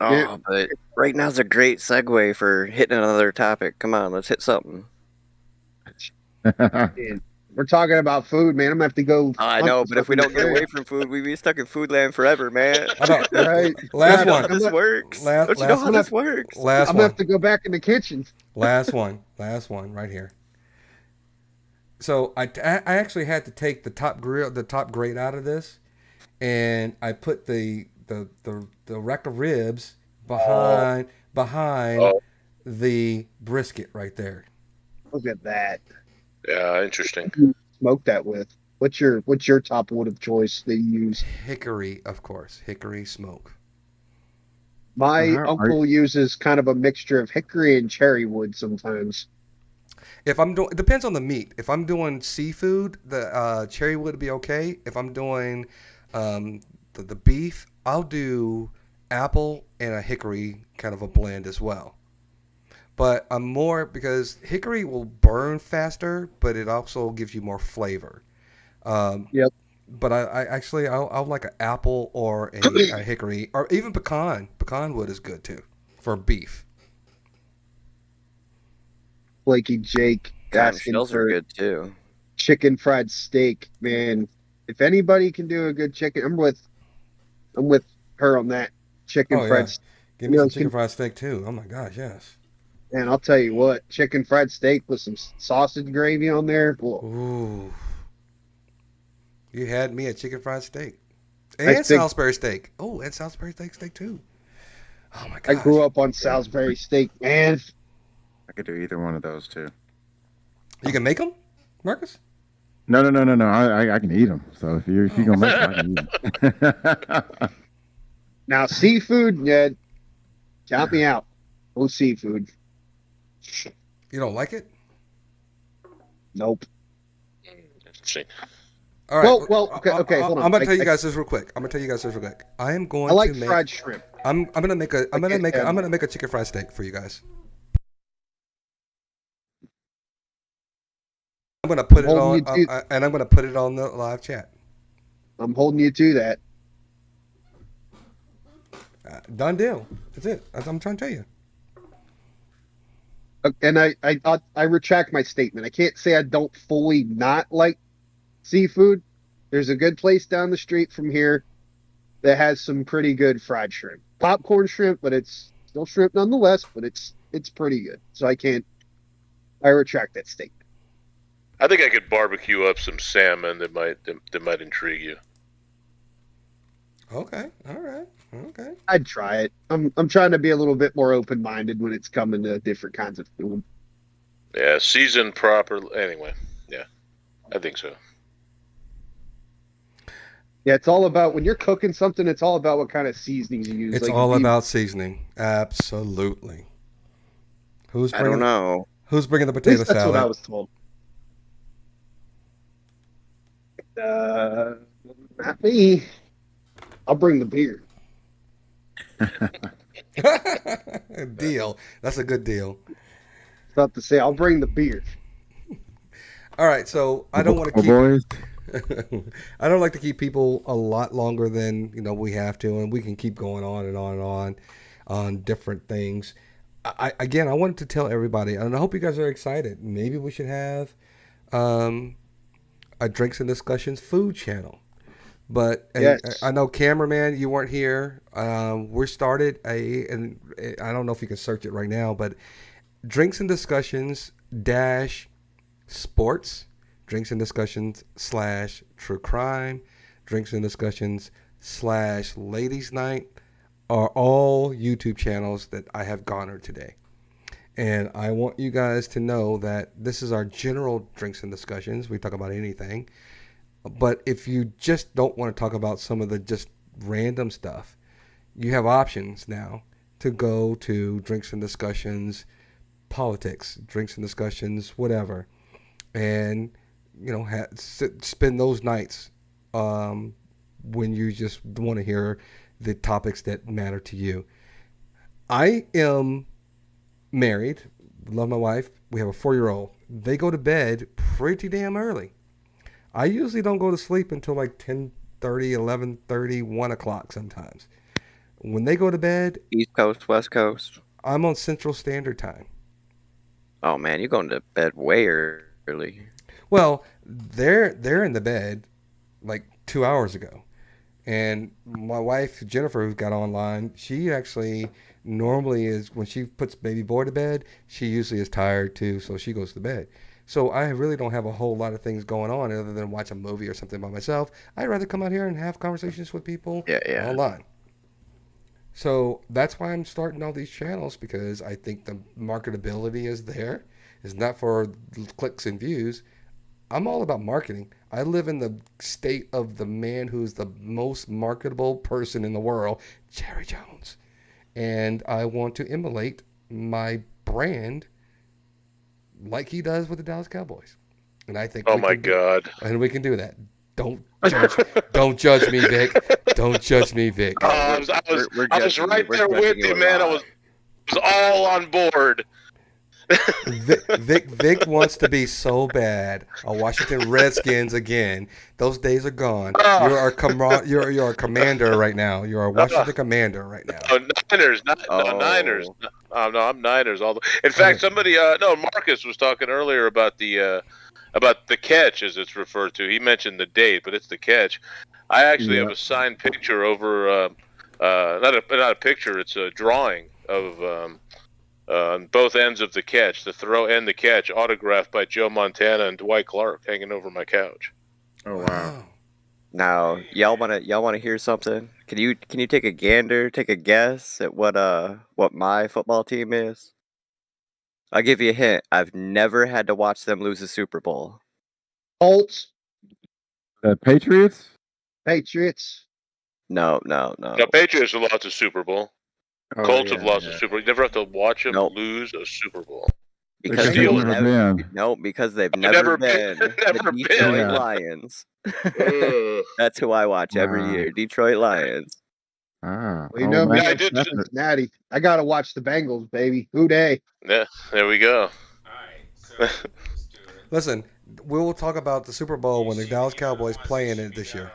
Oh, but right now's a great segue for hitting another topic. Come on, let's hit something. Man, we're talking about food, man. I'm gonna have to go. I know, but if we don't get away from food, we'd be stuck in food land forever, man. Right. Last one. This works. Don't you know how this works? I'm gonna have to go back in the kitchen. Last one right here. So I actually had to take the top grate out of this, and I put the rack of ribs behind Oh, the brisket right there. Look at that. yeah, interesting. What do you smoke that with? What's your top wood of choice that you use? Hickory, of course, hickory smoke. So My how are uncle uses kind of a mixture of hickory and cherry wood sometimes. If I'm doing, it depends on the meat. If I'm doing seafood, the cherry would be okay. If I'm doing um, the beef, I'll do apple and a hickory kind of a blend as well. But I'm more because hickory will burn faster, but it also gives you more flavor. Um, Yep. but I actually I'll like an apple or a hickory or even pecan. Pecan wood is good too for beef. Flaky Jake Cotton asking shells are for good too. chicken fried steak. Man, if anybody can do a good chicken, I'm with her on that chicken Oh fried. yeah, give me some chicken Can, fried steak too. Oh my gosh, yes. and I'll tell you what, chicken fried steak with some sausage gravy on there. Whoa, Ooh, you had me at chicken fried steak nice and big. Salisbury steak. Oh, and Salisbury steak too. Oh my I grew gosh, up on Salisbury steak, man. I could do either one of those too. you can make them, Marcus. No. I can eat them. So if you gonna make them, I can eat them. Now seafood, yeah, count me out. No seafood. You don't like it? Nope. Interesting. All right. Well, okay, hold on. I'm gonna tell you guys this real quick. I am I going like to make. fried shrimp. I'm gonna make a. I'm gonna Okay, make. I'm gonna make a chicken fried steak for you guys. I'm gonna put I'm it holding on, you to. and I'm gonna put it on the live chat. I'm holding you to that. Done deal. That's it. I'm trying to tell you. And I retract my statement. I can't say I don't fully not like seafood. There's a good place down the street from here that has some pretty good fried shrimp. Popcorn shrimp, but it's still shrimp nonetheless, but it's pretty good. So I retract that statement. I think I could barbecue up some salmon that might intrigue you. Okay. All right. Okay. I'd try it. I'm trying to be a little bit more open minded when it's coming to different kinds of food. Yeah, seasoned properly. Anyway, yeah, I think so. Yeah, it's all about when you're cooking something, it's all about what kind of seasonings you use. It's Like all about seasoning. Absolutely. I don't know. Who's bringing the at potato least that's salad? what I was told. Uh, Not me. I'll bring the beer. Deal. That's a good deal. About to say, I'll bring the beer. All right. So I don't want to keep. boys. I don't like to keep people a lot longer than we have to, and we can keep going on and on and on different things. I wanted to tell everybody, and I hope you guys are excited. Maybe we should have a Drinks and Discussions food channel. But Yes. I know cameraman, you weren't here. We started and I don't know if you can search it right now, but Drinks and Discussions dash sports, Drinks and Discussions / true crime, Drinks and Discussions / ladies night are all YouTube channels that I have garnered today. And I want you guys to know that this is our general Drinks and Discussions. We talk about anything. But if you just don't want to talk about some of the just random stuff, you have options now to go to Drinks and Discussions politics, Drinks and Discussions, whatever. And, spend those nights when you just want to hear the topics that matter to you. I am married, love my wife. We have a 4-year-old. They go to bed pretty damn early. I usually don't go to sleep until like 10:30, 11:30, 1 o'clock sometimes. When they go to bed, East Coast, West Coast. I'm on Central Standard Time. Oh man, you're going to bed way early. Well, they're in the bed like 2 hours ago. And my wife, Jennifer, who got online, she actually normally is, when she puts baby boy to bed, she usually is tired too, so she goes to bed. So I really don't have a whole lot of things going on other than watch a movie or something by myself. I'd rather come out here and have conversations with people online. So that's why I'm starting all these channels, because I think the marketability is there. It's not for clicks and views. I'm all about marketing. I live in the state of the man who's the most marketable person in the world, Jerry Jones. And I want to emulate my brand like he does with the Dallas Cowboys. And I think oh my God. And we can do that. Don't judge me, Vic. Don't judge me, Vic. I was right there with you, man. I was all on board. Vic wants to be so bad a Washington Redskins again. Those days are gone. You're a commander right now. You're a Washington commander right now. Oh, Niners, Niners. No, I'm Niners. In fact, somebody, Marcus was talking earlier about the catch, as it's referred to. He mentioned the date, but it's the catch. I actually have a signed picture over, not a picture. It's a drawing of. On both ends of the catch, the throw and the catch, autographed by Joe Montana and Dwight Clark, hanging over my couch. Oh wow! Now, y'all wanna hear something? Can you take a guess at what my football team is? I'll give you a hint. I've never had to watch them lose a Super Bowl. Colts. The Patriots. No. The Patriots have lost a Super Bowl. Colts have lost a Super Bowl. You never have to watch them lose a Super Bowl. Because they've never been the Detroit Lions. That's who I watch every year. Detroit Lions. Well, you know me, Cincinnati. I gotta watch the Bengals, baby. Who day? Yeah, there we go. All right, so let's do it. Listen, we will talk about the Super Bowl when the Dallas Cowboys play in it this year.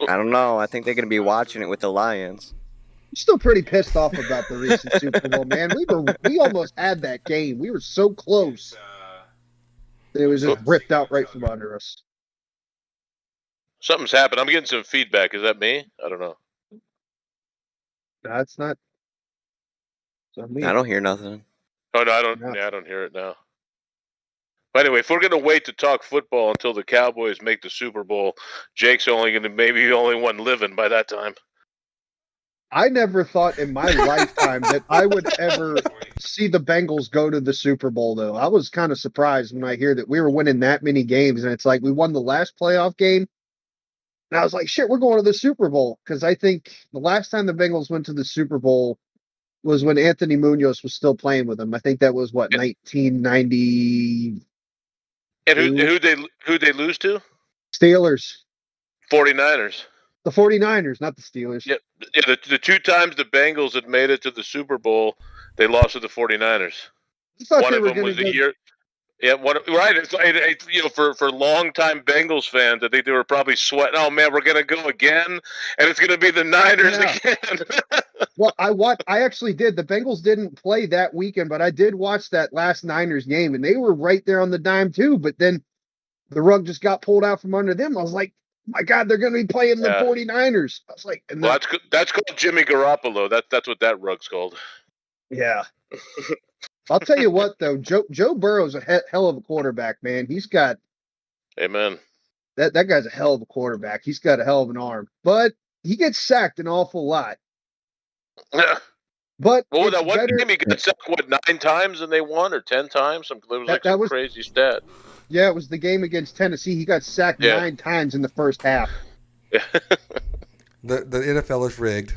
I don't know. I think they're gonna be watching it with the Lions. I'm still pretty pissed off about the recent Super Bowl, man. We almost had that game. We were so close. It was just ripped out right from under us. Something's happened. I'm getting some feedback. Is that me? I don't know. That's not me. I don't hear nothing. Oh no, I don't. No. Yeah, I don't hear it now. But anyway, if we're going to wait to talk football until the Cowboys make the Super Bowl, Jake's maybe the only one living by that time. I never thought in my lifetime that I would ever see the Bengals go to the Super Bowl, though. I was kind of surprised when I hear that we were winning that many games, and it's like we won the last playoff game. And I was like, shit, we're going to the Super Bowl. Because I think the last time the Bengals went to the Super Bowl was when Anthony Munoz was still playing with them. I think that was, 1990. And who'd they lose to? Steelers. 49ers. The 49ers, not the Steelers. Yeah, the two times the Bengals had made it to the Super Bowl, they lost to the 49ers. One of them was a year. Yeah, right. It's for longtime Bengals fans, I think they were probably sweating. Oh man, we're gonna go again, and it's gonna be the Niners again. Well, I actually did. The Bengals didn't play that weekend, but I did watch that last Niners game, and they were right there on the dime too. But then the rug just got pulled out from under them. I was like, my God, they're going to be playing the 49ers. I was like, that's called Jimmy Garoppolo. That's what that rug's called. Yeah. I'll tell you what, though, Joe Burrow's a hell of a quarterback, man. He's got. Amen. That guy's a hell of a quarterback. He's got a hell of an arm, but he gets sacked an awful lot. Yeah. But that one game he got sacked 9 times and they won, or 10 times? It was some crazy stat. Yeah, it was the game against Tennessee. He got sacked 9 times in the first half. The NFL is rigged.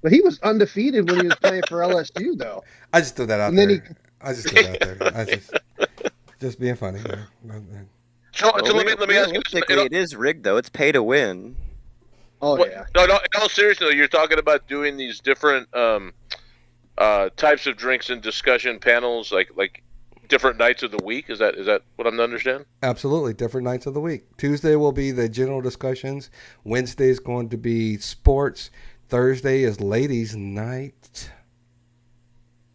But he was undefeated when he was playing for LSU, though. I just threw that out there. I just threw that out there. I just being funny. So let me ask you. It is rigged, though. It's pay to win. Oh, yeah. No, in all seriousness, you're talking about doing these different types of drinks and discussion panels, like different nights of the week. Is that what I'm to understand? Absolutely, different nights of the week. Tuesday will be the general discussions. Wednesday is going to be sports. Thursday is ladies' night.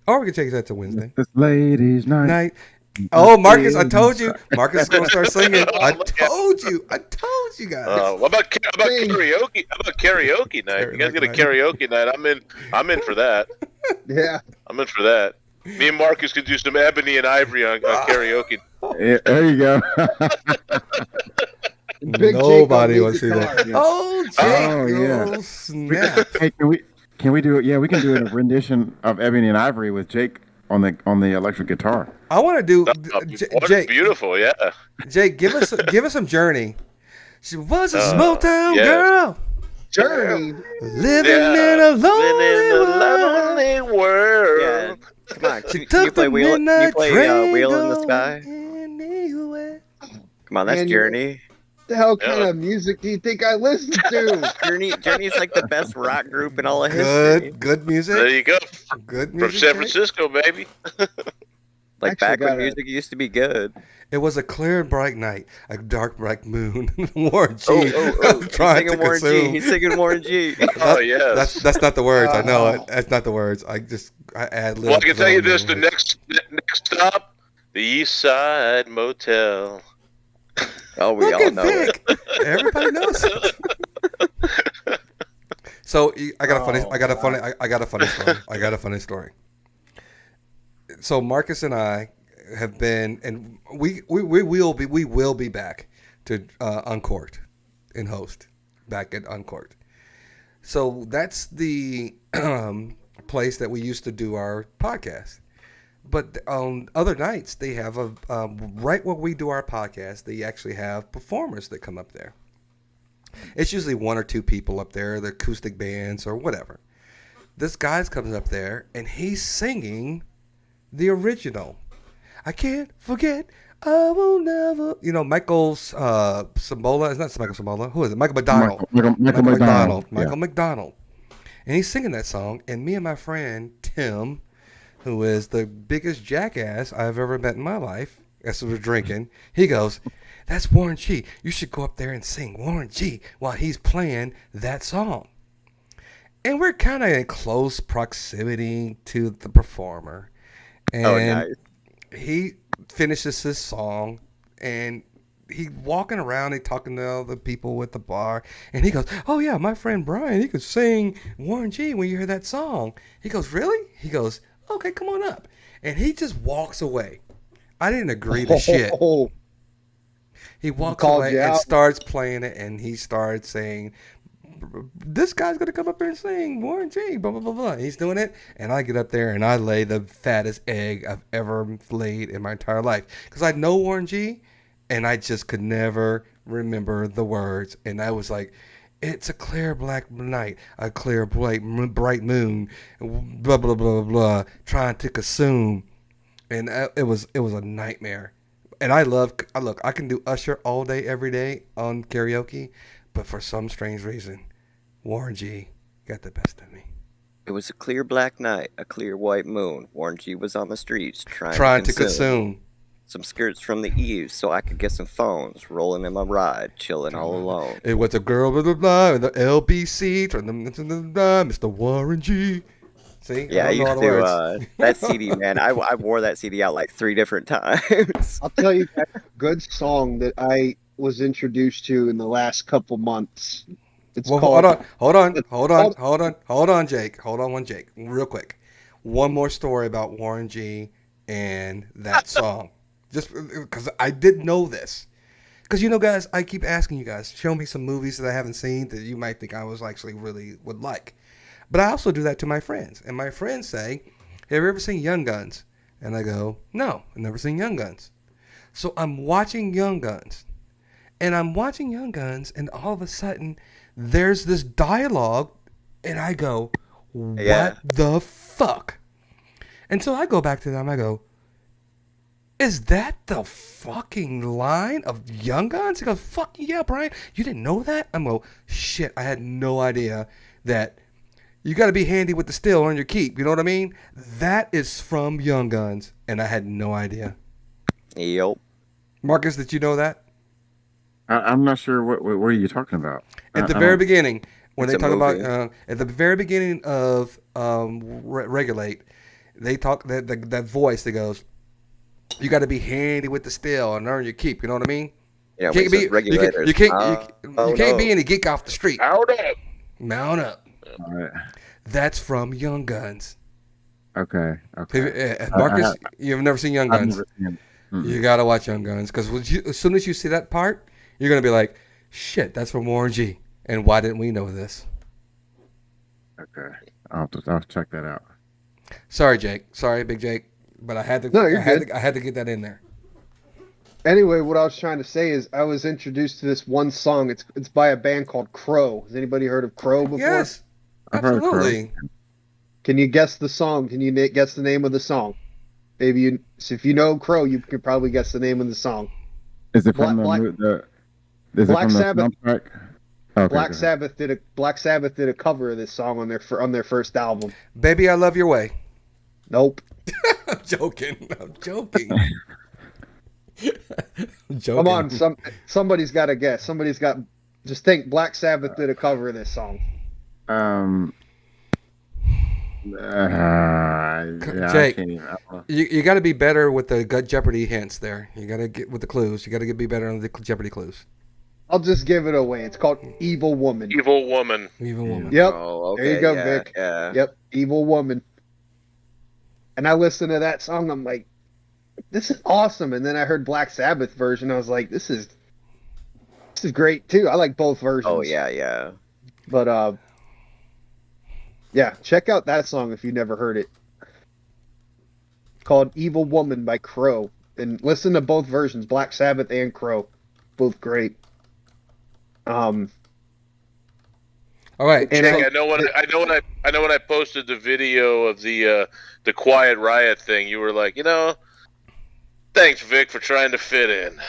Or we can take that to Wednesday. It's ladies' night. Oh, Marcus, I told you. Marcus is going to start singing. I told you guys. What about karaoke? How about karaoke night? You guys get a karaoke night. I'm in for that. Yeah. I'm in for that. Me and Marcus could do some Ebony and Ivory on karaoke. Yeah, there you go. Big Nobody Jake on wants to see guitar. that. Oh, Jake! Oh, yeah. Oh, snap! Hey, can we do it? Yeah, we can do a rendition of Ebony and Ivory with Jake on the electric guitar. I want to do Jake. Beautiful, yeah. Jake, give us some Journey. She was a small town girl. Journey. Living in a lonely world. Yeah. Come on. She Can you took play the Wheel in midnight train the Sky? anywhere. Come on, that's Man, Journey. What the hell kind of music do you think I listen to? Journey's like the best rock group in all of history. Good music. There you go. Good From music. San Jake. Francisco, baby. Like Actually back when got music used to be good. It was a clear and bright night, a dark bright moon. Warren G. He's trying to singing Warren G. consume. He's singing Warren G. Oh, yes. That's not the words. I know it. That's not the words. I add. Well, I can tell you this: the next stop, the East Side Motel. Oh, we Look all at know Vic. it. Everybody knows it. So I got a funny story. So Marcus and I have been, and we will be back to Uncorked and host back at Uncorked. So that's the place that we used to do our podcast. But on other nights, they have right where we do our podcast, they actually have performers that come up there. It's usually one or two people up there, the acoustic bands or whatever. This guy comes up there and he's singing the original. I can't forget. I will never. Michael Sambola. It's not Michael Sambola. Who is it? Michael McDonald. Michael McDonald. Michael McDonald. And he's singing that song. And me and my friend Tim, who is the biggest jackass I've ever met in my life, as we're drinking, he goes, "That's Warren G. You should go up there and sing Warren G. while he's playing that song." And we're kind of in close proximity to the performer. And he finishes his song, and he's walking around and talking to all the people at the bar, and he goes, "Oh yeah, my friend Brian, he could sing Warren G when you hear that song." He goes, "Really?" He goes, "Okay, come on up." And he just walks away. I didn't agree to shit. He walks away and starts playing it, and he starts saying, "This guy's going to come up here and sing Warren G, blah, blah, blah, blah." He's doing it, and I get up there, and I lay the fattest egg I've ever laid in my entire life. Because I know Warren G, and I just could never remember the words. And I was like, "It's a clear black night, a clear bright moon, blah, blah, blah, blah, blah, trying to consume." And it was a nightmare. And I can do Usher all day, every day on karaoke, but for some strange reason, Warren G got the best of me. It was a clear black night, a clear white moon. Warren G was on the streets trying to consume some skirts from the eaves so I could get some phones, rolling in my ride, chilling all alone. It was a girl with a blah, the LBC, Mr. Warren G. See? Yeah, I used to, that CD, man, I wore that CD out like 3 different times. I'll tell you a good song that I was introduced to in the last couple months. It's hold on, Jake. Hold on, Jake, real quick. One more story about Warren G and that song. Just because I didn't know this. Because, guys, I keep asking you guys, show me some movies that I haven't seen that you might think I was actually really would like. But I also do that to my friends. And my friends say, "Have you ever seen Young Guns?" And I go, "No, I've never seen Young Guns." So I'm watching Young Guns. And and all of a sudden, there's this dialogue, and I go, "What the fuck?" And so I go back to them, I go, "Is that the fucking line of Young Guns?" He goes, "Fuck yeah, Brian. You didn't know that?" I'm go, "Shit, I had no idea that you got to be handy with the still on your keep." You know what I mean? That is from Young Guns, and I had no idea. Yep. Marcus, did you know that? I'm not sure what are you talking about. At the very beginning, when they talk movie. about at the very beginning of Regulate, they talk that voice that goes, "You got to be handy with the still and earn your keep." You know what I mean? Yeah, you can't regulators. You can't be any geek off the street. Mount up. Mount up. All right. That's from Young Guns. Okay. Okay. Marcus, you've never seen Young I've Guns. never seen. You gotta watch Young Guns because as soon as you see that part, you're gonna be like, "Shit, that's from Warren G." And why didn't we know this? Okay. I'll check that out. Sorry, Jake. Sorry, Big Jake. But I had to. No, you're I had good. to. I had to get that in there. Anyway, what I was trying to say is I was introduced to this one song. It's by a band called Crow. Has anybody heard of Crow before? Yes, I've heard Crow. absolutely. Can you guess the song? Can you guess the name of the song? Maybe if you know Crow, you could probably guess the name of the song. Is it from the Black Sabbath? soundtrack? Okay, Black Sabbath did a cover of this song on their first album. Baby, I love your way. Nope. I'm joking. I'm joking. Come on, somebody's got to guess. Just think. Black Sabbath did a cover of this song. Yeah, Jake, I can't even. you got to be better with the gut Jeopardy hints there. You got to get with the clues. You got to be better on the Jeopardy clues. I'll just give it away. It's called Evil Woman. Evil Woman. Evil Woman. Yep. Oh, okay. There you go, yeah, Vic. Yeah. Yep. Evil Woman. And I listened to that song. I'm like, this is awesome. And then I heard Black Sabbath version. I was like, this is great too. I like both versions. Oh yeah, yeah. But yeah, check out that song if you never heard it. It's called Evil Woman by Crow. And listen to both versions, Black Sabbath and Crow. Both great. All right. And Jake, I know when I posted the video of the Quiet Riot thing, you were like, thanks, Vic, for trying to fit in.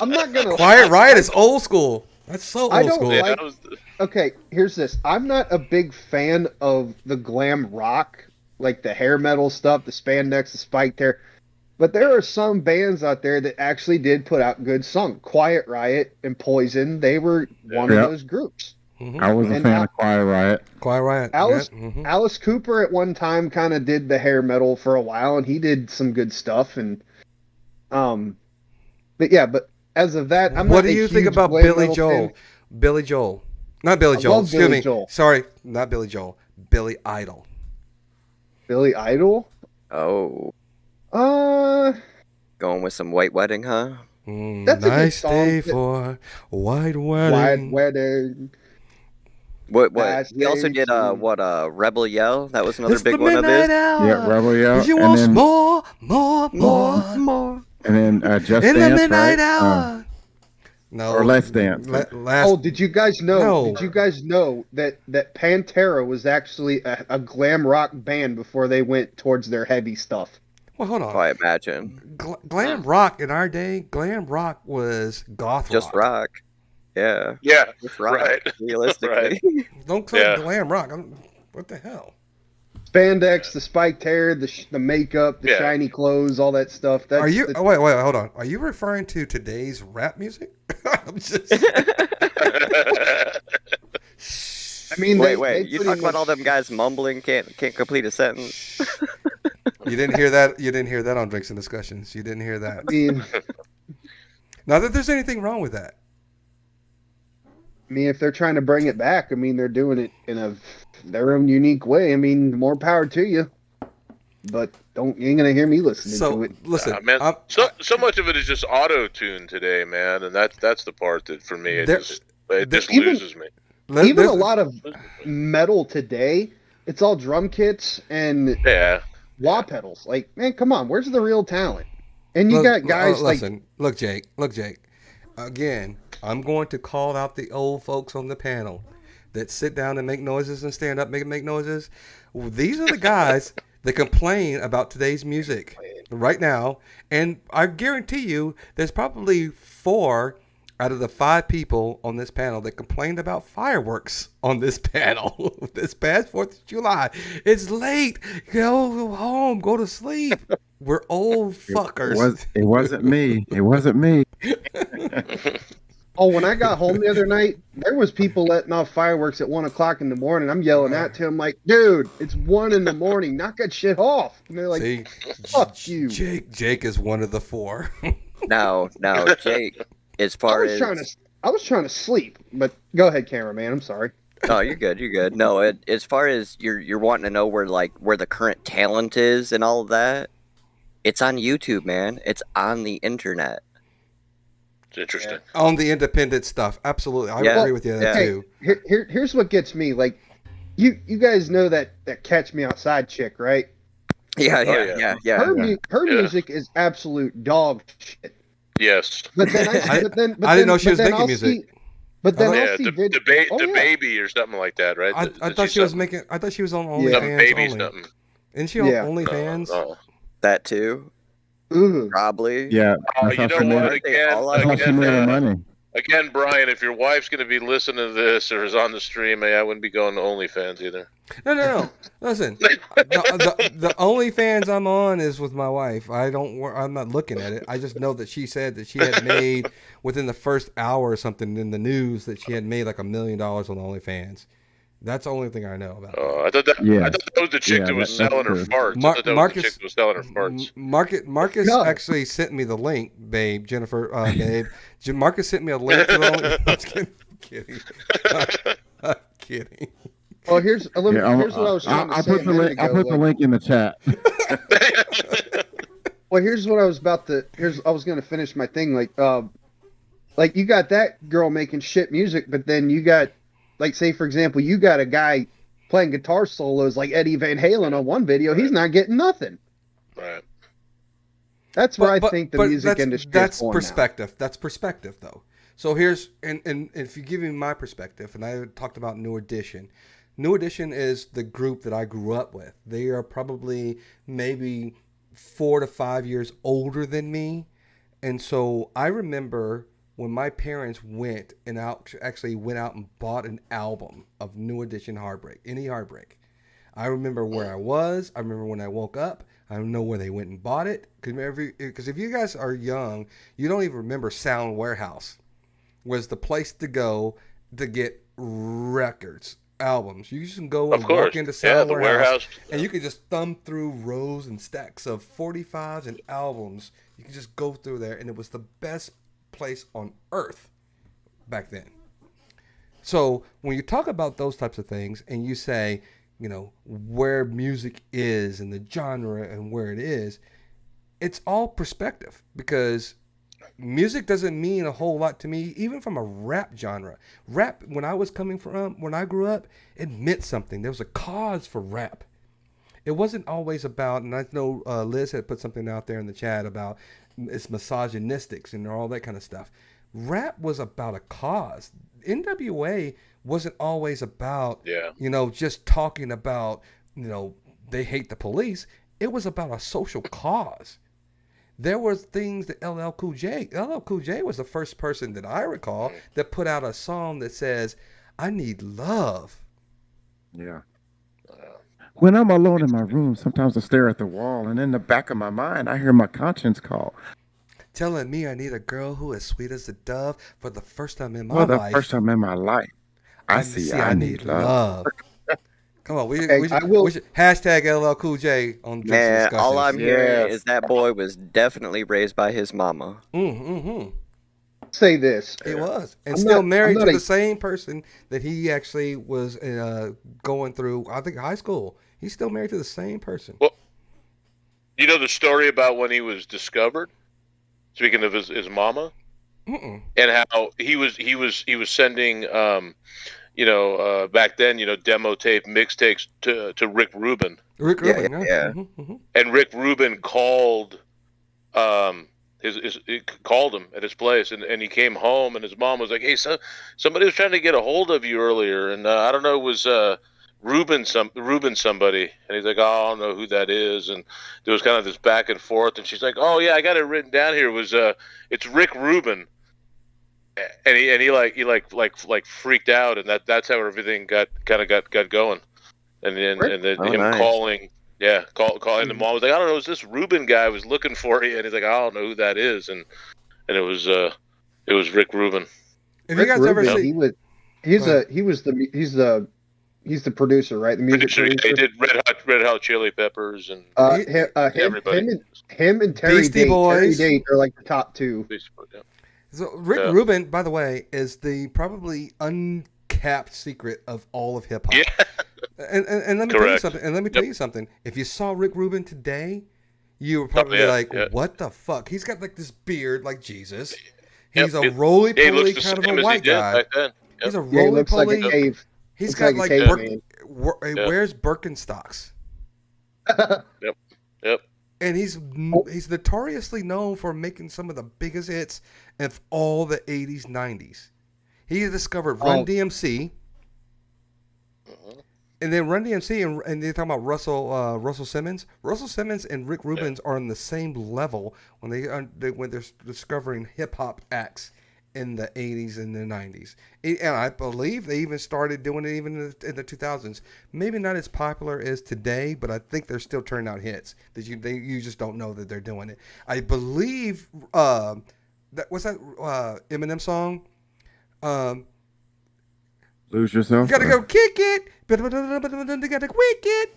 I'm not gonna. Quiet Riot is old school. That's so old school. Like, okay, here's this. I'm not a big fan of the glam rock, like the hair metal stuff, the spandex, the spiked hair. But there are some bands out there that actually did put out good songs. Quiet Riot and Poison, they were one of those groups. Mm-hmm. I was a fan of Quiet Riot. Quiet Riot. Alice Cooper at one time kind of did the hair metal for a while, and he did some good stuff. And but as of that, I'm what not do you a think huge about glam Billy metal Joel? fan. Billy Joel, not Billy I Joel. love Excuse Billy me. Joel. Sorry, not Billy Joel. Billy Idol. Billy Idol? Oh, Uh, going with some White Wedding, huh? That's a good Nice song. day for white wedding. White Wedding. What? Nice He also day did to- Rebel Yell. That was another It's big the one of midnight his. hour. Yeah, Rebel Yell. You And want then- more. And then Just In Dance, the midnight right? hour. No. Or Let's Dance. Last. Oh, did you guys know? No. Did you guys know that Pantera was actually a glam rock band before they went towards their heavy stuff? Well, hold on. I imagine. Glam rock in our day, glam rock was goth Just rock. Yeah. Yeah, Just rock. right. Realistically. Don't call Yeah. it glam rock. What the hell? Spandex, the spiked hair, the makeup, the Yeah. shiny clothes, all that stuff. That's Are you? Wait, hold on. Are you referring to today's rap music? I'm just. I mean, Wait. You talk about all them guys mumbling, can't complete a sentence. You didn't hear that. You didn't hear that on Drinks and Discussions. You didn't hear that. I mean, Not that there's anything wrong with that. if they're trying to bring it back, I mean, they're doing it in their own unique way. I mean, more power to you. But you ain't gonna hear me listening to it. Listen, man, so much of it is just auto-tune today, man, and that's the part that for me it just loses me. Even a lot of metal today, it's all drum kits and wah pedals. Like, man, come on, where's the real talent? And you got guys look, Jake. Again, I'm going to call out the old folks on the panel that sit down and make noises and stand up, make noises. These are the guys that complain about today's music right now, and I guarantee you, there's probably 4 out of the 5 people on this panel that complained about fireworks on this panel this past 4th of July. It's late. Go home. Go to sleep. We're old fuckers. It wasn't me. It wasn't me. Oh, when I got home the other night, there was people letting off fireworks at 1:00 in the morning. I'm yelling at them like, dude, it's 1 in the morning. Knock that shit off. And they're like, See, fuck you. Jake is one of the 4. Now, Jake, as far as I was trying to sleep, but go ahead, cameraman. I'm sorry. Oh, you're good. You're good. No, as far as you're wanting to know where the current talent is and all of that, it's on YouTube, man. It's on the internet. It's interesting. On the independent stuff, absolutely, I agree with you there too. Here's what gets me. Like, you guys know that Catch Me Outside chick, right? Yeah. Her music is absolute dog shit. Yes. But then I didn't know she was making music. But then yeah, the baby or something like that, right? I thought she was making. I thought she was on OnlyFans baby only. something. Isn't she on OnlyFans? No. That too. Ooh. Probably. Yeah. You know what? Again, Brian, if your wife's going to be listening to this or is on the stream, I wouldn't be going to OnlyFans either. No. Listen, the OnlyFans I'm on is with my wife. I'm not looking at it. I just know that she said that she had made within the first hour or something in the news that she had made like $1 million on OnlyFans. That's the only thing I know about. I thought that was the chick that was selling her farts. Marcus was selling her farts. Marcus actually sent me the link, babe. Jennifer, babe. Marcus sent me a link to the OnlyFans. I'm kidding. Oh, here's what I was trying to say. I'll put the link in the chat. Well, here's what I was I was going to finish my thing. Like you got that girl making shit music, but then you got, like, say for example, you got a guy playing guitar solos like Eddie Van Halen on one video. He's not getting nothing. Right. That's where I think the music industry. That's perspective. Now. That's perspective, though. So here's and if you give me my perspective, and I talked about New Edition. New Edition is the group that I grew up with. They are probably maybe 4 to 5 years older than me, and so I remember when my parents went and actually went out and bought an album of New Edition Heartbreak, any Heartbreak. I remember where I was. I remember when I woke up. I don't know where they went and bought it. Because if you guys are young, you don't even remember Sound Warehouse was the place to go to get records, albums. You just can go and walk into Sound Warehouse, and you can just thumb through rows and stacks of 45s and albums. You can just go through there, and it was the best place on earth back then. So when you talk about those types of things and you say, you know, where music is and the genre and where it is, it's all perspective, because music doesn't mean a whole lot to me, even from a rap genre. Rap, when I grew up, it meant something. There was a cause for rap. It wasn't always about, and I know Liz had put something out there in the chat about it's misogynistic and all that kind of stuff. Rap was about a cause. NWA wasn't always about, just talking about, they hate the police. It was about a social cause. There were things that LL Cool J was the first person that I recall that put out a song that says, I need love. Yeah. When I'm alone in my room, sometimes I stare at the wall, and in the back of my mind, I hear my conscience call, telling me I need a girl who is sweet as a dove for the first time in my life. The first time in my life, I need love. Come on, we should hashtag LL Cool J on Drinks and Discussions. All I'm hearing is that boy was definitely raised by his mama. Say this. He was. And still married to the same person that he actually was going through, I think, high school. He's still married to the same person. Well, you know the story about when he was discovered? Speaking of his mama? Mm-mm. And how he was sending back then, demo tape mixtapes to Rick Rubin. Yeah. And Rick Rubin called called him at his place, and he came home, and his mom was like, "Hey, somebody was trying to get a hold of you earlier, and I don't know, it was Rubin somebody." And he's like, "Oh, I don't know who that is." And there was kind of this back and forth, and she's like, "Oh yeah, I got it written down here. It's Rick Rubin." And he freaked out, and that's how everything got going, and then nice. calling, calling. The mom was like, "I don't know, it's this Rubin guy was looking for you," and he's like, "I don't know who that is," and it was Rick Rubin. If you guys ever see, he's the producer, right? The music producer. He did Red Hot Chili Peppers and everybody. Him and Terry Beastie Boys. Terry Date are like the top two. So Rick Rubin, by the way, is the probably untapped secret of all of hip hop. Yeah. And let me tell you something. And let me tell you something. If you saw Rick Rubin today, you would probably be like, "What the fuck?" He's got like this beard, like Jesus. He's a roly-poly kind of a white guy. He's a roly-poly. Like a cave. He's got like he wears Birkenstocks. Yep. And he's notoriously known for making some of the biggest hits of all the 80s, 90s. He discovered Run DMC. And then Run DMC and they're talking about Russell Simmons. Russell Simmons and Rick Rubin are on the same level when they're discovering hip hop acts in the 80s and the 90s. And I believe they even started doing it even in the 2000s. Maybe not as popular as today, but I think they're still turning out hits that you just don't know that they're doing it. I believe what's that Eminem song? Lose Yourself. You gotta go kick it. You gotta quick it.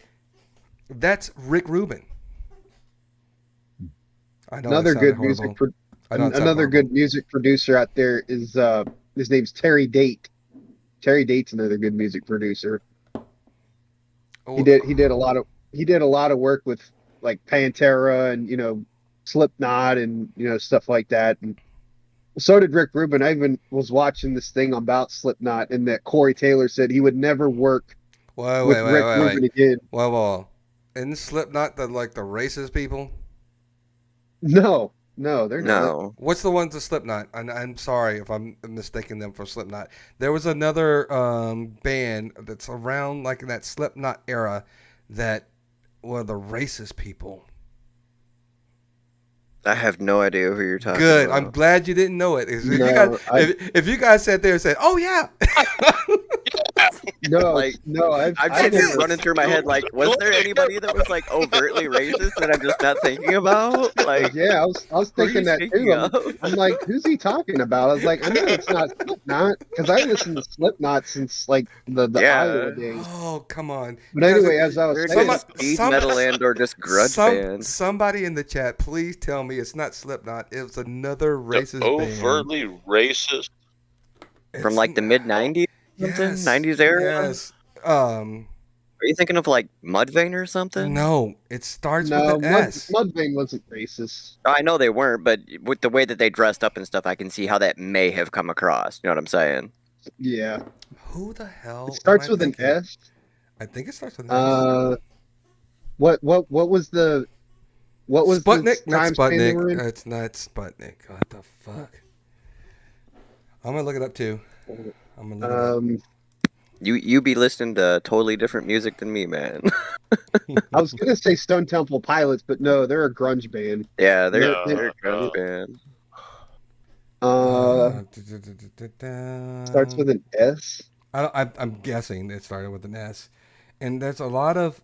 That's Rick Rubin. I know another good music producer out there is his name's Terry Date. Terry Date's another good music producer. He did a lot of work with like Pantera and Slipknot and stuff like that. And so did Rick Rubin. I even was watching this thing about Slipknot, and that Corey Taylor said he would never work with Rick Rubin again. Well, isn't Slipknot the racist people? No, they're not. No. What's the ones of Slipknot? I'm sorry if I'm mistaking them for Slipknot. There was another band that's around like in that Slipknot era that were the racist people. I have no idea who you're talking Good. about. I'm glad you didn't know it. If you guys sat there and said, "Oh yeah," I'm just running through my head like, was there anybody that was like overtly racist that I'm just not thinking about? Like, yeah, I was thinking that too. I'm like, who's he talking about? I was like, I know it's not Slipknot because I listened to Slipknot since like the Iowa days. Oh, come on. But anyway, as I was saying, speed metal and or just grudge band. Somebody in the chat, please tell me it's not Slipknot. It was another racist overtly band. Racist. From like the mid 90s, yes, 90s era. Yes. Are you thinking of like Mudvayne or something? No, it starts with an S. Mudvayne wasn't racist. I know they weren't, but with the way that they dressed up and stuff, I can see how that may have come across. You know what I'm saying? Yeah. Who the hell? It starts with an S. I think it starts with an S. What was the Sputnik? Not time span they were in? Sputnik. It's not Sputnik. What the fuck? I'm gonna look it up too. I'm gonna look it up. You be listening to totally different music than me, man. I was gonna say Stone Temple Pilots, but no, they're a grunge band. Yeah, they're a grunge band. Starts with an S. I'm guessing it started with an S, and there's a lot of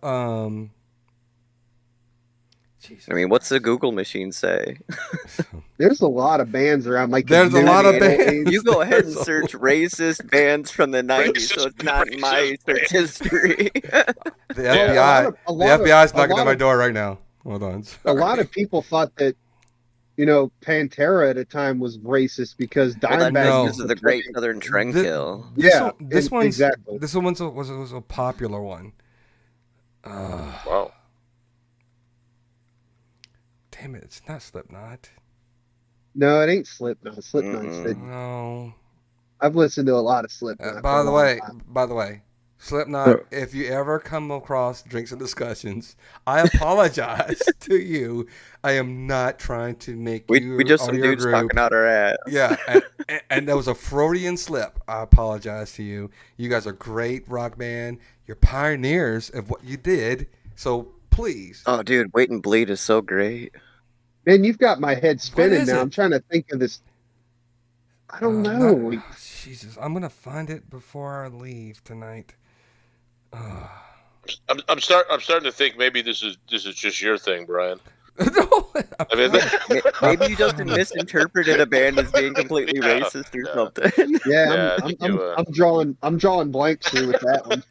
Jesus. I mean, what's the Google machine say? There's a lot of bands around. Like there's a lot of bands. You go ahead and search racist bands from the 90s, so it's not in my search history. The FBI is knocking at my door right now. Hold on. Sorry. A lot of people thought that, Pantera at a time was racist because Dimebag was the Great Southern Trendkill. This one was a popular one. Wow. Damn it, it's not Slipknot. No, it ain't Slipknot. No. I've listened to a lot of Slipknot. By the way, Slipknot, if you ever come across Drinks and Discussions, I apologize to you. I am not trying to make you we just some dudes talking out our ass. Yeah, and that was a Freudian slip. I apologize to you. You guys are great rock band. You're pioneers of what you did. So please. Oh, dude, Wait and Bleed is so great. Man, you've got my head spinning now. I'm trying to think of this. I don't know. Jesus, I'm gonna find it before I leave tonight. I'm starting to think maybe this is just your thing, Brian. No, maybe you just misinterpreted a band as being completely racist or something. Yeah, I'm drawing blanks here with that one.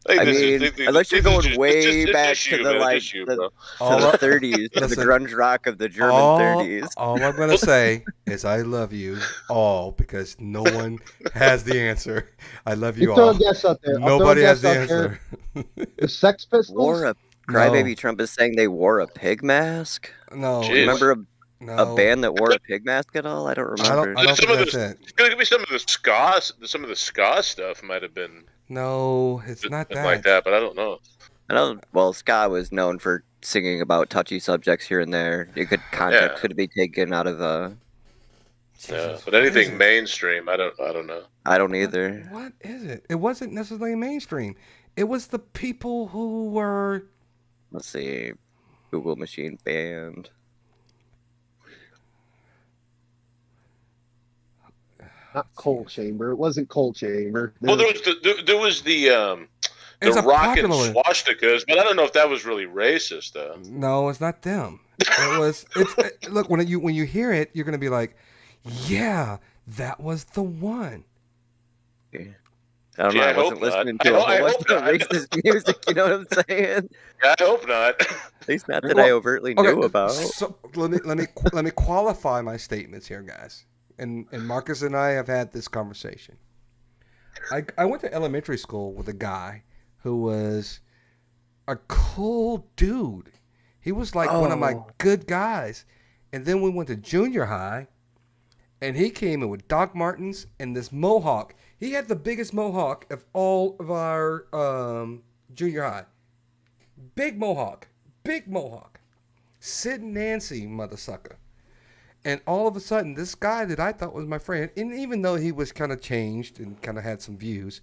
I mean, unless you're going way back to the the 30s, to the grunge rock of the German 30s. All I'm gonna say is I love you all because no one has the answer. I love you You throw all. a guess out there. Nobody has the answer. The Sex Pistols. Crybaby Trump is saying they wore a pig mask. No. Do you remember a band that wore a pig mask at all? I don't remember. I don't think that's it. It's gonna be some of the ska stuff might have been. No, it's not that. Like that, but I don't know. Well, ska was known for singing about touchy subjects here and there. Context could be taken out of Yeah, but anything mainstream, I don't know. I don't either. What is it? It wasn't necessarily mainstream. It was the people who were. Let's see, Google Machine Band. Not Coal Chamber. It wasn't Coal Chamber. Well, there was the rocket swastikas, but I don't know if that was really racist though. No, it's not them. It was. Look, when you hear it, you're gonna be like, yeah, that was the one. Okay. I don't know. I wasn't listening to a whole bunch of racist music. You know what I'm saying? I hope not. At least not that I overtly knew about. So let me qualify my statements here, guys. And Marcus and I have had this conversation. I went to elementary school with a guy who was a cool dude. He was like one of my good guys. And then we went to junior high, and he came in with Doc Martens and this mohawk. He had the biggest mohawk of all of our junior high. Big mohawk. Sid Nancy, mother sucker. And all of a sudden, this guy that I thought was my friend, and even though he was kind of changed and kind of had some views,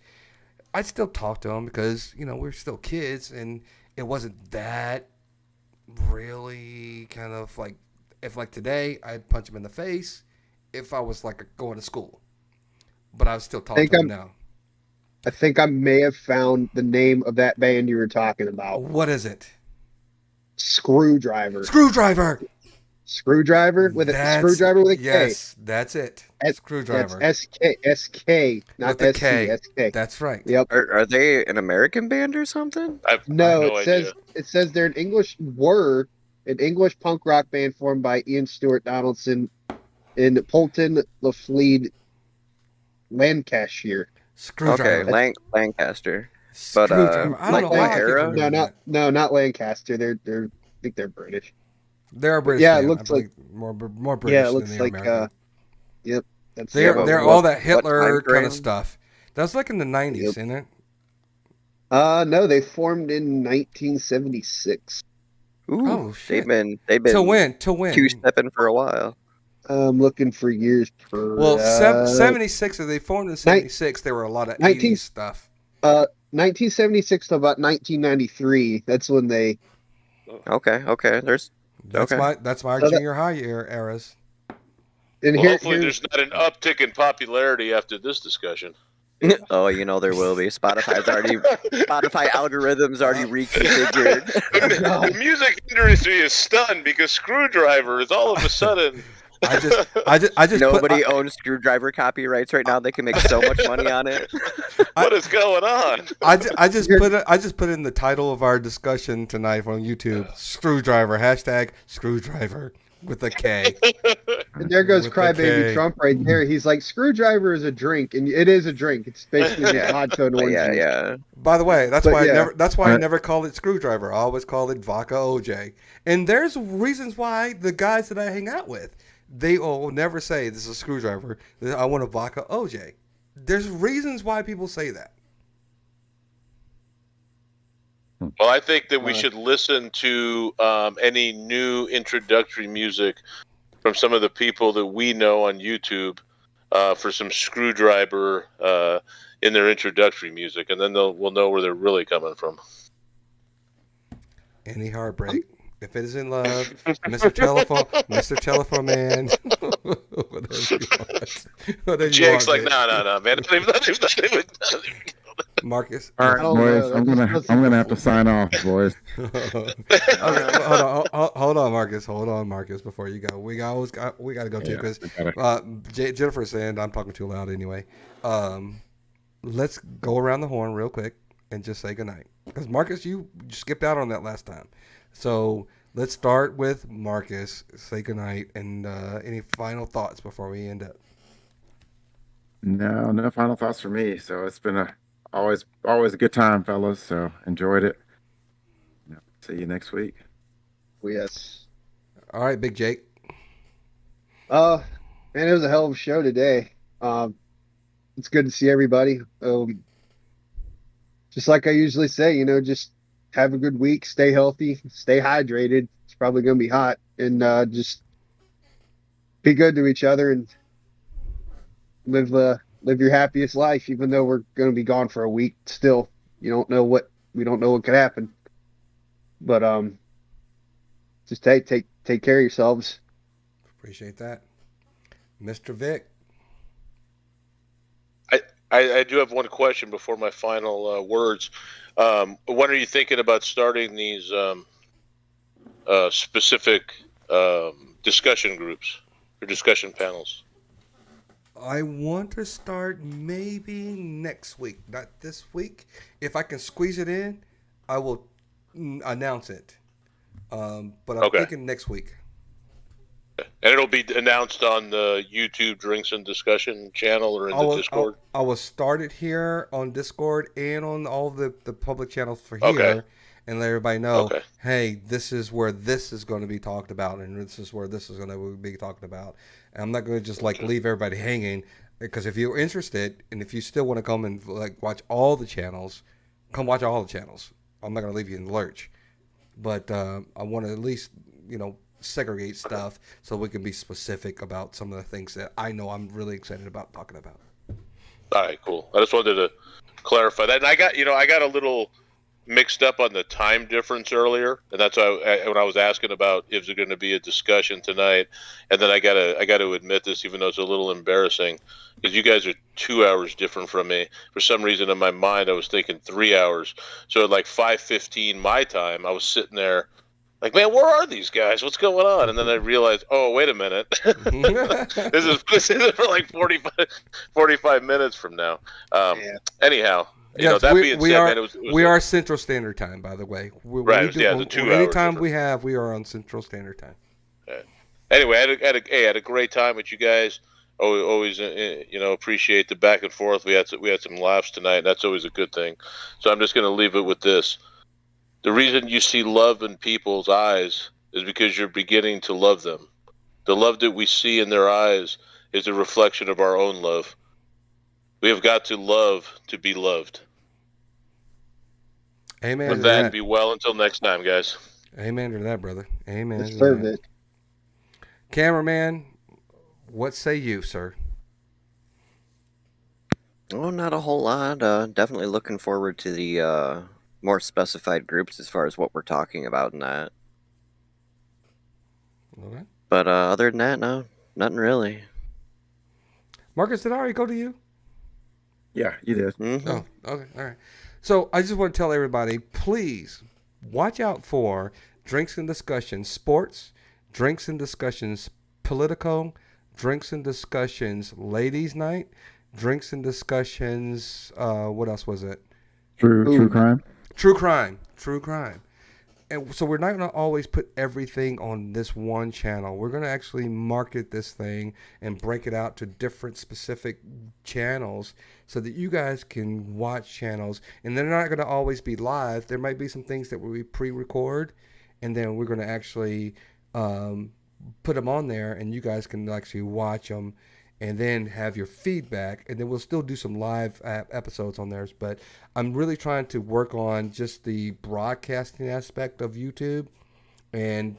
I still talked to him because, we're still kids, and it wasn't that really kind of like, if like today, I'd punch him in the face if I was like going to school. But I was still talking to him now. I think I may have found the name of that band you were talking about. What is it? Screwdriver. Screwdriver with a K. Yes, that's it. Screwdriver. That's SK, not with SC. SK. That's right. Yep. Are they an American band or something? It says they're an English punk rock band formed by Ian Stewart Donaldson in Polton, Lafleet, Lancashire. Screwdriver. Okay, Lancaster. But I don't know why era? No, not Lancaster. I think they're British. They're British. Yeah, it looks like more British. Yeah, it looks than like American. yep. That's they're all that Hitler kind of stuff. That's like in the 90s, isn't it? No, they formed in 1976. Ooh, oh shit! They've been to win. Two-stepping for a while. I'm looking for years. 76. If they formed in 76, there were a lot of 80s stuff. 1976 to about 1993. That's when they. Okay. That's my junior high eras. And hopefully, there's not an uptick in popularity after this discussion. Oh, there will be. Spotify algorithms already reconfigured. The music industry is stunned because Screwdriver is all of a sudden. I just Nobody owns Screwdriver copyrights right now. They can make so much money on it. What is going on? I just put in the title of our discussion tonight on YouTube. Screwdriver #Screwdriver with a K. And there goes Crybaby Trump right there. He's like, Screwdriver is a drink, and it is a drink. It's basically just vodka and orange juice. Yeah. By the way, that's why I never called it Screwdriver. I always called it Vodka OJ. And there's reasons why the guys that I hang out with, they will never say this is a Screwdriver. I want a Vodka OJ. There's reasons why people say that. Well, I think that we should listen to any new introductory music from some of the people that we know on YouTube for some Screwdriver in their introductory music, and then we'll know where they're really coming from. Any heartbreak. If it is in love, Mr. Telephone Man, whatever Jake's like, no, man. Marcus. All right, boys. I'm gonna have to sign off, boys. Hold on, Marcus. Before you go, we got to go too because Jennifer's saying I'm talking too loud anyway. Let's go around the horn real quick and just say goodnight. Because Marcus, you skipped out on that last time. So let's start with Marcus. Say goodnight and any final thoughts before we end up. No final thoughts for me. So it's been always a good time, fellas. So enjoyed it. See you next week. Yes. All right, Big Jake. Man, it was a hell of a show today. It's good to see everybody. Just like I usually say, just have a good week, stay healthy, stay hydrated. It's probably going to be hot, and just be good to each other and live your happiest life. Even though we're going to be gone for a week, still, we don't know what could happen. But just take care of yourselves. Appreciate that, Mr. Vic. I do have one question before my final words. When are you thinking about starting these specific discussion groups or discussion panels? I want to start maybe next week, not this week. If I can squeeze it in, I will announce it. But I'm thinking next week. And it'll be announced on the YouTube Drinks and Discussion channel or in the Discord? I will start it here on Discord and on all the public channels for here and let everybody know, hey, this is where this is going to be talked about and this is where this is going to be talked about. And I'm not going to just leave everybody hanging, because if you're interested and if you still want to come and watch all the channels, come watch all the channels. I'm not going to leave you in the lurch. But I want to at least, segregate stuff so we can be specific about some of the things that I know I'm really excited about talking about. All right, cool. I just wanted to clarify that. And I got a little mixed up on the time difference earlier, and that's why when I was asking about if there's going to be a discussion tonight, and then I got to admit this, even though it's a little embarrassing, because you guys are 2 hours different from me. For some reason in my mind, I was thinking 3 hours. So at 5:15 my time, I was sitting there like, man, where are these guys? What's going on? And then I realized, oh, wait a minute. This is for 45 minutes from now. Anyhow, that being said, we are Central Standard Time, by the way. The 2 hours. Anytime we are on Central Standard Time. Anyway, I had a great time with you guys. Always, appreciate the back and forth. We had some laughs tonight. And that's always a good thing. So I'm just going to leave it with this. The reason you see love in people's eyes is because you're beginning to love them. The love that we see in their eyes is a reflection of our own love. We have got to love to be loved. Amen. With that, be well until next time, guys. Amen to that, brother. Amen. Deserve it. Cameraman, what say you, sir? Oh, not a whole lot. Definitely looking forward to the more specified groups as far as what we're talking about in that. Okay. But other than that, no, nothing really. Marcus, did I already go to you? Yeah, you did. Mm-hmm. Oh, okay. All right. So I just want to tell everybody, please watch out for Drinks and Discussions Sports, Drinks and Discussions Political, Drinks and Discussions Ladies Night, Drinks and Discussions, what else was it? True crime. True crime. And so we're not going to always put everything on this one channel. We're going to actually market this thing and break it out to different specific channels so that you guys can watch channels. And they're not going to always be live. There might be some things that we pre-record, and then we're going to actually put them on there, and you guys can actually watch them and then have your feedback, and then we'll still do some live episodes on theirs. But I'm really trying to work on just the broadcasting aspect of YouTube and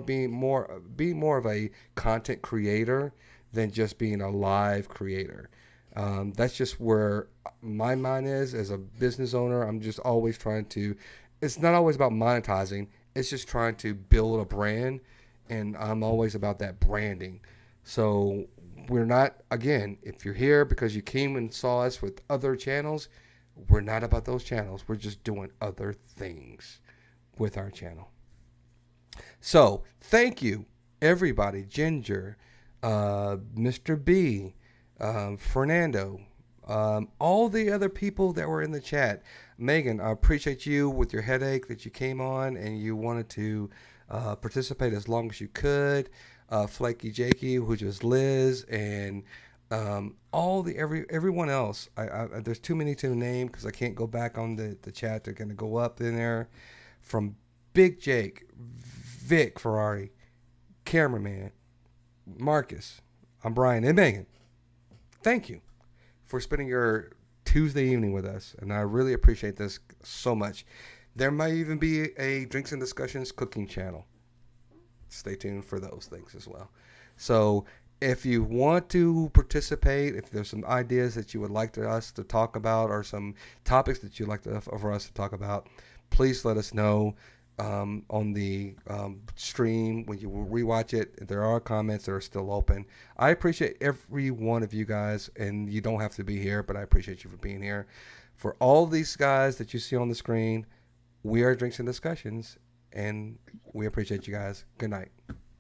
being more of a content creator than just being a live creator. That's just where my mind is as a business owner. I'm just always trying to, it's not always about monetizing. It's just trying to build a brand, and I'm always about that branding. So we're not, again, if you're here because you came and saw us with other channels, we're not about those channels. We're just doing other things with our channel. So thank you, everybody. Ginger, Mr. B, Fernando, all the other people that were in the chat. Megan, I appreciate you with your headache that you came on and you wanted to participate as long as you could. Flaky Jakey, which was Liz, and everyone else. There's too many to name because I can't go back on the chat. They're going to go up in there. From Big Jake, Vic Ferrari, cameraman, Marcus, I'm Brian, and Megan. Thank you for spending your Tuesday evening with us, and I really appreciate this so much. There might even be a Drinks and Discussions cooking channel. Stay tuned for those things as well. So if you want to participate, if there's some ideas that you would like us to talk about or some topics that you'd like for us to talk about, please let us know on the stream when you rewatch it. There are comments that are still open. I appreciate every one of you guys, and you don't have to be here, but I appreciate you for being here. For all these guys that you see on the screen, we are Drinks and Discussions, and we appreciate you guys. Good night.